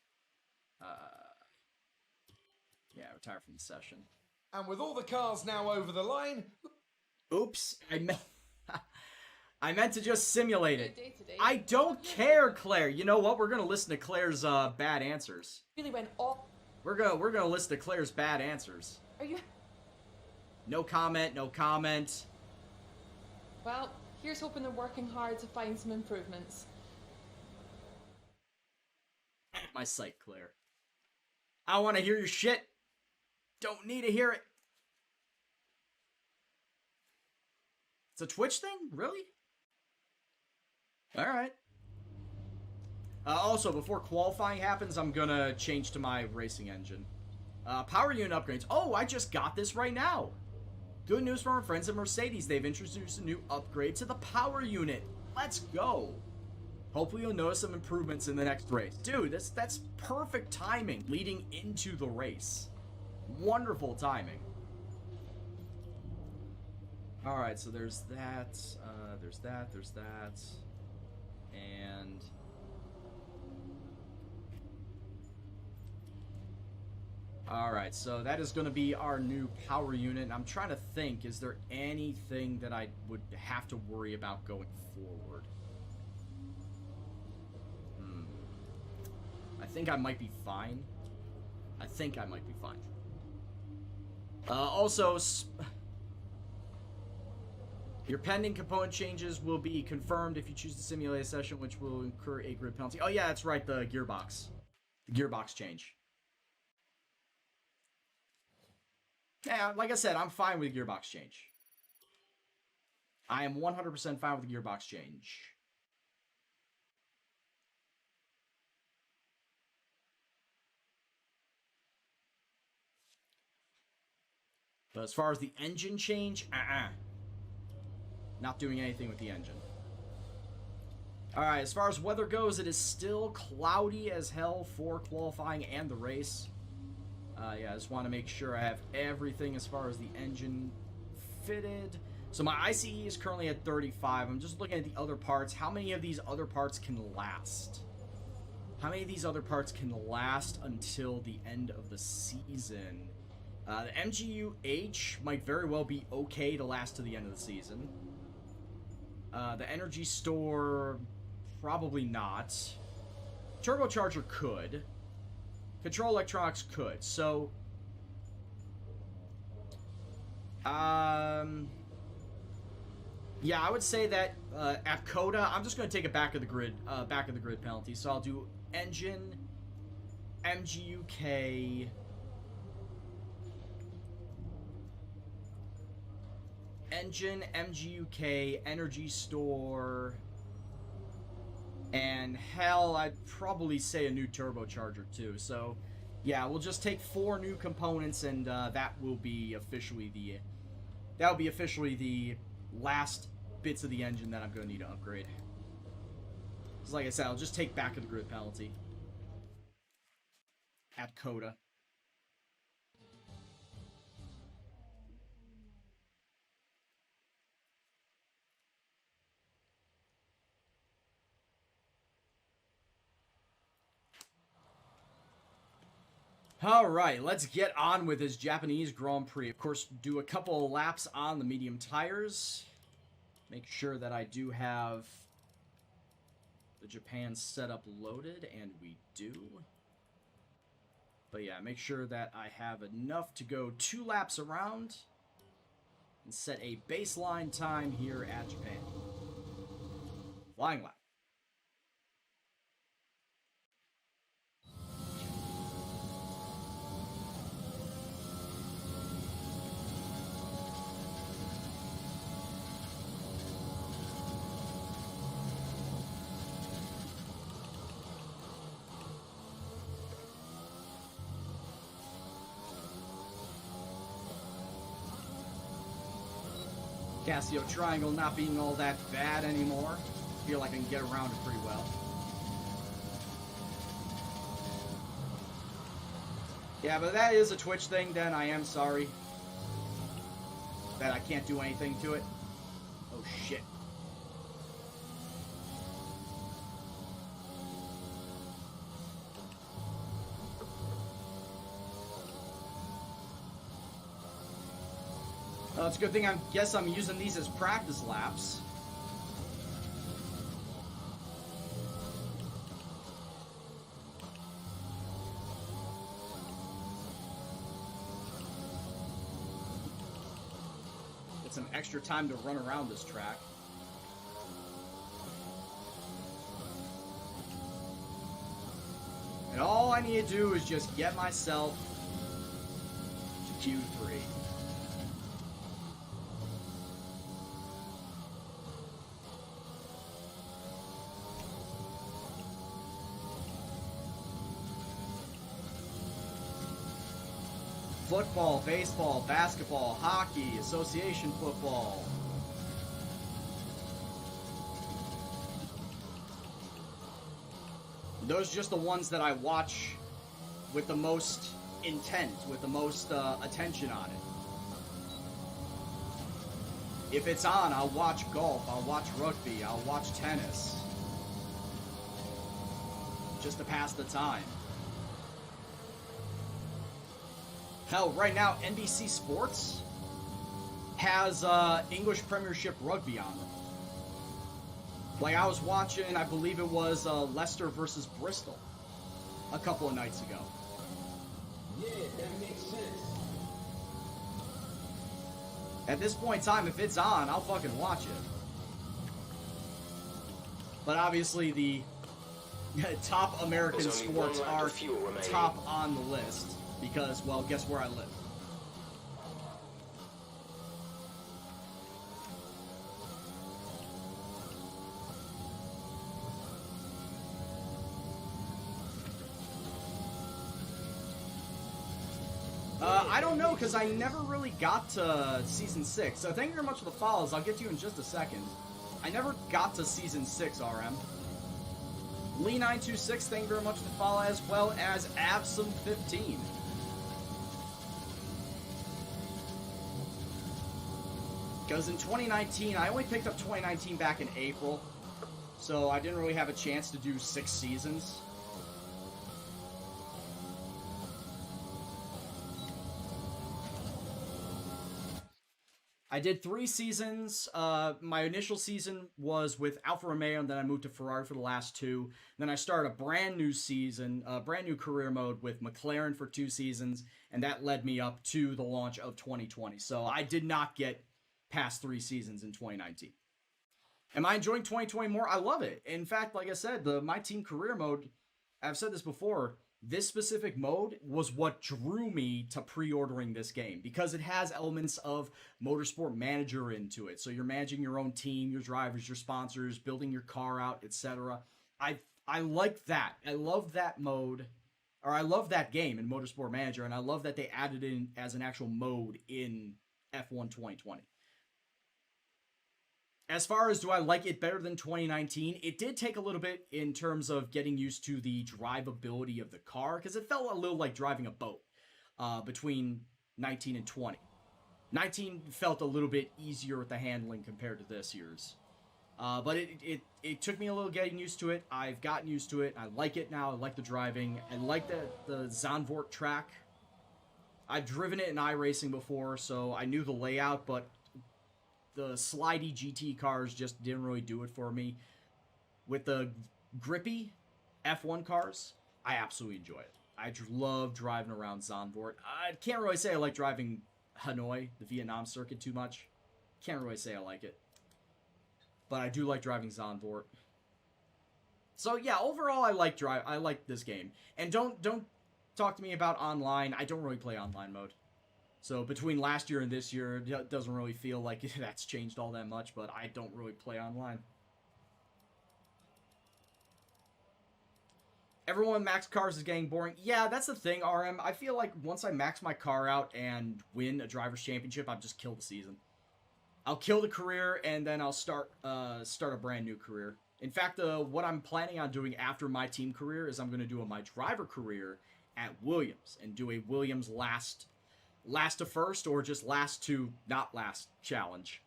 Yeah, retire from the session. And with all the cars now over the line... Oops, I meant to just simulate it. Day to day. I don't care, Claire. You know what? We're gonna listen to Claire's bad answers. Really went off. We're gonna listen to Claire's bad answers. Are you? No comment, no comment. Well, here's hoping they're working hard to find some improvements. My sight, Claire. I want to hear your shit. Don't need to hear it. It's a Twitch thing? Really? Alright. Also, before qualifying happens, I'm gonna change to my racing engine. Power unit upgrades. Oh, I just got this right now. Good news from our friends at Mercedes. They've introduced a new upgrade to the power unit. Let's go. Hopefully you'll notice some improvements in the next race. Dude, that's perfect timing leading into the race. Wonderful timing. Alright, so there's that, there's that, and... Alright, so that is going to be our new power unit, and I'm trying to think, is there anything that I would have to worry about going forward? I think I might be fine. I think I might be fine. Also, your pending component changes will be confirmed if you choose to simulate a session, which will incur a grid penalty. Oh yeah, that's right, the gearbox. The gearbox change. Yeah, like I said, I'm fine with the gearbox change. I am 100% fine with the gearbox change. But as far as the engine change, not doing anything with the engine. Alright, as far as weather goes, it is still cloudy as hell for qualifying and the race. Yeah, I just want to make sure I have everything as far as the engine fitted. So my ICE is currently at 35. I'm just looking at the other parts. How many of these other parts can last? How many of these other parts can last until the end of the season? The MGU-H might very well be okay to last to the end of the season. The energy store, probably not. Turbocharger could. Control electronics could. So, yeah, I would say that at Coda, I'm just going to take a back of the grid penalty. So I'll do engine, MGUK, engine, MGUK, energy store, and hell, I'd probably say a new turbocharger too. So, yeah, we'll just take 4 new components, and that will be officially the last bits of the engine that I'm going to need to upgrade. Because, like I said, I'll just take back of the grid penalty at Coda. Alright, let's get on with this Japanese Grand Prix. Of course, do a couple of laps on the medium tires. Make sure that I do have the Japan setup loaded, and we do. But yeah, make sure that I have enough to go 2 laps around and set a baseline time here at Japan. Flying lap. Casio Triangle not being all that bad anymore. Feel like I can get around it pretty well. Yeah, but that is a Twitch thing, then I am sorry that I can't do anything to it. Oh shit. Well, it's a good thing I guess I'm using these as practice laps. Get some extra time to run around this track. And all I need to do is just get myself to Q3. football, baseball, basketball, hockey, association football. Those are just the ones that I watch with the most intent, with the most attention on it. If it's on, I'll watch golf, I'll watch rugby, I'll watch tennis. Just to pass the time. Hell, right now, NBC Sports has English Premiership Rugby on them. Like, I was watching, I believe it was Leicester versus Bristol a couple of nights ago. Yeah, that makes sense. At this point in time, if it's on, I'll fucking watch it. But obviously, the top American There's only sports one lap are of fuel remaining. top on the list. Because, well, guess where I live? I don't know, because I never really got to Season 6. So thank you very much for the follows. I'll get to you in just a second. I never got to Season 6, RM. Lee926, thank you very much for the follow, as well as Absum15. Because in 2019, I only picked up 2019 back in April, so I didn't really have a chance to do 6 seasons. I did 3 seasons. My initial season was with Alfa Romeo, and then I moved to Ferrari for the last 2. Then I started a brand new season, a brand new career mode with McLaren for 2 seasons, and that led me up to the launch of 2020. So I did not get past 3 seasons in 2019. Am I enjoying 2020 more? I love it. In fact, like I said, my team career mode, I've said this before, this specific mode was what drew me to pre-ordering this game because it has elements of Motorsport Manager into it. So you're managing your own team, your drivers, your sponsors, building your car out, etc. I like that. I love that mode, or I love that game in Motorsport Manager, and I love that they added it in as an actual mode in F1 2020. As far as do I like it better than 2019, it did take a little bit in terms of getting used to the drivability of the car, because it felt a little like driving a boat between 19 and 20. 19 felt a little bit easier with the handling compared to this year's. But it took me a little getting used to it. I've gotten used to it. I like it now. I like the driving. I like the Zandvoort track. I've driven it in iRacing before, so I knew the layout, but the slidey GT cars just didn't really do it for me. With the grippy F1 cars, I absolutely enjoy it. I love driving around Zandvoort. I can't really say I like driving Hanoi, the Vietnam circuit, too much. Can't really say I like it. But I do like driving Zandvoort. So yeah, overall I like this game. And don't talk to me about online. I don't really play online mode. So between last year and this year, it doesn't really feel like that's changed all that much, but I don't really play online. Everyone with max cars is getting boring. Yeah, that's the thing, RM. I feel like once I max my car out and win a driver's championship, I've just killed the season. I'll kill the career, and then I'll start a brand new career. In fact, what I'm planning on doing after my team career is I'm going to do my driver career at Williams and do a Williams last to first, or just last to not last challenge.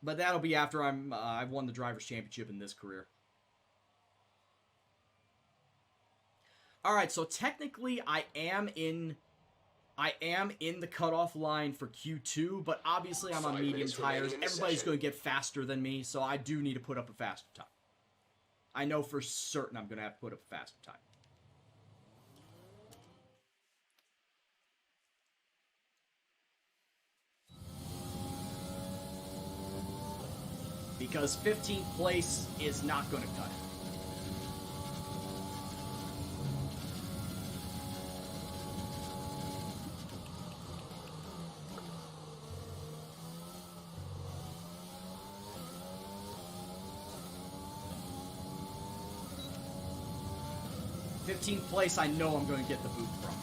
But that'll be after I've won the driver's championship in this career. All right, so technically I am in the cutoff line for Q2, but obviously I'm on medium tires. Everybody's going to get faster than me, so I do need to put up a faster time. I know for certain I'm going to have to put up a faster time. Because 15th place is not going to cut it. Place, I know I'm going to get the boot from.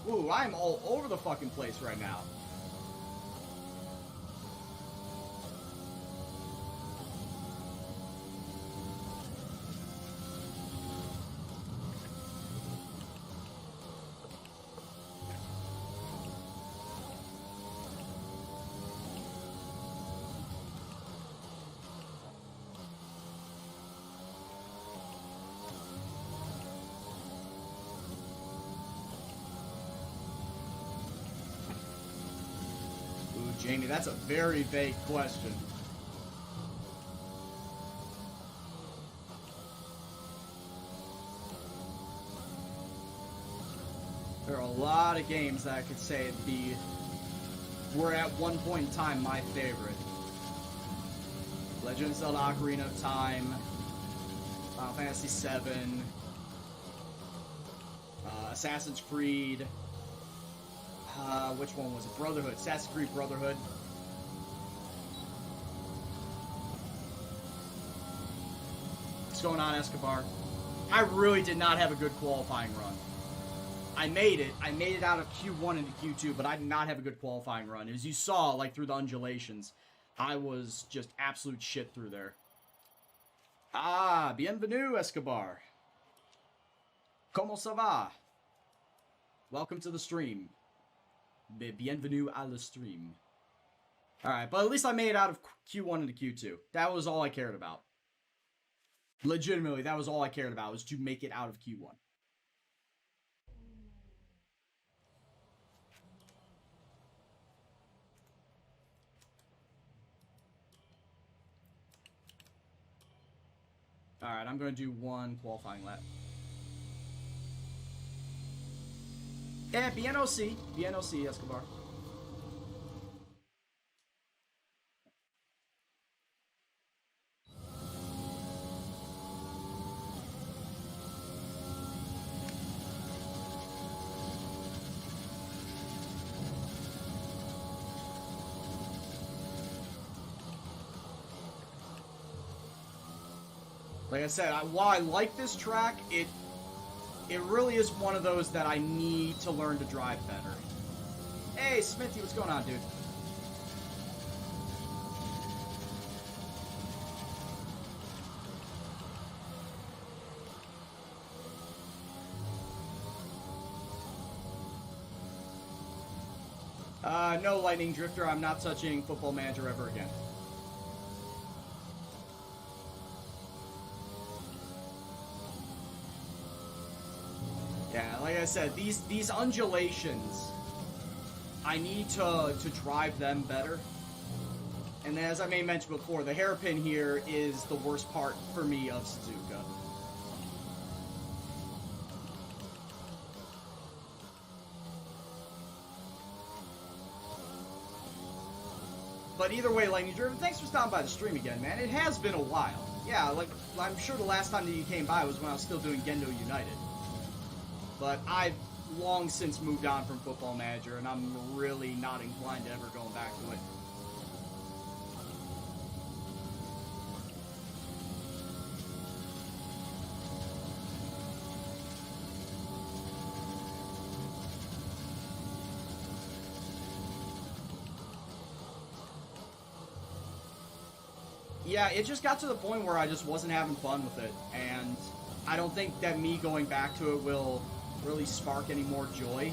Ooh, I'm all over the fucking place right now. Jamie, that's a very vague question. There are a lot of games that I could say were at one point in time my favorite. Legend of Zelda Ocarina of Time, Final Fantasy VII, Assassin's Creed. Which one was it? Brotherhood. Assassin's Creed Brotherhood. What's going on, Escobar? I really did not have a good qualifying run. I made it. I made it out of Q1 into Q2, but I did not have a good qualifying run. As you saw, like, through the undulations, I was just absolute shit through there. Ah, bienvenue, Escobar. ¿Cómo se va? Welcome to the stream. Bienvenue à la stream. Alright, but at least I made it out of Q1 into Q2. That was all I cared about. Legitimately, that was all I cared about, was to make it out of Q1. Alright, I'm going to do one qualifying lap. Yeah, BNOC. BNOC, Escobar. Like I said, while I like this track, it really is one of those that I need to learn to drive better. Hey, Smithy, what's going on, dude? No, Lightning Drifter, I'm not touching Football Manager ever again. Yeah, like I said, these undulations, I need to drive them better. And as I may have mentioned before, the hairpin here is the worst part for me of Suzuka. But either way, Lightning Driven, thanks for stopping by the stream again, man. It has been a while. Yeah, like, I'm sure the last time that you came by was when I was still doing Gendo United. But I've long since moved on from Football Manager, and I'm really not inclined to ever going back to it. Yeah, it just got to the point where I just wasn't having fun with it, and I don't think that me going back to it will really spark any more joy.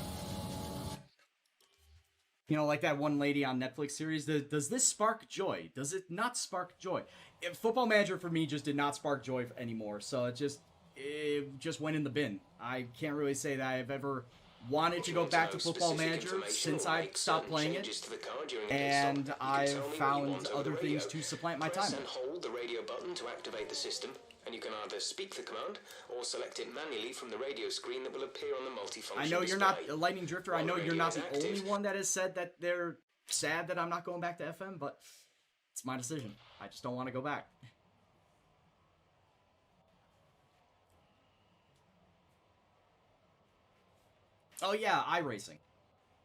You know, like that one lady on Netflix series, does this spark joy? Does it not spark joy? Football Manager for me just did not spark joy anymore, so it just went in the bin. I can't really say that I've ever wanted to go back to Football Manager since I stopped playing it, and I've found other things to supplant my time Press with. and hold the radio button to activate the system, and you can either speak the command or select it manually from the radio screen that will appear on the multifunction I know you're display. not, Lightning Drifter, I While know the you're radio not is the active, only one that has said that they're sad that I'm not going back to FM, but it's my decision. I just don't want to go back. Oh yeah, iRacing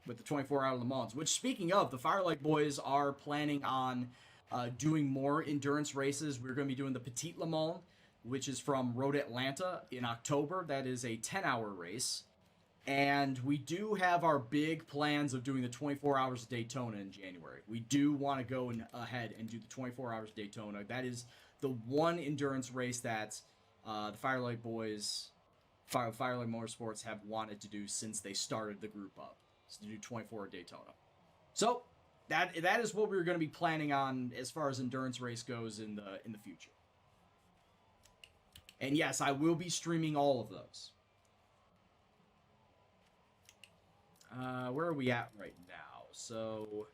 with the 24-hour Le Mans, which, speaking of, the Firelight Boys are planning on doing more endurance races. We're going to be doing the Petite Le Mans, which is from Road Atlanta in October. That is a 10-hour race. And we do have our big plans of doing the 24 Hours of Daytona in January. We do want to go ahead and do the 24 Hours of Daytona. That is the one endurance race that the Firelight Boys, Firelight Motorsports, have wanted to do since they started the group up. Is to do 24 Daytona. So that is what we're going to be planning on as far as endurance race goes in the future. And yes, I will be streaming all of those. Where are we at right now? So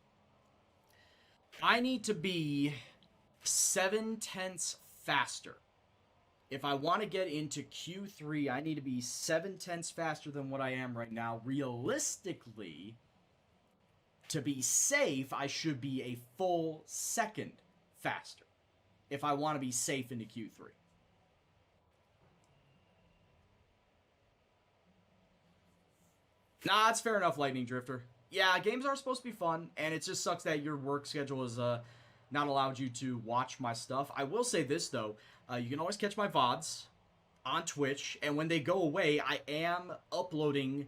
I need to be 7/10 faster. If I want to get into Q3, I need to be 7/10 faster than what I am right now. Realistically, to be safe, I should be a full second faster if I want to be safe into Q3. Nah, it's fair enough, Lightning Drifter. Yeah, games are supposed to be fun, and it just sucks that your work schedule has not allowed you to watch my stuff. I will say this, though. You can always catch my VODs on Twitch, and when they go away, I am uploading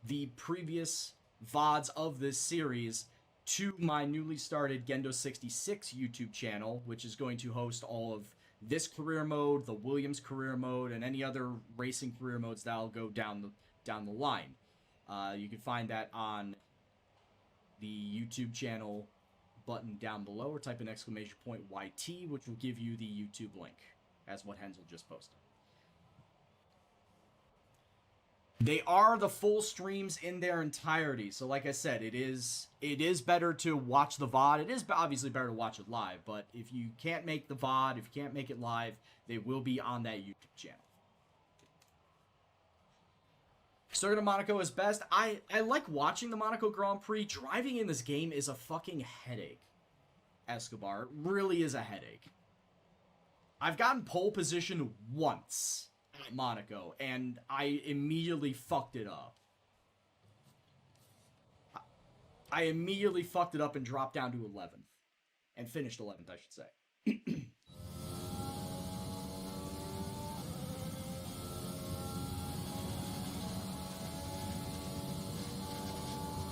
the previous VODs of this series to my newly started Gendo 66 YouTube channel, which is going to host all of this career mode, the Williams career mode, and any other racing career modes that'll go down the line. You can find that on the YouTube channel button down below, or type in !YT, which will give you the YouTube link, as what Hensel just posted. They are the full streams in their entirety, so like I said, it is better to watch the VOD. It is obviously better to watch it live, but if you can't make the VOD, if you can't make it live, they will be on that YouTube channel. Circuit of Monaco is best. I like watching the Monaco Grand Prix. Driving in this game is a fucking headache, Escobar. It really is a headache. I've gotten pole position once at Monaco, and I immediately fucked it up. I immediately fucked it up and dropped down to 11th. And finished 11th, I should say.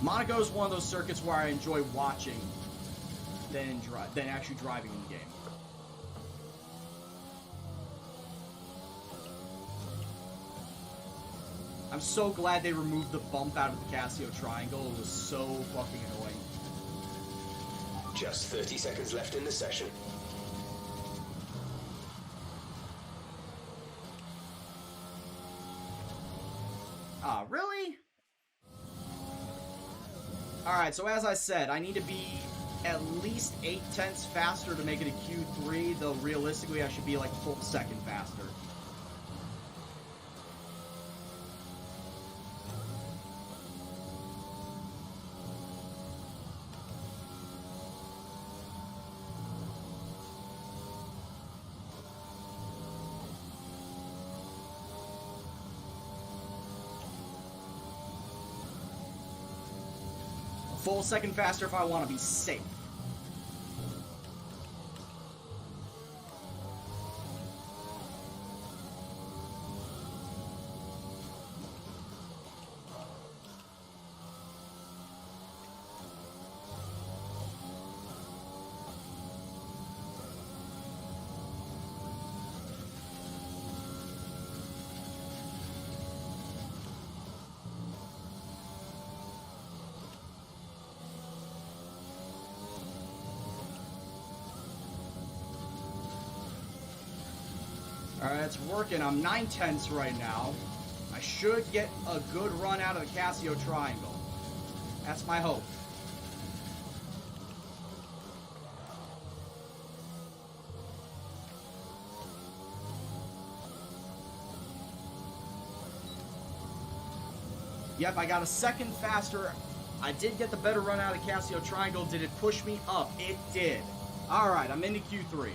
Monaco is one of those circuits where I enjoy watching than actually driving in the game. I'm so glad they removed the bump out of the Casio triangle. It was so fucking annoying. Just 30 seconds left in the session. Ah, really? Alright, so as I said, I need to be at least 8/10 faster to make it a Q3, though realistically I should be like a full second faster. Full second faster if I want to be safe. Alright, it's working. I'm 9/10 right now. I should get a good run out of the Casio triangle. That's my hope. Yep, I got a second faster. I did get the better run out of the Casio triangle. Did it push me up? It did. Alright, I'm into Q3.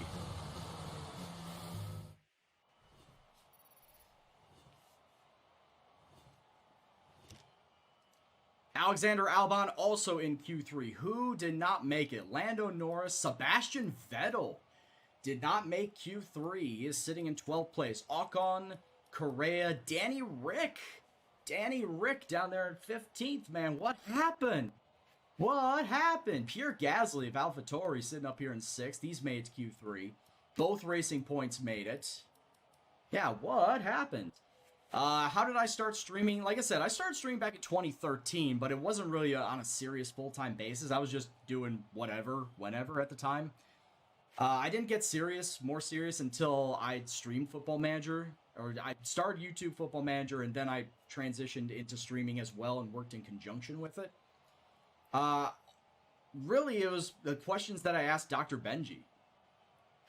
Alexander Albon also in Q3. Who did not make it? Lando Norris, Sebastian Vettel did not make Q3. He is sitting in 12th place. Ocon, Correa, Danny Rick Danny Rick down there in 15th, man. What happened? What happened? Pierre Gasly of AlphaTauri sitting up here in 6th. He's made it to Q3. Both Racing Points made it. Yeah, what happened? How did I start streaming? Like I said, I started streaming back in 2013, but it wasn't really on a serious full-time basis. I was just doing whatever, whenever at the time. I didn't get more serious until I streamed Football Manager, or I started YouTube Football Manager, and then I transitioned into streaming as well and worked in conjunction with it. Really, it was the questions that I asked Dr. Benji.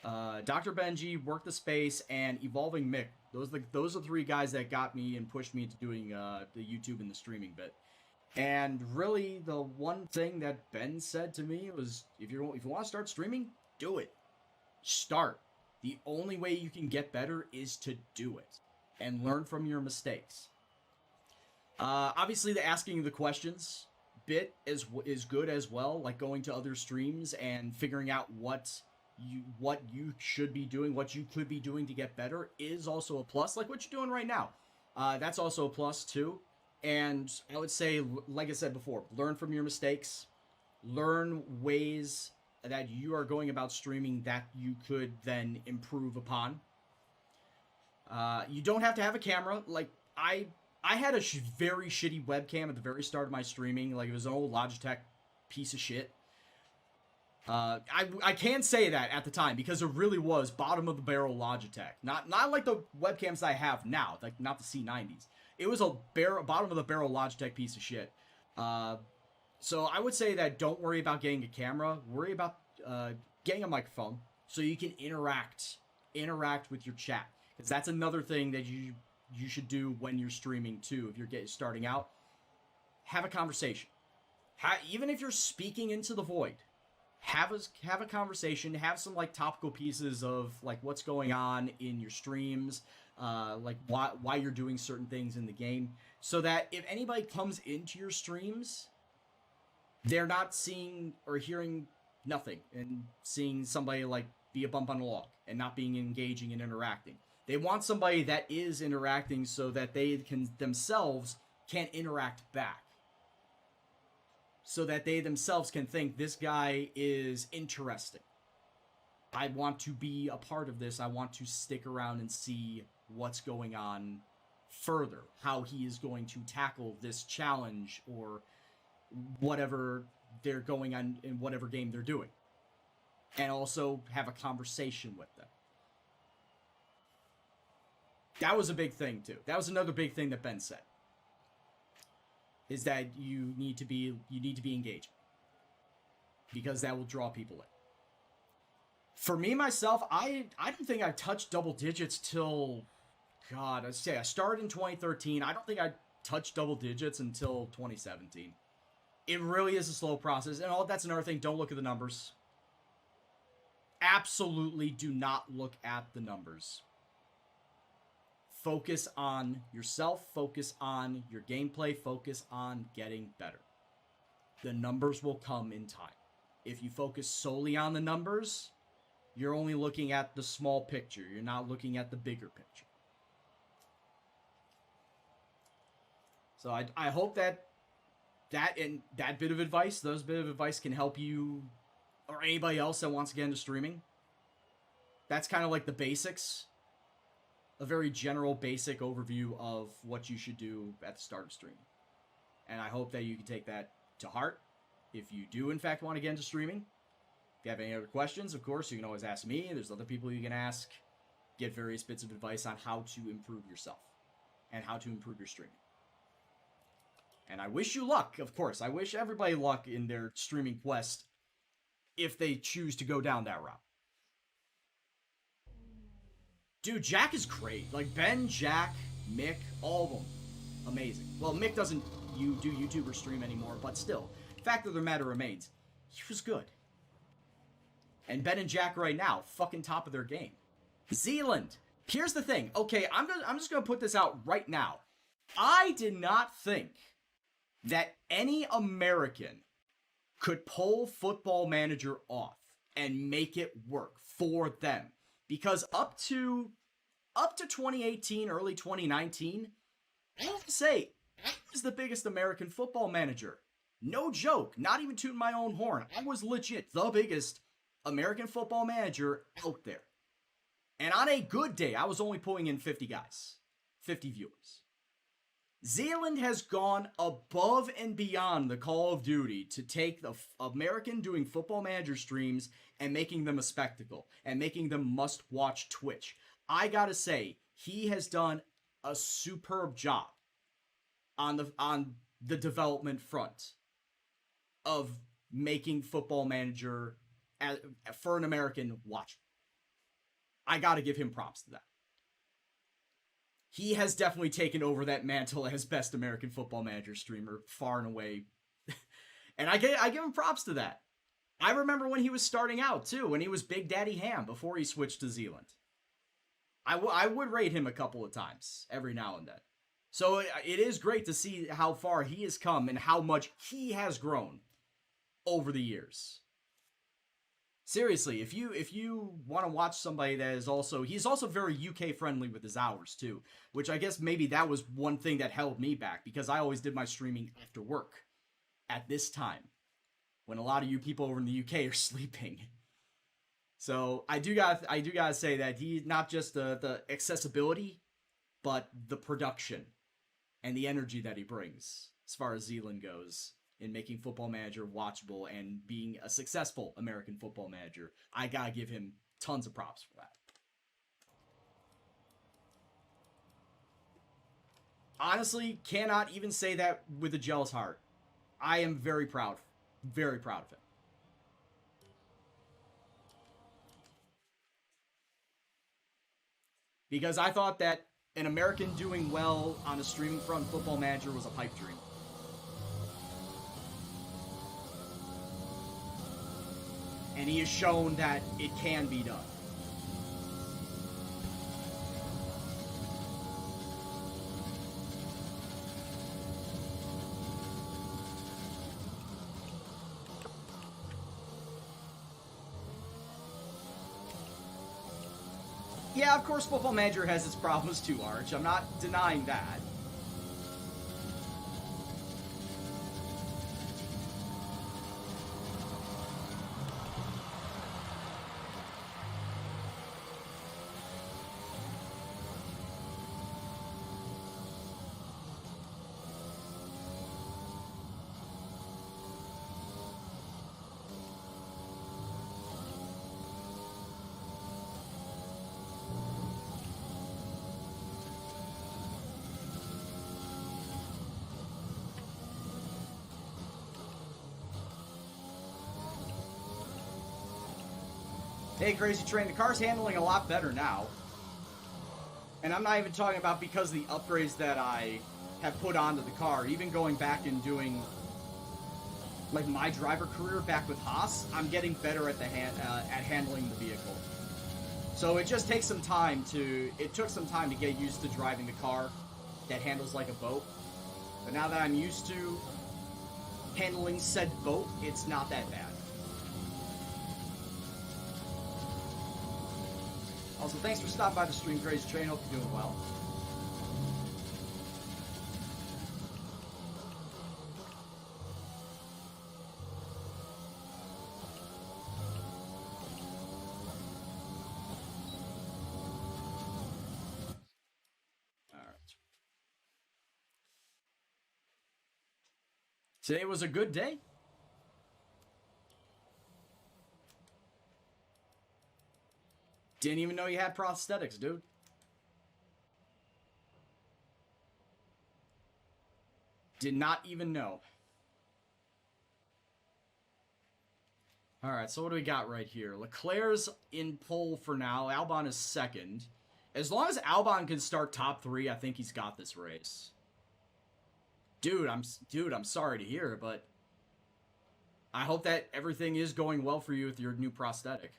Dr. Benji, Work the Space, and Evolving Mick. Those are 3 guys that got me and pushed me into doing the YouTube and the streaming bit. And really, the one thing that Ben said to me was, if you want to start streaming, do it. Start. The only way you can get better is to do it and learn from your mistakes. Obviously, the asking the questions bit is good as well, like going to other streams and figuring out what you should be doing, what you could be doing to get better is also a plus, like what you're doing right now. That's also a plus too. And I would say, like I said before, learn from your mistakes, learn ways that you are going about streaming that you could then improve upon. You don't have to have a camera. Like I had a very shitty webcam at the very start of my streaming. Like it was an old Logitech piece of shit. I can say that at the time because it really was bottom of the barrel Logitech. Not like the webcams I have now, like not the C90s. It was a bottom of the barrel Logitech piece of shit. So I would say that don't worry about getting a camera. Worry about getting a microphone so you can interact with your chat. Because that's another thing that you should do when you're streaming too. If you're starting out, have a conversation. Even if you're speaking into the void. Have a conversation, have some like topical pieces of like what's going on in your streams, like why you're doing certain things in the game, so that if anybody comes into your streams, they're not seeing or hearing nothing and seeing somebody like be a bump on the log and not being engaging and interacting. They want somebody that is interacting so that they can themselves can interact back. So that they themselves can think, this guy is interesting. I want to be a part of this. I want to stick around and see what's going on further. How he is going to tackle this challenge or whatever they're going on in whatever game they're doing. And also have a conversation with them. That was a big thing too. That was another big thing that Ben said. Is that you need to be engaging. Because that will draw people in. For me, myself, I don't think I touched double digits till, God, I started in 2013. I don't think I touched double digits until 2017. It really is a slow process. And that's another thing, don't look at the numbers. Absolutely do not look at the numbers. Focus on yourself, focus on your gameplay, focus on getting better. The numbers will come in time. If you focus solely on the numbers, you're only looking at the small picture. You're not looking at the bigger picture. So I hope that bit of advice, those bit of advice can help you or anybody else that wants to get into streaming. That's kind of like the basics. A very general, basic overview of what you should do at the start of streaming. And I hope that you can take that to heart. If you do, in fact, want to get into streaming, if you have any other questions, of course, you can always ask me. There's other people you can ask. Get various bits of advice on how to improve yourself and how to improve your streaming. And I wish you luck, of course. I wish everybody luck in their streaming quest if they choose to go down that route. Dude, Jack is great. Like, Ben, Jack, Mick, all of them. Amazing. Well, Mick doesn't do YouTube or stream anymore, but still. Fact of the matter remains, he was good. And Ben and Jack right now, fucking top of their game. Zealand. Here's the thing. Okay, I'm just going to put this out right now. I did not think that any American could pull Football Manager off and make it work for them. Because up to 2018, early 2019, I have to say, I was the biggest American football manager. No joke, not even tooting my own horn. I was legit the biggest American football manager out there. And on a good day, I was only pulling in 50 guys, 50 viewers. Zealand has gone above and beyond the Call of Duty to take the American doing football manager streams and making them a spectacle and making them must-watch Twitch. I gotta say, he has done a superb job on the development front of making football manager for an American watch. I gotta give him props to that. He has definitely taken over that mantle as best American football manager streamer far and away. And I give him props to that. I remember when he was starting out too, when he was Big Daddy Ham before he switched to Zealand. I would rate him a couple of times every now and then. So it is great to see how far he has come and how much he has grown over the years. Seriously, if you want to watch somebody that is also, he's also very UK friendly with his hours too, which I guess maybe that was one thing that held me back, because I always did my streaming after work at this time when a lot of you people over in the UK are sleeping. So I do gotta say that he's not just the accessibility, but the production and the energy that he brings as far as Zealand goes in making Football Manager watchable and being a successful American football manager. I gotta give him tons of props for that. Honestly, cannot even say that with a jealous heart. I am very proud of him. Because I thought that an American doing well on a streaming front Football Manager was a pipe dream. And he has shown that it can be done. Yeah, of course Football Manager has its problems too, Arch. I'm not denying that. Hey, Crazy Train, the car's handling a lot better now. And I'm not even talking about because of the upgrades that I have put onto the car. Even going back and doing, like, my driver career back with Haas, I'm getting better at at handling the vehicle. So it just takes some time it took some time to get used to driving the car that handles like a boat. But now that I'm used to handling said boat, it's not that bad. Also, thanks for stopping by the stream, Crazy Train. Hope you're doing well. All right. Today was a good day. Didn't even know you had prosthetics, dude. Did not even know. Alright, so what do we got right here? Leclerc's in pole for now. Albon is second. As long as Albon can start top 3, I think he's got this race. Dude, I'm sorry to hear, but I hope that everything is going well for you with your new prosthetic.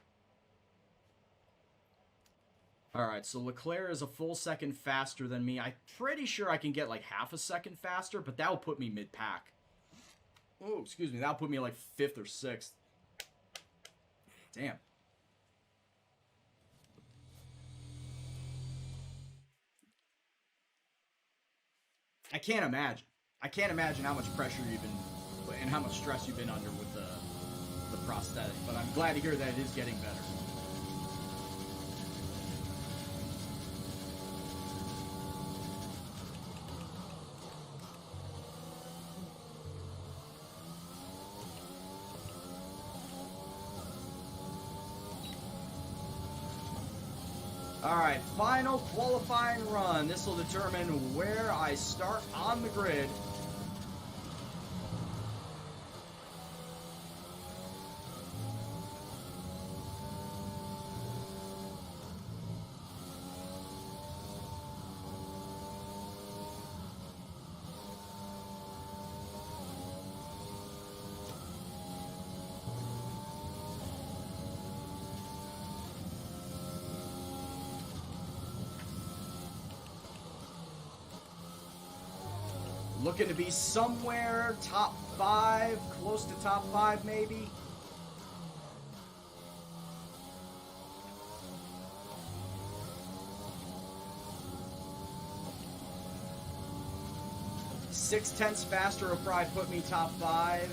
Alright, so Leclerc is a full second faster than me. I'm pretty sure I can get like half a second faster, but that will put me mid-pack. Oh, excuse me, that'll put me like 5th or 6th. Damn. I can't imagine. I can't imagine how much pressure you've been, and how much stress you've been under with the prosthetic, but I'm glad to hear that it is getting better. Alright, final qualifying run. This will determine where I start on the grid. Looking to be somewhere top 5, close to top 5 maybe. Six-tenths faster will probably put me top 5.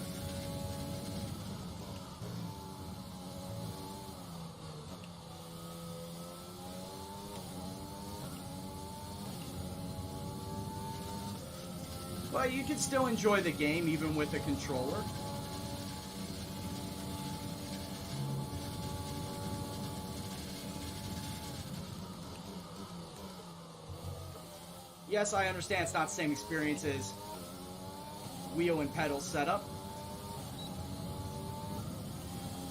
But you can still enjoy the game even with the controller. Yes, I understand it's not the same experience as wheel and pedal setup.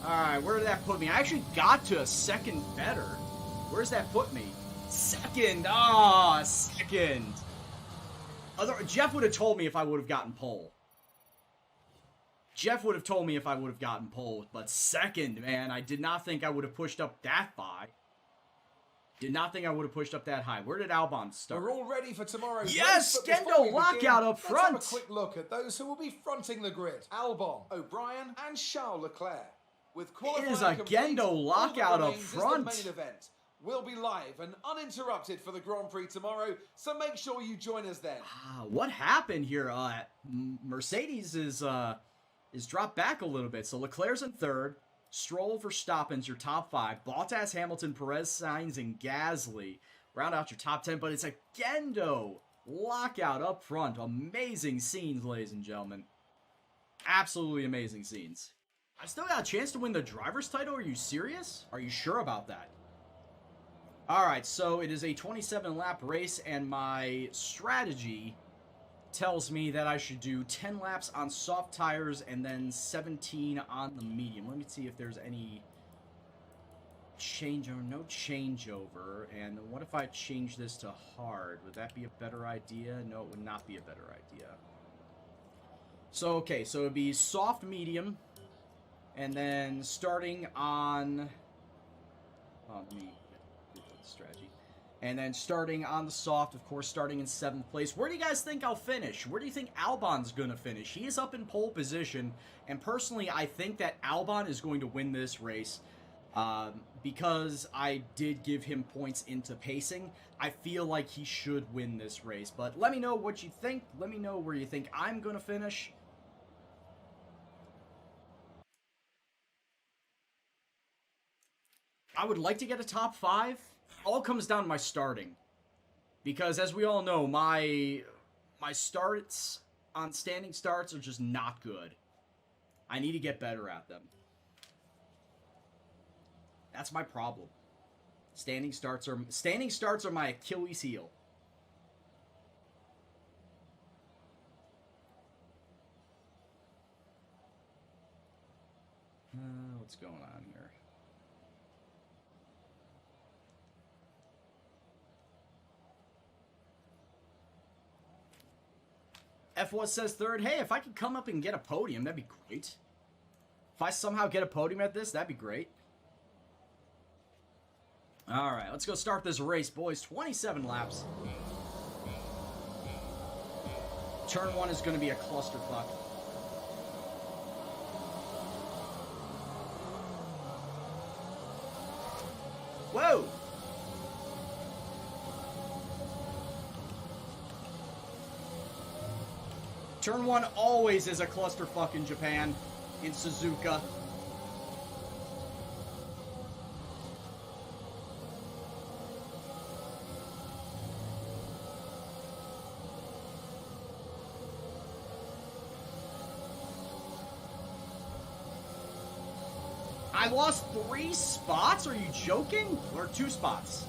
Alright, where did that put me? I actually got to a second better. Where's that put me? Second! Ah, second! Jeff would have told me if I would have gotten pole. Jeff would have told me if I would have gotten pole, but second, man, I did not think I would have pushed up that high. Did not think I would have pushed up that high. Where did Albon start? We're all ready for tomorrow's yes, race, but before Gendo we lockout begin, up front. Let's have a quick look at those who will be fronting the grid. Albon, O'Brien, and Charles Leclerc. With It is a qualifying complete, Gendo all that lockout up remains is front. The main event will be live and uninterrupted for the Grand Prix tomorrow, so make sure you join us then. What happened here? Mercedes is dropped back a little bit. So Leclerc's in third. Stroll, Verstappen's your top 5. Bottas, Hamilton, Perez, Sainz, and Gasly round out your top 10. But it's a Gendo lockout up front. Amazing scenes, ladies and gentlemen. Absolutely amazing scenes. I still got a chance to win the driver's title. Are you serious? Are you sure about that? Alright, so it is a 27-lap race, and my strategy tells me that I should do 10 laps on soft tires and then 17 on the medium. Let me see if there's any changeover. No changeover. And what if I change this to hard? Would that be a better idea? No, it would not be a better idea. So, okay, so it would be soft, medium, and then starting on... let me... strategy. And then starting on the soft, of course, starting in 7th place. Where do you guys think I'll finish? Where do you think Albon's going to finish? He is up in pole position, and personally, I think that Albon is going to win this race because I did give him points into pacing. I feel like he should win this race, but let me know what you think. Let me know where you think I'm going to finish. I would like to get a top 5. All comes down to my starting, because as we all know, my starts on standing starts are just not good. I need to get better at them. That's my problem. Standing starts are my Achilles heel. What's going on here? F1 says third. Hey, if I could come up and get a podium, that'd be great. If I somehow get a podium at this, that'd be great. Alright, let's go start this race, boys. 27 laps. Turn 1 is going to be a clusterfuck. Whoa! Turn 1 always is a clusterfuck in Japan, in Suzuka. I lost 3 spots? Are you joking? Or 2 spots?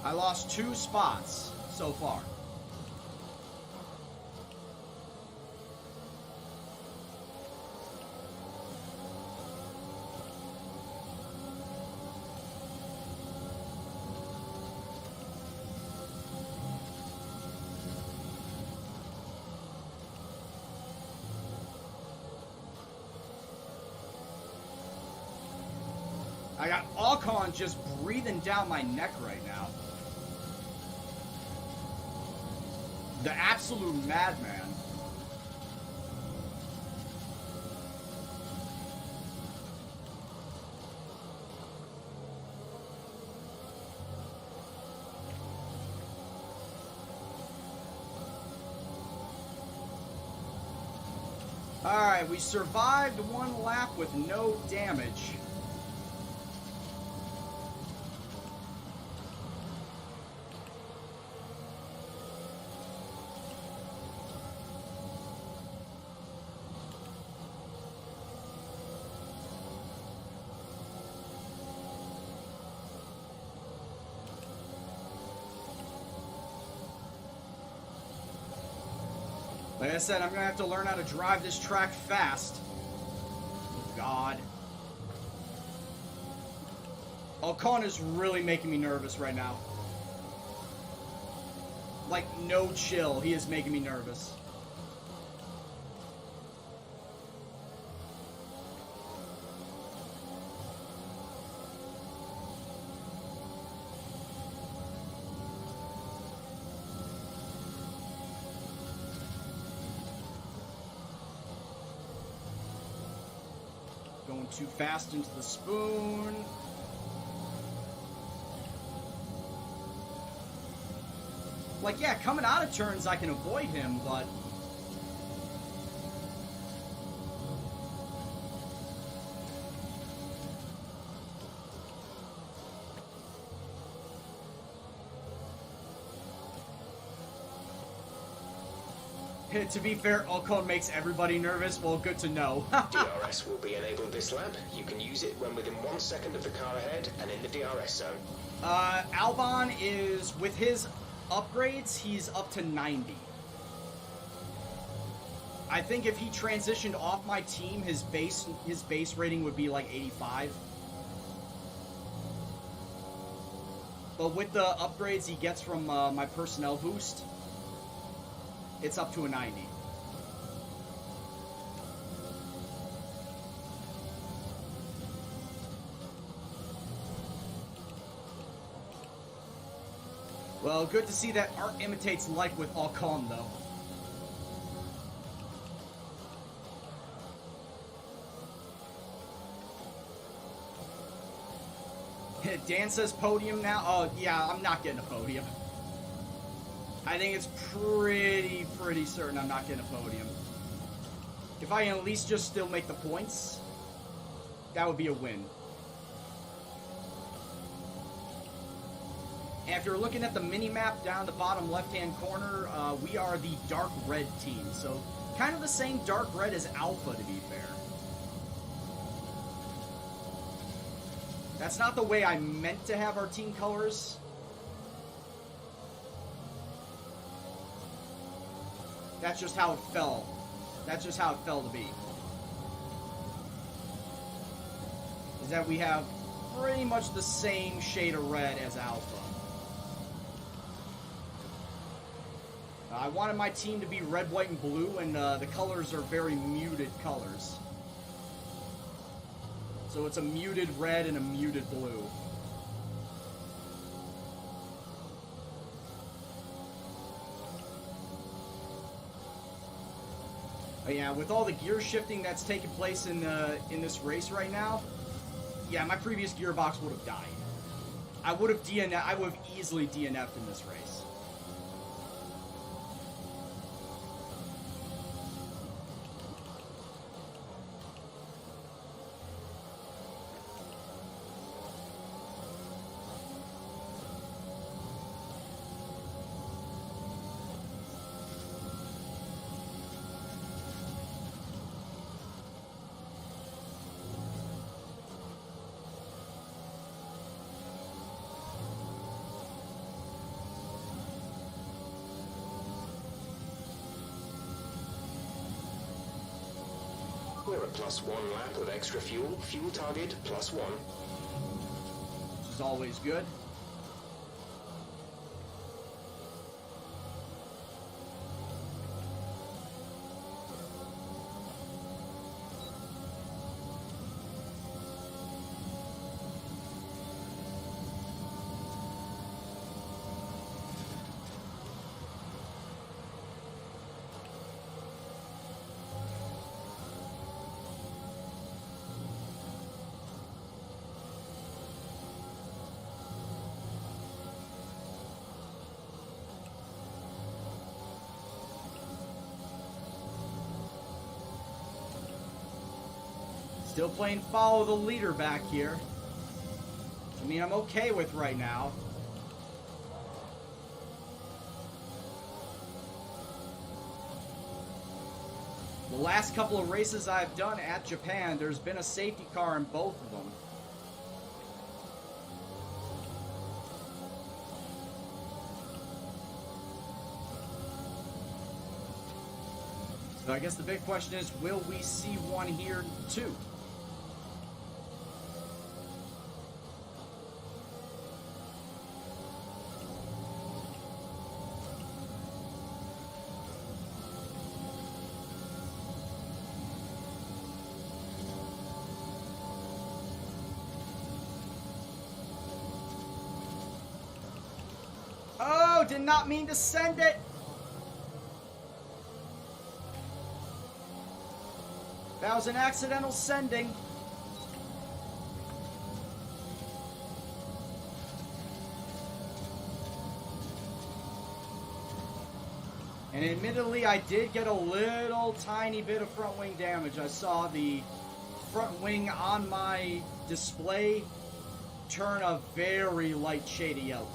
I lost 2 spots so far. I got Alcon just breathing down my neck right now. The absolute madman. Alright, we survived 1 lap with no damage. Like I said, I'm going to have to learn how to drive this track fast. Oh, God. Alcon is really making me nervous right now. Like, no chill. He is making me nervous. Going too fast into the spoon. Like, yeah, coming out of turns, I can avoid him, but... To be fair, Alcon makes everybody nervous. Well, good to know. DRS will be enabled this lap. You can use it when within 1 second of the car ahead and in the DRS zone. Albon is, with his upgrades, he's up to 90. I think if he transitioned off my team, his base rating would be like 85. But with the upgrades he gets from my personnel boost, it's up to a 90. Well, good to see that art imitates life with Alcon, though. Dan says podium now. Oh, yeah, I'm not getting a podium. I think it's pretty certain I'm not getting a podium. If I can at least just still make the points, that would be a win. And if you're looking at the mini-map down the bottom left-hand corner, we are the dark red team. So, kind of the same dark red as Alpha, to be fair. That's not the way I meant to have our team colors. That's just how it fell. That's just how it fell to be. Is that we have pretty much the same shade of red as Alpha. I wanted my team to be red, white, and blue, and the colors are very muted colors. So it's a muted red and a muted blue. But yeah, with all the gear shifting that's taking place in this race right now, yeah, my previous gearbox would have died. I would have easily DNF'd in this race. We're at +1 lap of extra fuel. Fuel target +1. Which is always good. Still playing follow the leader back here. I mean, I'm okay with right now. The last couple of races I've done at Japan, there's been a safety car in both of them. So I guess the big question is, will we see one here too? Oh, did not mean to send it. That was an accidental sending. And admittedly, I did get a little tiny bit of front wing damage. I saw the front wing on my display turn a very light shade of yellow.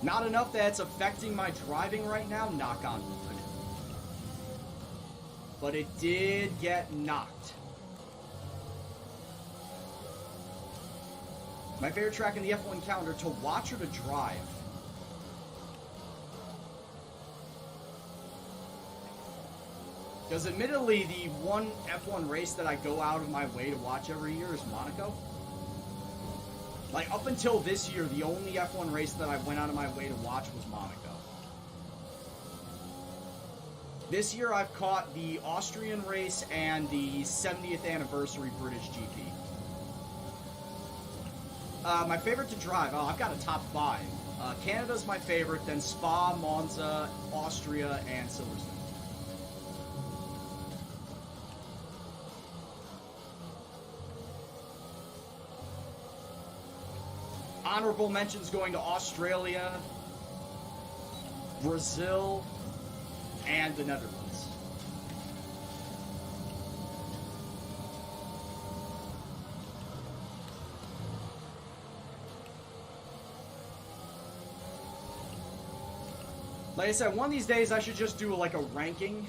Not enough that it's affecting my driving right now, knock on wood. But it did get knocked. My favorite track in the F1 calendar, to watch or to drive? Because admittedly, the one F1 race that I go out of my way to watch every year is Monaco. Like, up until this year, the only F1 race that I went out of my way to watch was Monaco. This year, I've caught the Austrian race and the 70th anniversary British GP. My favorite to drive, I've got a top 5. Canada's my favorite, then Spa, Monza, Austria, and Silverstone. Honorable mentions going to Australia, Brazil, and the Netherlands. Like I said, one of these days I should just do like a ranking.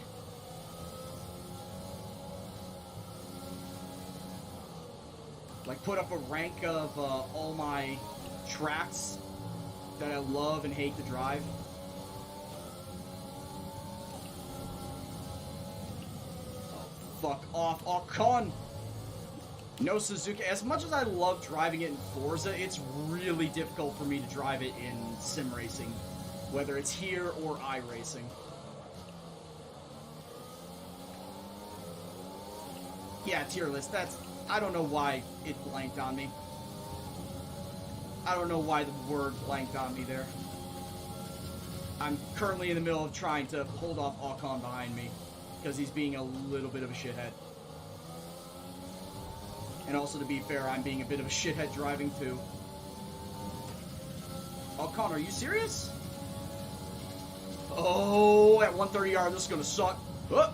Like put up a rank of all my tracks that I love and hate to drive. Oh, fuck off, Ocon! No Suzuki. As much as I love driving it in Forza, it's really difficult for me to drive it in sim racing, whether it's here or iRacing. Yeah, tier list, I don't know why it blanked on me. I don't know why the word blanked on me there. I'm currently in the middle of trying to hold off Ocon behind me because he's being a little bit of a shithead. And also, to be fair, I'm being a bit of a shithead driving too. Ocon, are you serious? Oh, at 130R, this is gonna suck. Oh.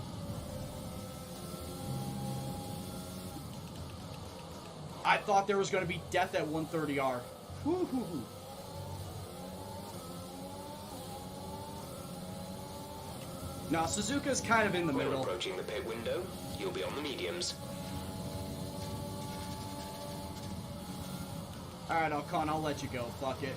I thought there was gonna be death at 130R. Woo-hoo-hoo. Now, Suzuka's kind of in the When middle. approaching the pit window, you'll be on the mediums. Alright, Ocon, I'll let you go. Fuck it.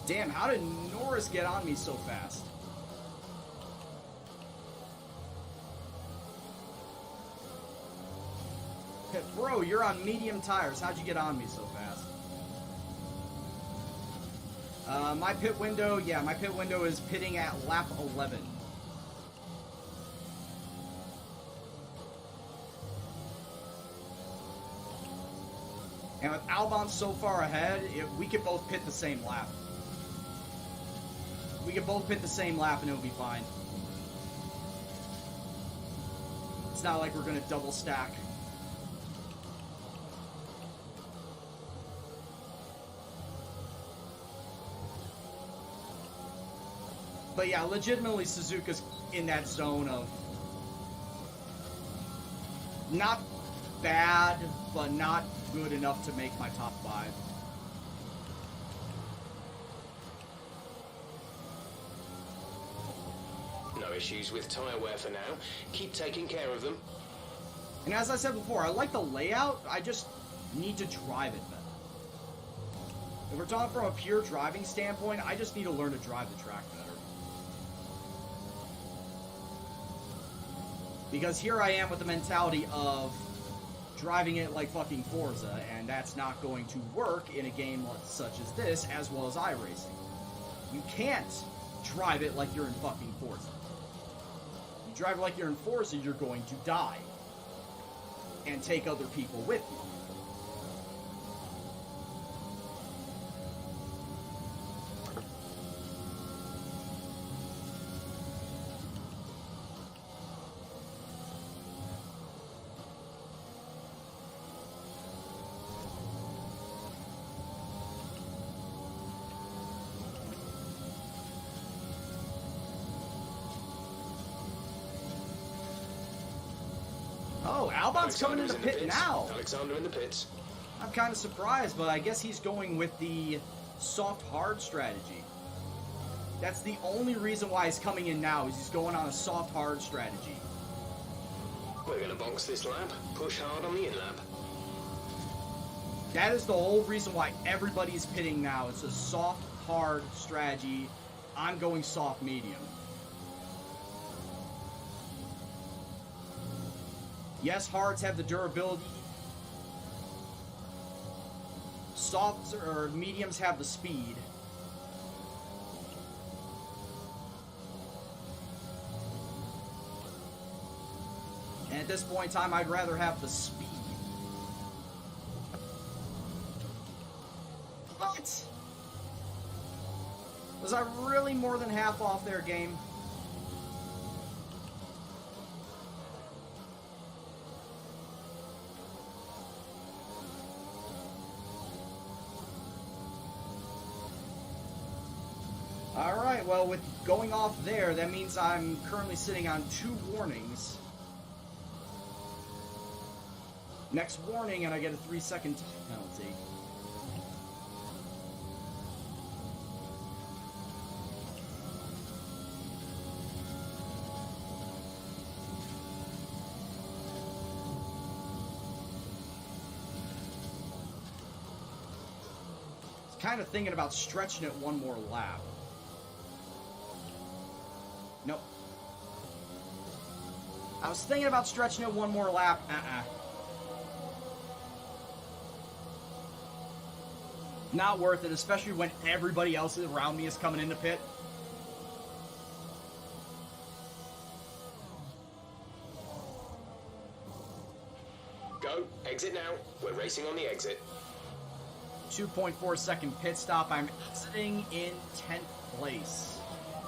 Damn, how did Norris get on me so fast? Bro, you're on medium tires. How'd you get on me so fast? My pit window, yeah, my pit window is pitting at lap 11. And with Albon so far ahead, we could both pit the same lap. We could both pit the same lap and it'll be fine. It's not like we're gonna double stack. But yeah, legitimately Suzuka's in that zone of not bad, but not good enough to make my top 5. No issues with tyre wear for now. Keep taking care of them. And as I said before, I like the layout, I just need to drive it better. If we're talking from a pure driving standpoint, I just need to learn to drive the track better. Because here I am with the mentality of driving it like fucking Forza, and that's not going to work in a game such as this, as well as iRacing. You can't drive it like you're in fucking Forza. You drive it like you're in Forza, you're going to die. And take other people with you. Oh, Albon's coming in the pit now. Alexander in the pits. I'm kind of surprised, but I guess he's going with the soft-hard strategy. That's the only reason why he's coming in now, is he's going on a soft-hard strategy. We're going to box this lap. Push hard on the in-lap. That is the whole reason why everybody's pitting now. It's a soft-hard strategy. I'm going soft-medium. Yes, hards have the durability. Softs or mediums have the speed. And at this point in time, I'd rather have the speed. What? Was I really more than half off their game? Alright, well, with going off there, that means I'm currently sitting on 2 warnings. Next warning, and I get a 3-second penalty. Kind of thinking about stretching it one more lap. Nope. I was thinking about stretching it one more lap. Not worth it, especially when everybody else around me is coming into pit. Go. Exit now. We're racing on the exit. 2.4 second pit stop. I'm exiting in 10th place.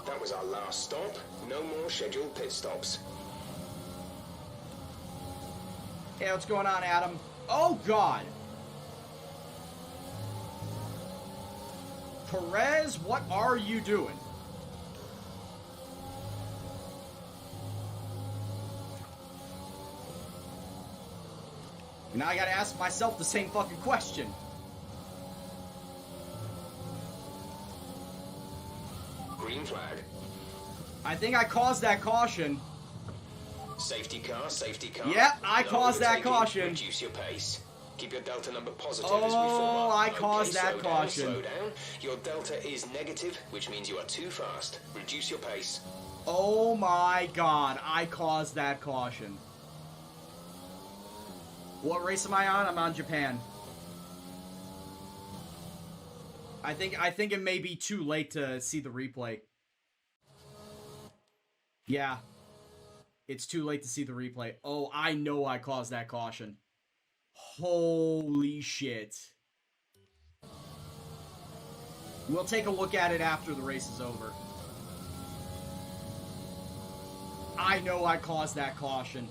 That was our last stop. No more scheduled pit stops. Hey, what's going on, Adam? Oh, God. Perez, what are you doing? Now I gotta ask myself the same fucking question. Green flag. I think I caused that caution. Safety car, safety car. Yep, I No caused that overtaking. caution. Reduce your pace. Keep your delta number positive as we form Oh, up. I caused that slow caution. Down, slow down. Your delta is negative, which means you are too fast. Reduce your pace. Oh my God, I caused that caution. What race am I on? I'm on Japan. I think it may be too late to see the replay. Yeah. It's too late to see the replay. Oh, I know I caused that caution. Holy shit. We'll take a look at it after the race is over. I know I caused that caution.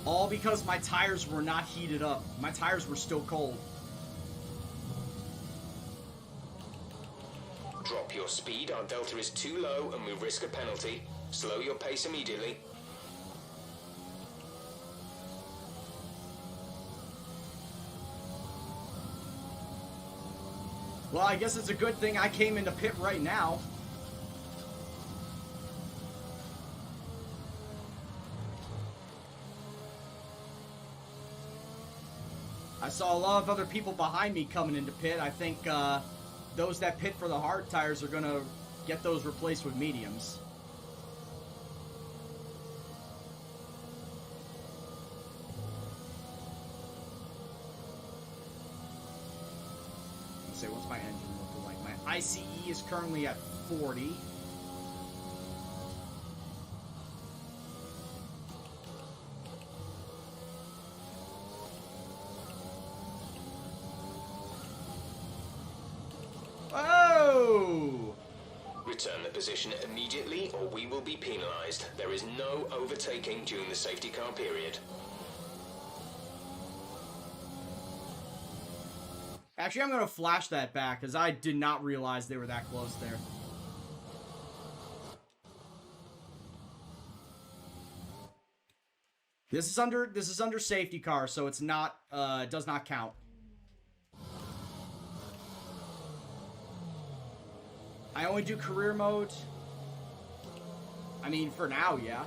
All because my tires were not heated up. My tires were still cold. Drop your speed. Our delta is too low and we risk a penalty. Slow your pace immediately. Well, I guess it's a good thing I came into pit right now. I saw a lot of other people behind me coming into pit. I think those that pit for the hard tires are going to get those replaced with mediums. Let's see, what's my engine looking like? My ICE is currently at 40. Oh! Return the position immediately or we will be penalized. There is no overtaking during the safety car period. Actually, I'm going to flash that back because I did not realize they were that close there. This is under safety car, so it's not does not count. I only do career mode. I mean, for now, yeah.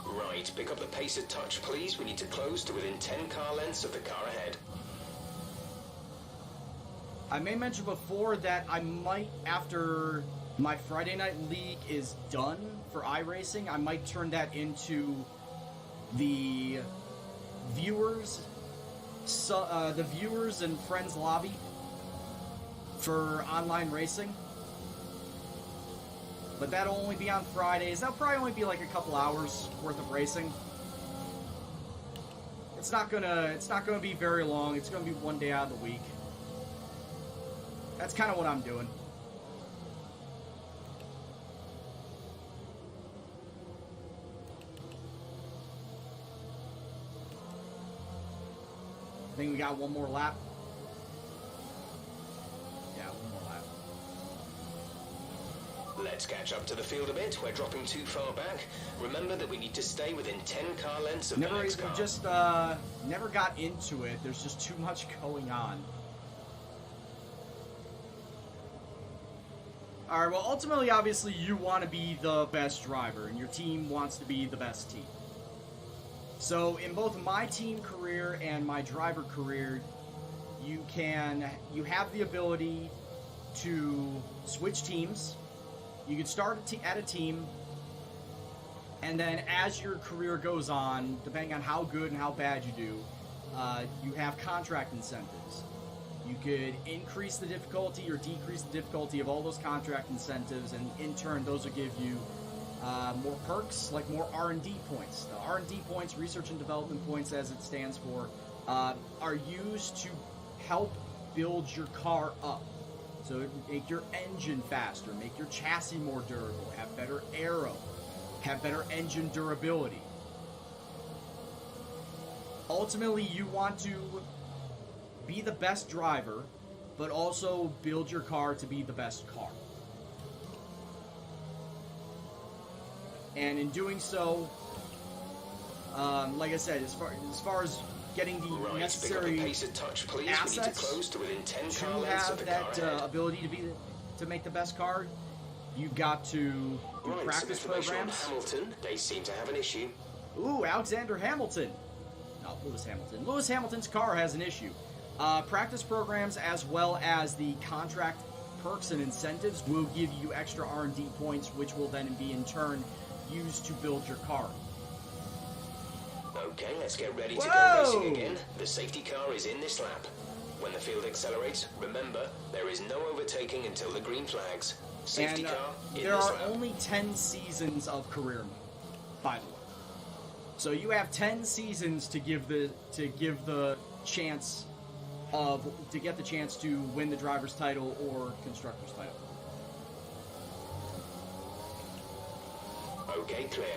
Right, pick up the pace a touch, please. We need to close to within 10 car lengths of the car ahead. I may mention before that I might, after my Friday Night League is done for iRacing, I might turn that into the viewers and friends lobby for online racing. But that'll only be on Fridays. That'll probably only be like a couple hours worth of racing. It's not gonna be very long. It's gonna be one day out of the week. That's kind of what I'm doing. I think we got one more lap. Yeah, one more lap. Let's catch up to the field a bit. We're dropping too far back. Remember that we need to stay within 10 car lengths of the next car. Just never got into it. There's just too much going on. All right, well, ultimately, obviously, you want to be the best driver, and your team wants to be the best team. So, in both my team career and my driver career, you have the ability to switch teams. You can start at a team, and then as your career goes on, depending on how good and how bad you do, you have contract incentives. You could increase the difficulty or decrease the difficulty of all those contract incentives, and in turn, those will give you more perks, like more R&D points. The R&D points, research and development points, as it stands for, are used to help build your car up. So make your engine faster, make your chassis more durable, have better aero, have better engine durability. Ultimately, you want to be the best driver, but also build your car to be the best car. And in doing so, like I said, as far as getting the necessary assets to have that ability to make the best car, you've got to do practice programs. Hamilton, they seem to have an issue. Ooh, Alexander Hamilton. No, Lewis Hamilton. Lewis Hamilton's car has an issue. Practice programs, as well as the contract perks and incentives, will give you extra R&D points, which will then be in turn used to build your car. Okay, let's get ready to go racing again. The safety car is in this lap. When the field accelerates, remember, there is no overtaking until the green flags. Safety car in there this are lap. only 10 seasons of career mode, by the way. So you have 10 seasons to get the chance to win the driver's title or constructor's title. Okay, clear.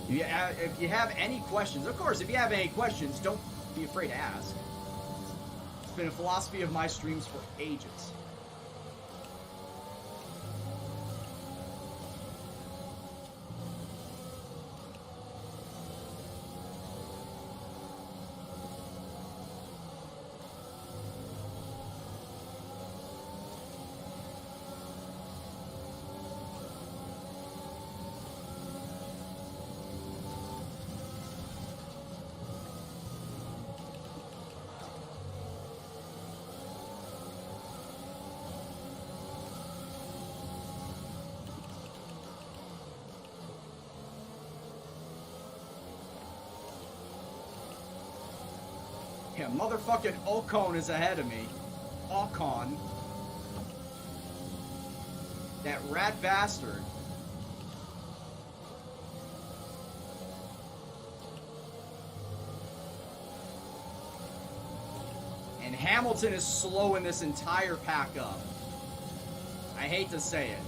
If you have any questions, of course, if you have any questions, don't be afraid to ask. It's been a philosophy of my streams for ages. Yeah, motherfucking Ocon is ahead of me. Ocon. That rat bastard. And Hamilton is slowing this entire pack up. I hate to say it.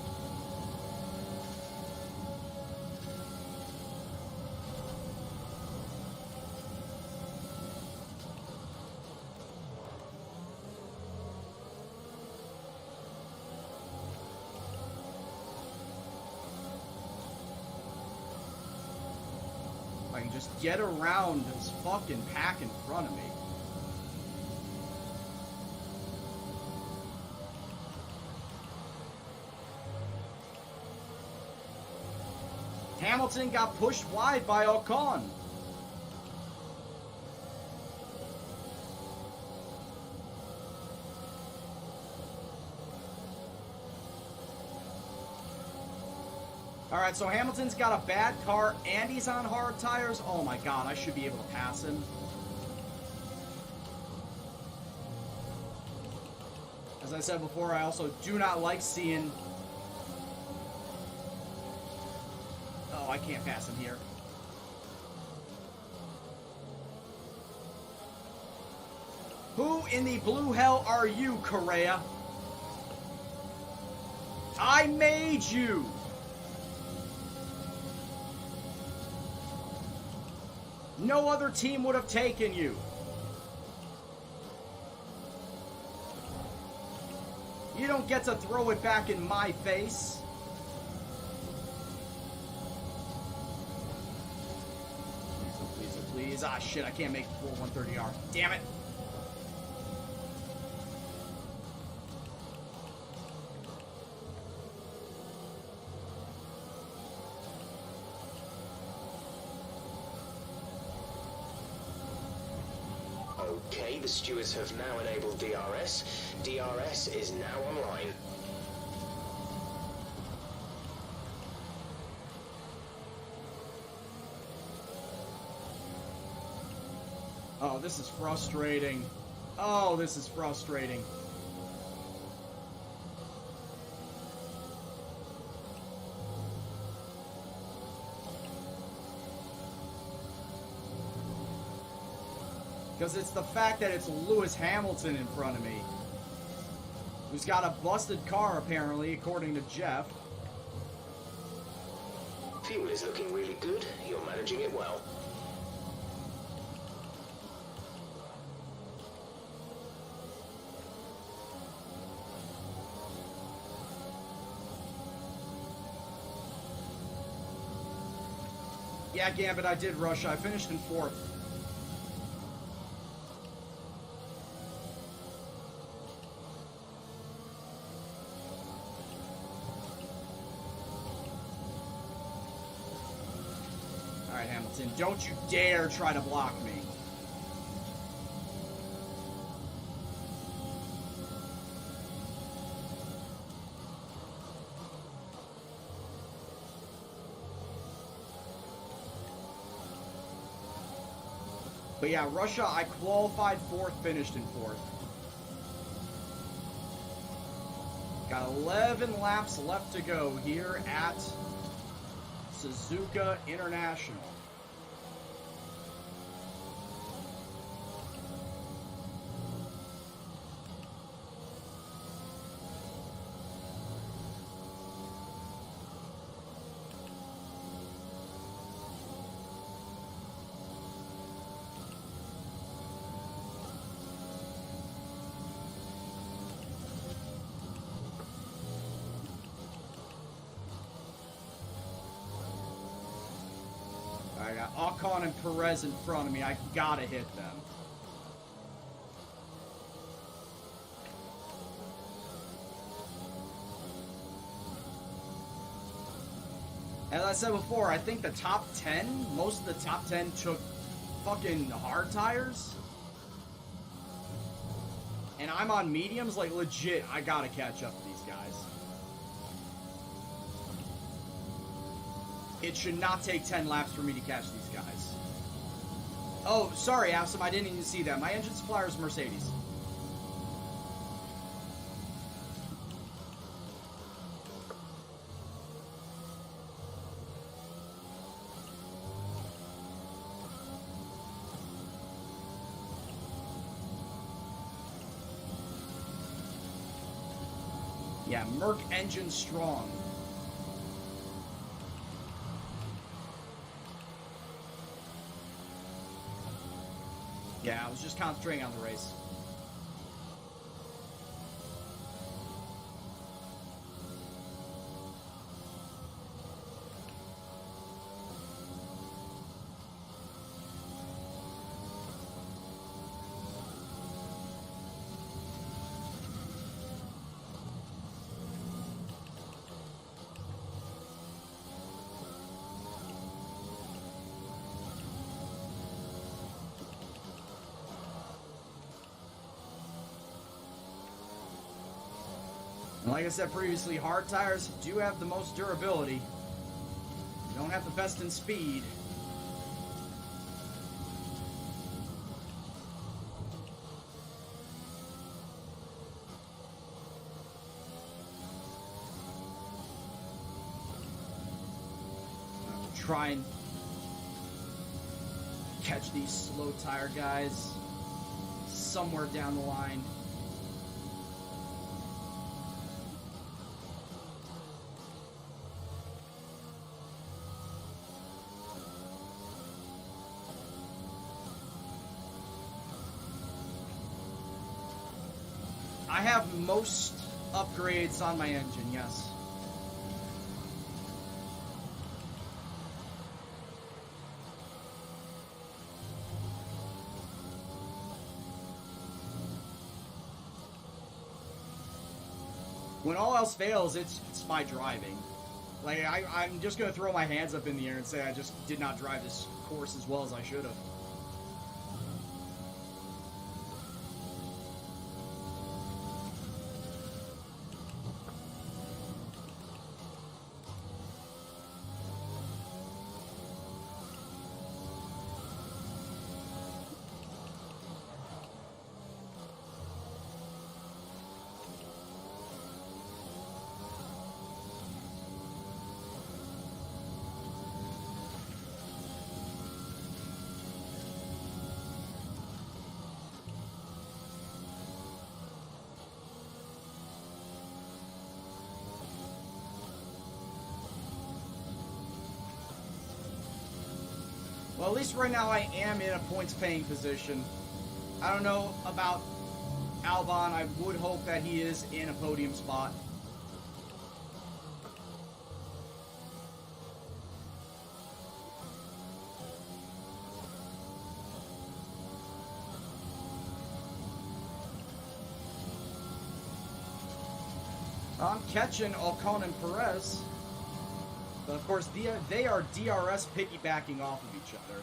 I can just get around this fucking pack in front of me. Hamilton got pushed wide by Ocon. Alright, so Hamilton's got a bad car and he's on hard tires. Oh my god, I should be able to pass him. As I said before, I also do not like seeing... Oh, I can't pass him here. Who in the blue hell are you, Correa? I made you! No other team would have taken you. You don't get to throw it back in my face. Please, please. Ah, shit, I can't make the full 130R. Damn it. the stewards have now enabled DRS. DRS is now online. Oh, this is frustrating. Oh, this is frustrating. Because it's the fact that it's Lewis Hamilton in front of me, who's got a busted car, apparently, according to Jeff. Fuel is looking really good. You're managing it well. Yeah, Gambit, I did rush. I finished in 4th. Alright, Hamilton, don't you dare try to block me. But yeah, Russia, I qualified 4th, finished in 4th. Got 11 laps left to go here at Suzuka International. I got Ocon and Perez in front of me. I gotta hit them. As I said before, I think the top 10, most of the top 10 took fucking hard tires. And I'm on mediums, like legit, I gotta catch up to these guys. It should not take 10 laps for me to catch these guys. Oh, sorry, Awesome, I didn't even see that. My engine supplier is Mercedes. Yeah, Merc engine strong. Yeah, I was just concentrating on the race. And like I said previously, hard tires do have the most durability. You don't have the best in speed. Try and catch these slow tire guys somewhere down the line. I have most upgrades on my engine, yes. When all else fails, it's my driving. Like, I'm just going to throw my hands up in the air and say I just did not drive this course as well as I should have. at least right now I am in a points-paying position. I don't know about Albon. I would hope that he is in a podium spot. I'm catching Ocon and Perez. But of course, they are DRS piggybacking off of each other.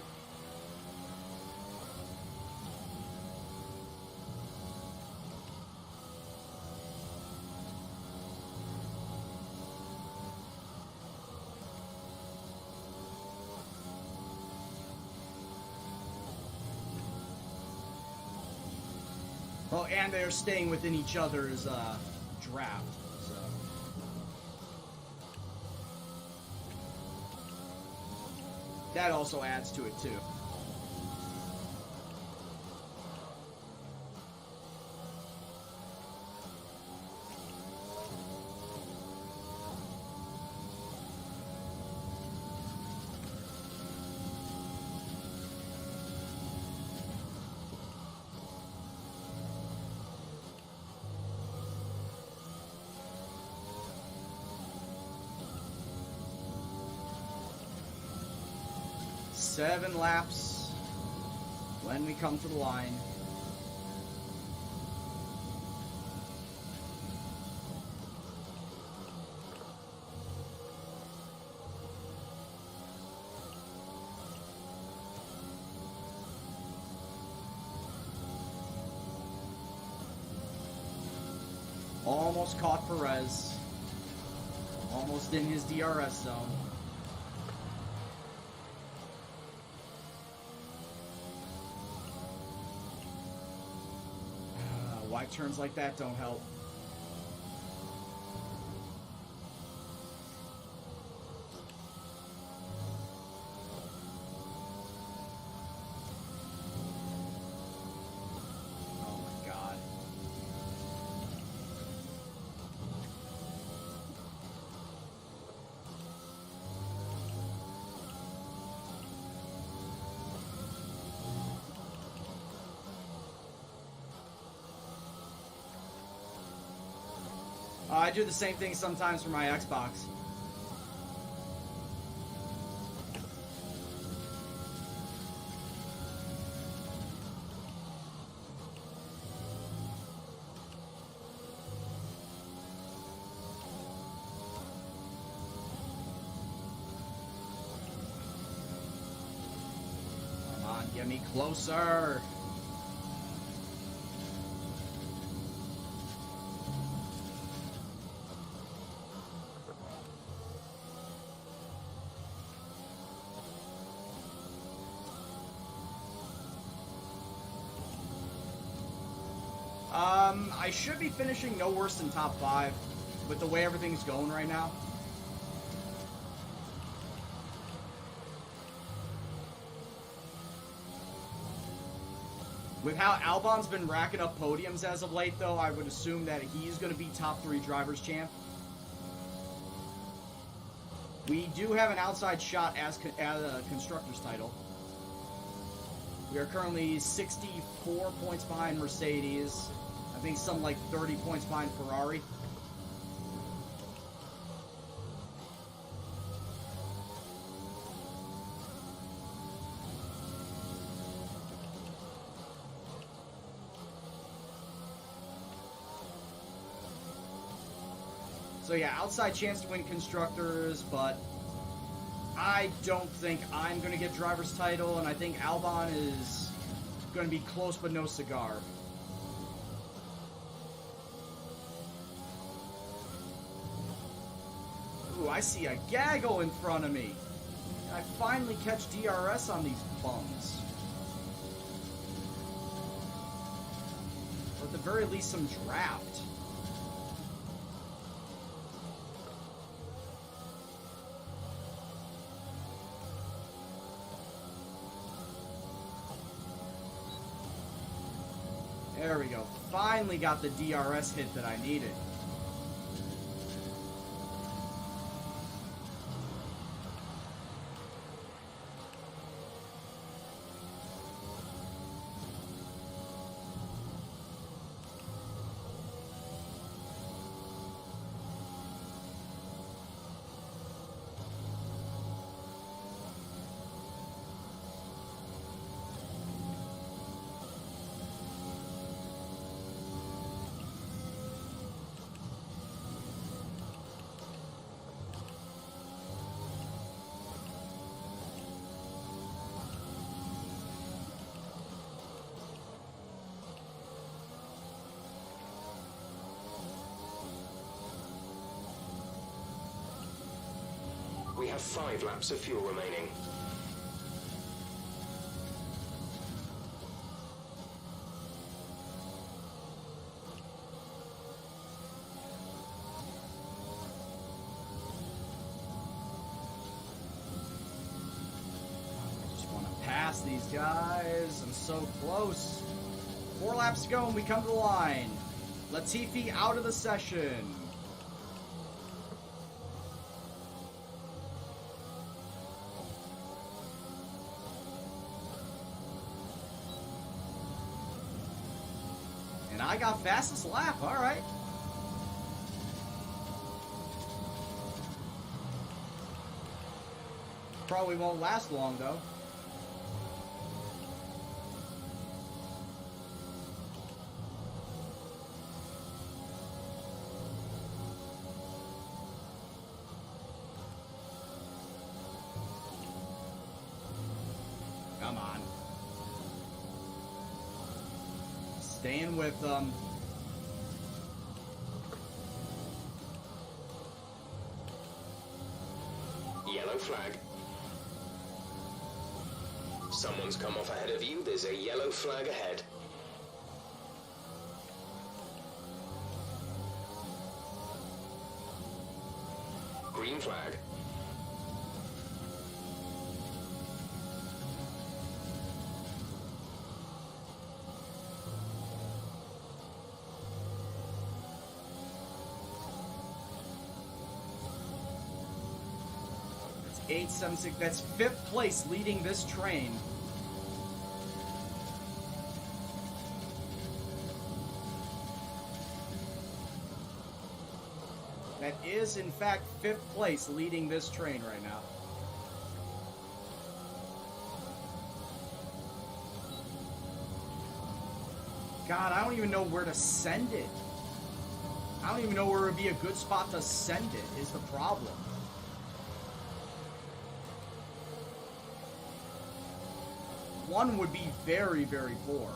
Oh, and they're staying within each other's draft. So. That also adds to it, too. Seven laps when we come to the line. Almost caught Perez. Almost in his DRS zone. Wide turns like that don't help. Oh my God. I do the same thing sometimes for my Xbox. Come on, get me closer. I should be finishing no worse than top 5 with the way everything's going right now. With how Albon's been racking up podiums as of late, though, I would assume that he's going to be top 3 drivers champ. We do have an outside shot as a constructor's title. We are currently 64 points behind Mercedes. I think something like 30 points behind Ferrari. So yeah, outside chance to win constructors, but I don't think I'm going to get driver's title, and I think Albon is going to be close but no cigar. Ooh, I see a gaggle in front of me. I finally catch DRS on these bums. Or at the very least, some draft. There we go. Finally got the DRS hit that I needed. We have 5 laps of fuel remaining. Pass these guys. I'm so close. 4 laps to go and we come to the line. Latifi out of the session. And I got fastest lap. All right. Probably won't last long though. Come on. Staying with them. Yellow flag. Someone's come off ahead of you. There's a yellow flag ahead. Green flag. That's 876. That's 5th place leading this train. That is, in fact, 5th place leading this train right now. God, I don't even know where to send it. I don't even know where would be a good spot to send it, is the problem. One would be very, very poor.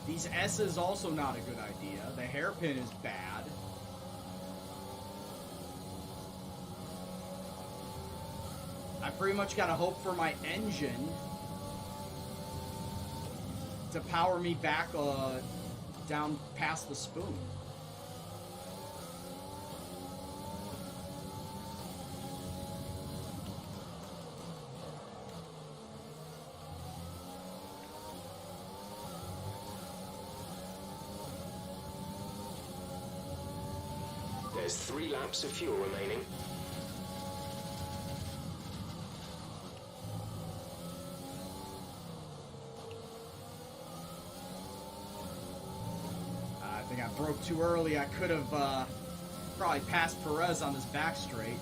These S's also not a good idea. The hairpin is bad. I pretty much gotta hope for my engine to power me back down past the spoon. There's 3 laps of fuel remaining. I think I broke too early. I could have probably passed Perez on this back straight.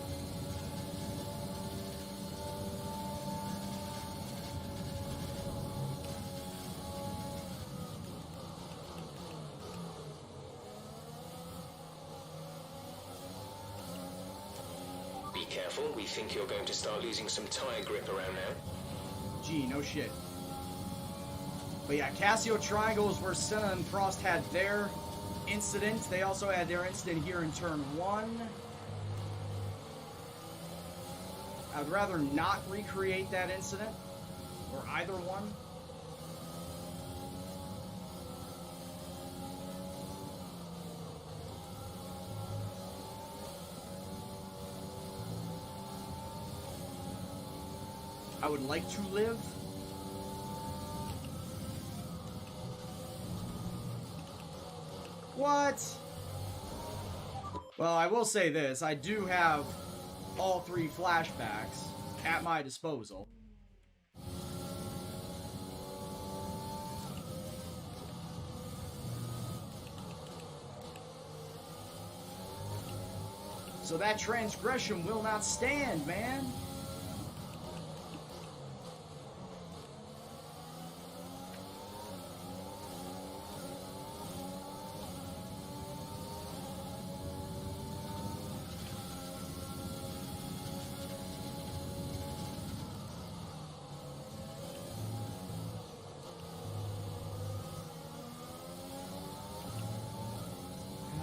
Be careful, we think you're going to start losing some tire grip around now. Gee, no shit. But yeah, Casio Triangle is where Senna and Frost had their incident. They also had their incident here in turn 1. I'd rather not recreate that incident, or either one. I would like to live. What? Well, I will say this. I do have all 3 flashbacks at my disposal. So that transgression will not stand, man.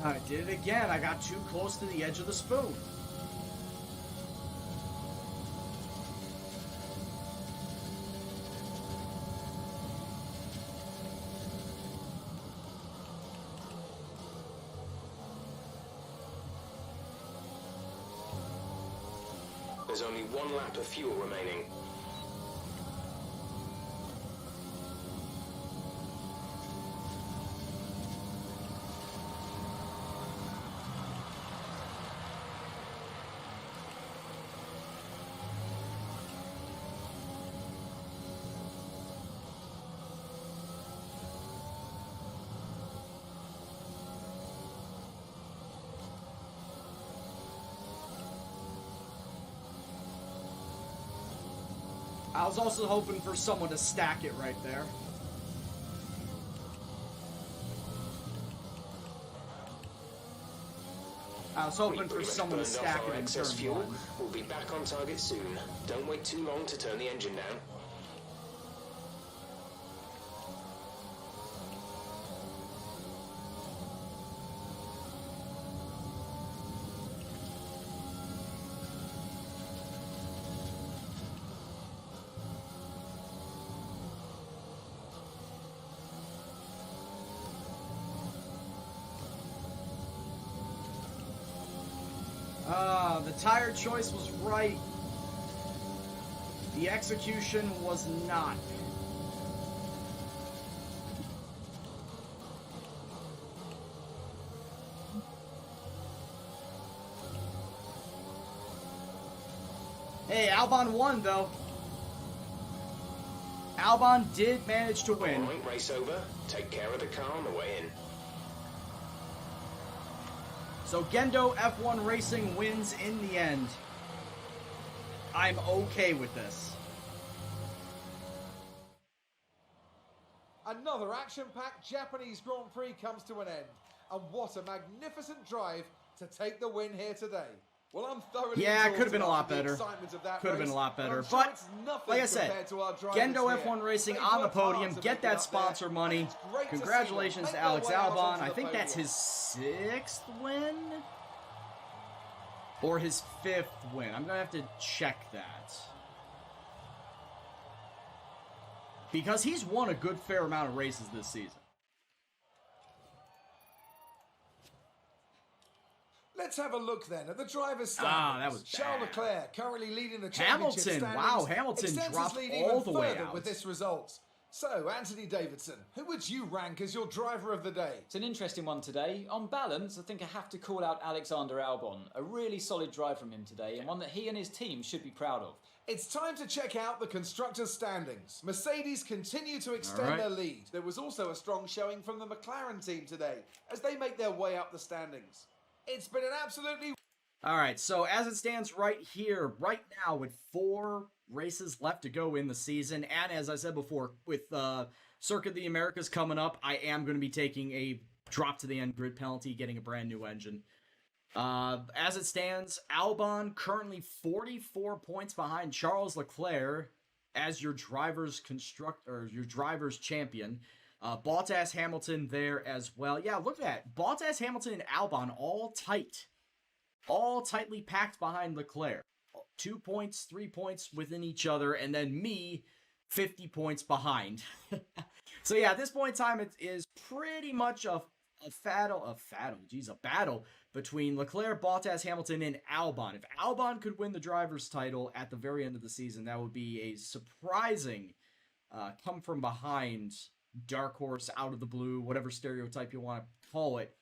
I did it again. I got too close to the edge of the spoon. There's only one lap of fuel remaining. I was also hoping for someone to stack it right there. I was hoping for someone to stack it in turn fuel. one. We'll be back on target soon. Don't wait too long to turn the engine down. The tire choice was right. The execution was not. Hey, Albon won, though. Albon did manage to win. All right, race over. Take care of the car on the way in. So Gendo F1 Racing wins in the end. I'm okay with this. Another action-packed Japanese Grand Prix comes to an end. And what a magnificent drive to take the win here today. Well, I'm thoroughly Yeah, it could have been a lot exhausted better. after the excitement of that Could have been a race, lot better. I'm sure But, it's nothing like I said, compared to our drivers Gendo here. F1 Racing They've on the worked hard podium. to Get make it that up there, sponsor money. and it's great to see them Congratulations make to their Alex way out Albon. onto I the think that's podium. his 6th win? Or his 5th win. I'm going to have to check that. Because he's won a good fair amount of races this season. Let's have a look then at the driver's standings. That was Charles bad. Leclerc currently leading the championship Hamilton, standings. wow, Hamilton extends dropped his lead all even the way further out. with this result. So, Anthony Davidson, who would you rank as your driver of the day? It's an interesting one today. On balance, I think I have to call out Alexander Albon. A really solid drive from him today, and one that he and his team should be proud of. It's time to check out the constructors' standings. Mercedes continue to extend their lead. There was also a strong showing from the McLaren team today as they make their way up the standings. It's been an absolutely... All right, so as it stands right here, right now, with 4 races left to go in the season, and as I said before, with Circuit of the Americas coming up, I am going to be taking a drop to the end grid penalty, getting a brand new engine. As it stands, Albon currently 44 points behind Charles Leclerc as your driver's champion. Bottas, Hamilton there as well. Yeah, look at that. Bottas, Hamilton, and Albon all tight. All tightly packed behind Leclerc. 2 points, 3 points within each other, and then me, 50 points behind. So yeah, at this point in time, it is pretty much a battle between Leclerc, Bottas, Hamilton, and Albon. If Albon could win the driver's title at the very end of the season, that would be a surprising come from behind, dark horse, out of the blue, whatever stereotype you want to call it,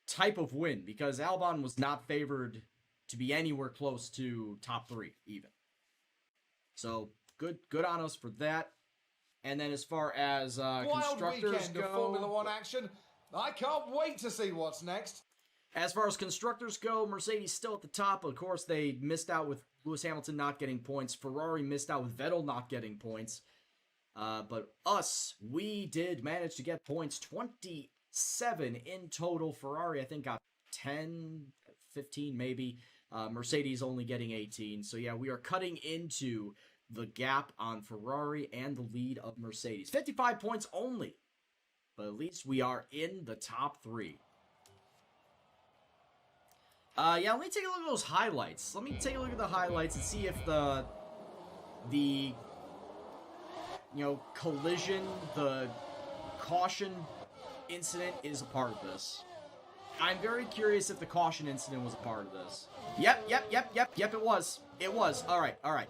type of win, because Albon was not favored to be anywhere close to top 3 even. So good on us for that. And then as far as Wild constructors weekend go, of Formula One action. I can't wait to see what's next. as far as constructors go, Mercedes still at the top. Of course, they missed out with Lewis Hamilton not getting points. Ferrari missed out with Vettel not getting points. But us, we did manage to get points. 27 in total. Ferrari, I think, got 10, 15 maybe. Mercedes only getting 18. So yeah, we are cutting into the gap on Ferrari and the lead of Mercedes. 55 points only. But at least we are in the top 3. Yeah, let me take a look at those highlights. Let me take a look at the highlights and see if the collision, the caution incident is a part of this. I'm very curious if the caution incident was a part of this. Yep, it was. It was. Alright.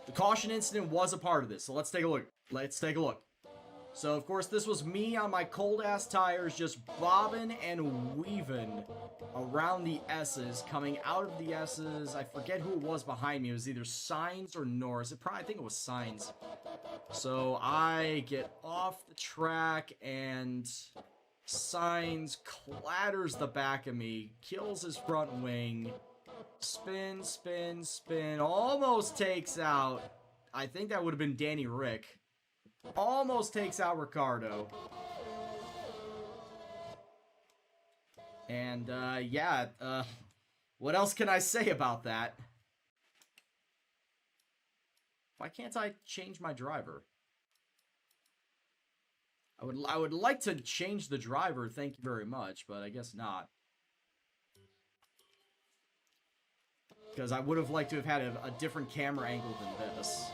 The caution incident was a part of this, so let's take a look. So, of course, this was me on my cold-ass tires just bobbing and weaving around the S's, coming out of the S's. I forget who it was behind me. It was either Signs or Norris. I think it was Signs. So, I get off the track, and Signs clatters the back of me, kills his front wing, spin, almost takes out, I think that would have been Danny Rick. Almost takes out Ricardo. And, what else can I say about that? Why can't I change my driver? I would like to change the driver, thank you very much, but I guess not. Because I would have liked to have had a different camera angle than this.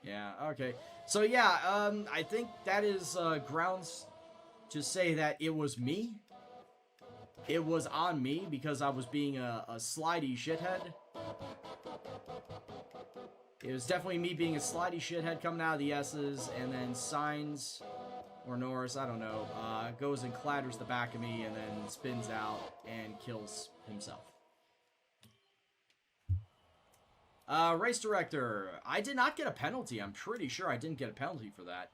Yeah, okay. So yeah, I think that is grounds to say that it was me. It was on me because I was being a slidey shithead. It was definitely me being a slidey shithead coming out of the S's, and then Signs, or Norris, I don't know, goes and clatters the back of me and then spins out and kills himself. Race director. I did not get a penalty. I'm pretty sure I didn't get a penalty for that.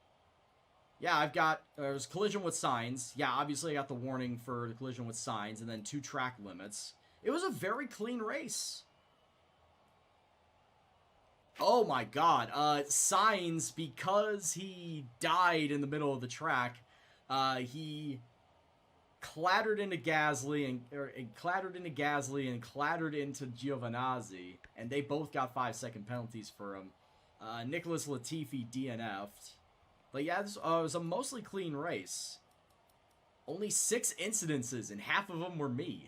Yeah, there's collision with Signs. Yeah, obviously I got the warning for the collision with Signs, and then 2 track limits. It was a very clean race. Oh my god. Signs, because he died in the middle of the track, he clattered into Gasly and clattered into Giovinazzi, and they both got 5-second penalties for him. Nicholas Latifi DNF'd. But yeah, this was a mostly clean race. Only 6 incidences, and half of them were me.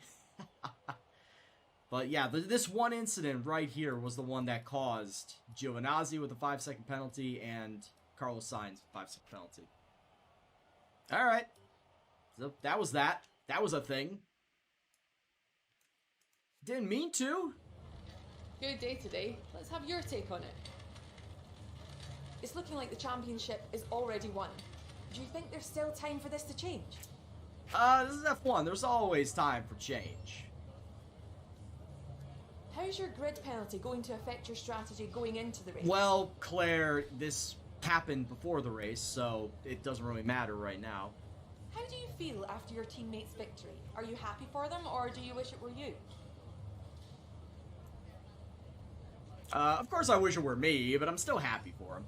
But yeah, this one incident right here was the one that caused Giovinazzi with a 5-second penalty and Carlos Sainz 5-second penalty. Alright. So that was that. That was a thing. Didn't mean to. Good day today. Let's have your take on it. It's looking like the championship is already won. Do you think there's still time for this to change? This is F1. There's always time for change. How's your grid penalty going to affect your strategy going into the race? Well, Claire, this happened before the race, so it doesn't really matter right now. How do you feel after your teammate's victory? Are you happy for them, or do you wish it were you? Of course I wish it were me, but I'm still happy for him.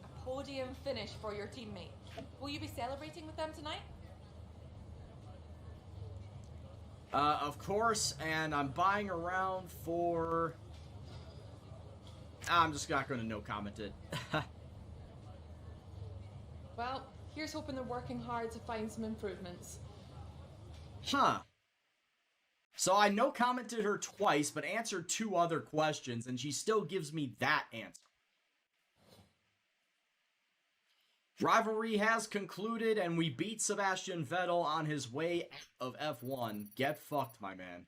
A podium finish for your teammate. Will you be celebrating with them tonight? Of course, and I'm buying around for... I'm just not going to no-comment it. Well, here's hoping they're working hard to find some improvements. Huh. So I no-commented her twice, but answered 2 other questions, and she still gives me that answer. Rivalry has concluded, and we beat Sebastian Vettel on his way out of F1. Get fucked, my man.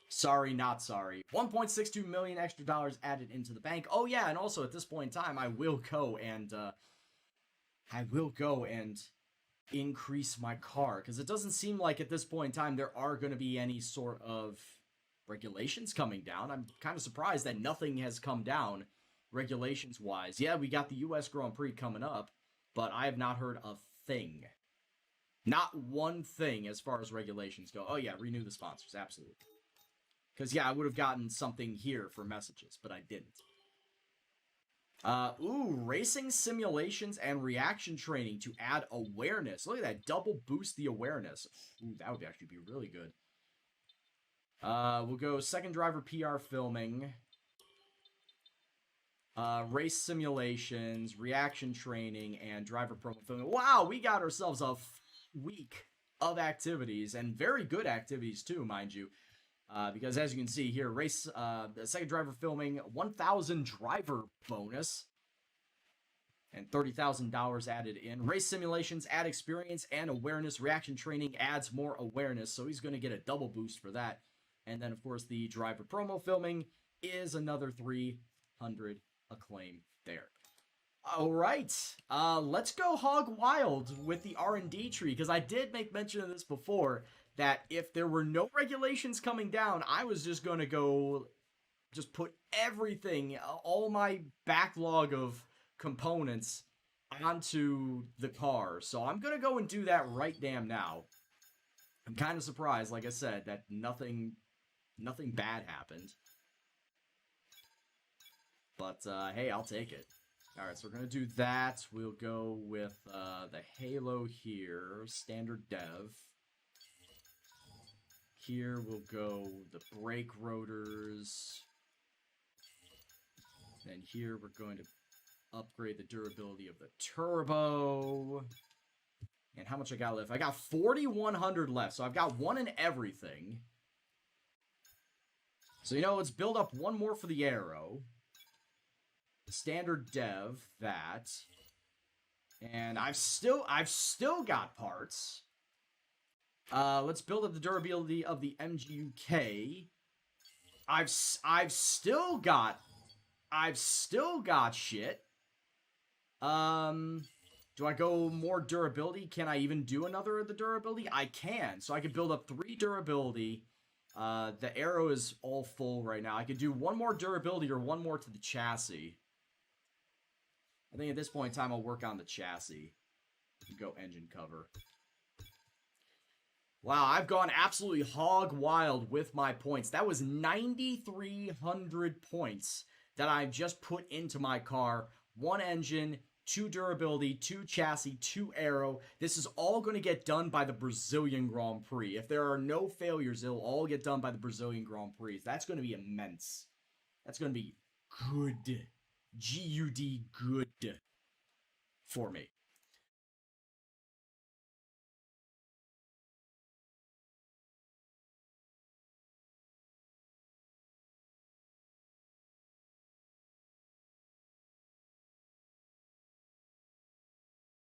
Sorry, not sorry. 1.62 million extra dollars added into the bank. Oh yeah, and also at this point in time, I will go and increase my car, because it doesn't seem like at this point in time there are going to be any sort of regulations coming down. I'm kind of surprised that nothing has come down regulations wise. Yeah, we got the US Grand Prix coming up, but I have not heard a thing. Not one thing as far as regulations go. Oh yeah, renew the sponsors, absolutely. Because yeah, I would have gotten something here for messages, but I didn't. Racing simulations and reaction training to add awareness. Look at that, double boost the awareness. Ooh, that would actually be really good. We'll go second driver PR filming. race simulations, reaction training, and driver promo filming. Wow, we got ourselves a week of activities, and very good activities too, mind you. Because as you can see here, race, second driver filming, 1,000 driver bonus, and $30,000 added in. Race simulations add experience and awareness. Reaction training adds more awareness, so he's going to get a double boost for that. And then, of course, the driver promo filming is another 300 acclaim there. All right, let's go hog wild with the R&D tree, because I did make mention of this before, that if there were no regulations coming down, I was just going to go just put everything, all my backlog of components onto the car. So I'm going to go and do that right damn now. I'm kind of surprised, like I said, that nothing bad happened. But, hey, I'll take it. Alright, so we're going to do that. We'll go with the Halo here, standard dev. Here we'll go the brake rotors. Then here we're going to upgrade the durability of the turbo. And how much I got left? I got 4,100 left, so I've got one in everything. So, you know, let's build up one more for the aero. Standard dev, that. And I've still got parts. Let's build up the durability of the MGUK. I've still got shit. Do I go more durability? Can I even do another of the durability? I can. So I can build up 3 durability. The arrow is all full right now. I could do one more durability or one more to the chassis. I think at this point in time, I'll work on the chassis. Go engine cover. Wow, I've gone absolutely hog wild with my points. That was 9,300 points that I've just put into my car. 1 engine, 2 durability, 2 chassis, 2 aero. This is all going to get done by the Brazilian Grand Prix. If there are no failures, it'll all get done by the Brazilian Grand Prix. That's going to be immense. That's going to be good. G-U-D, good for me.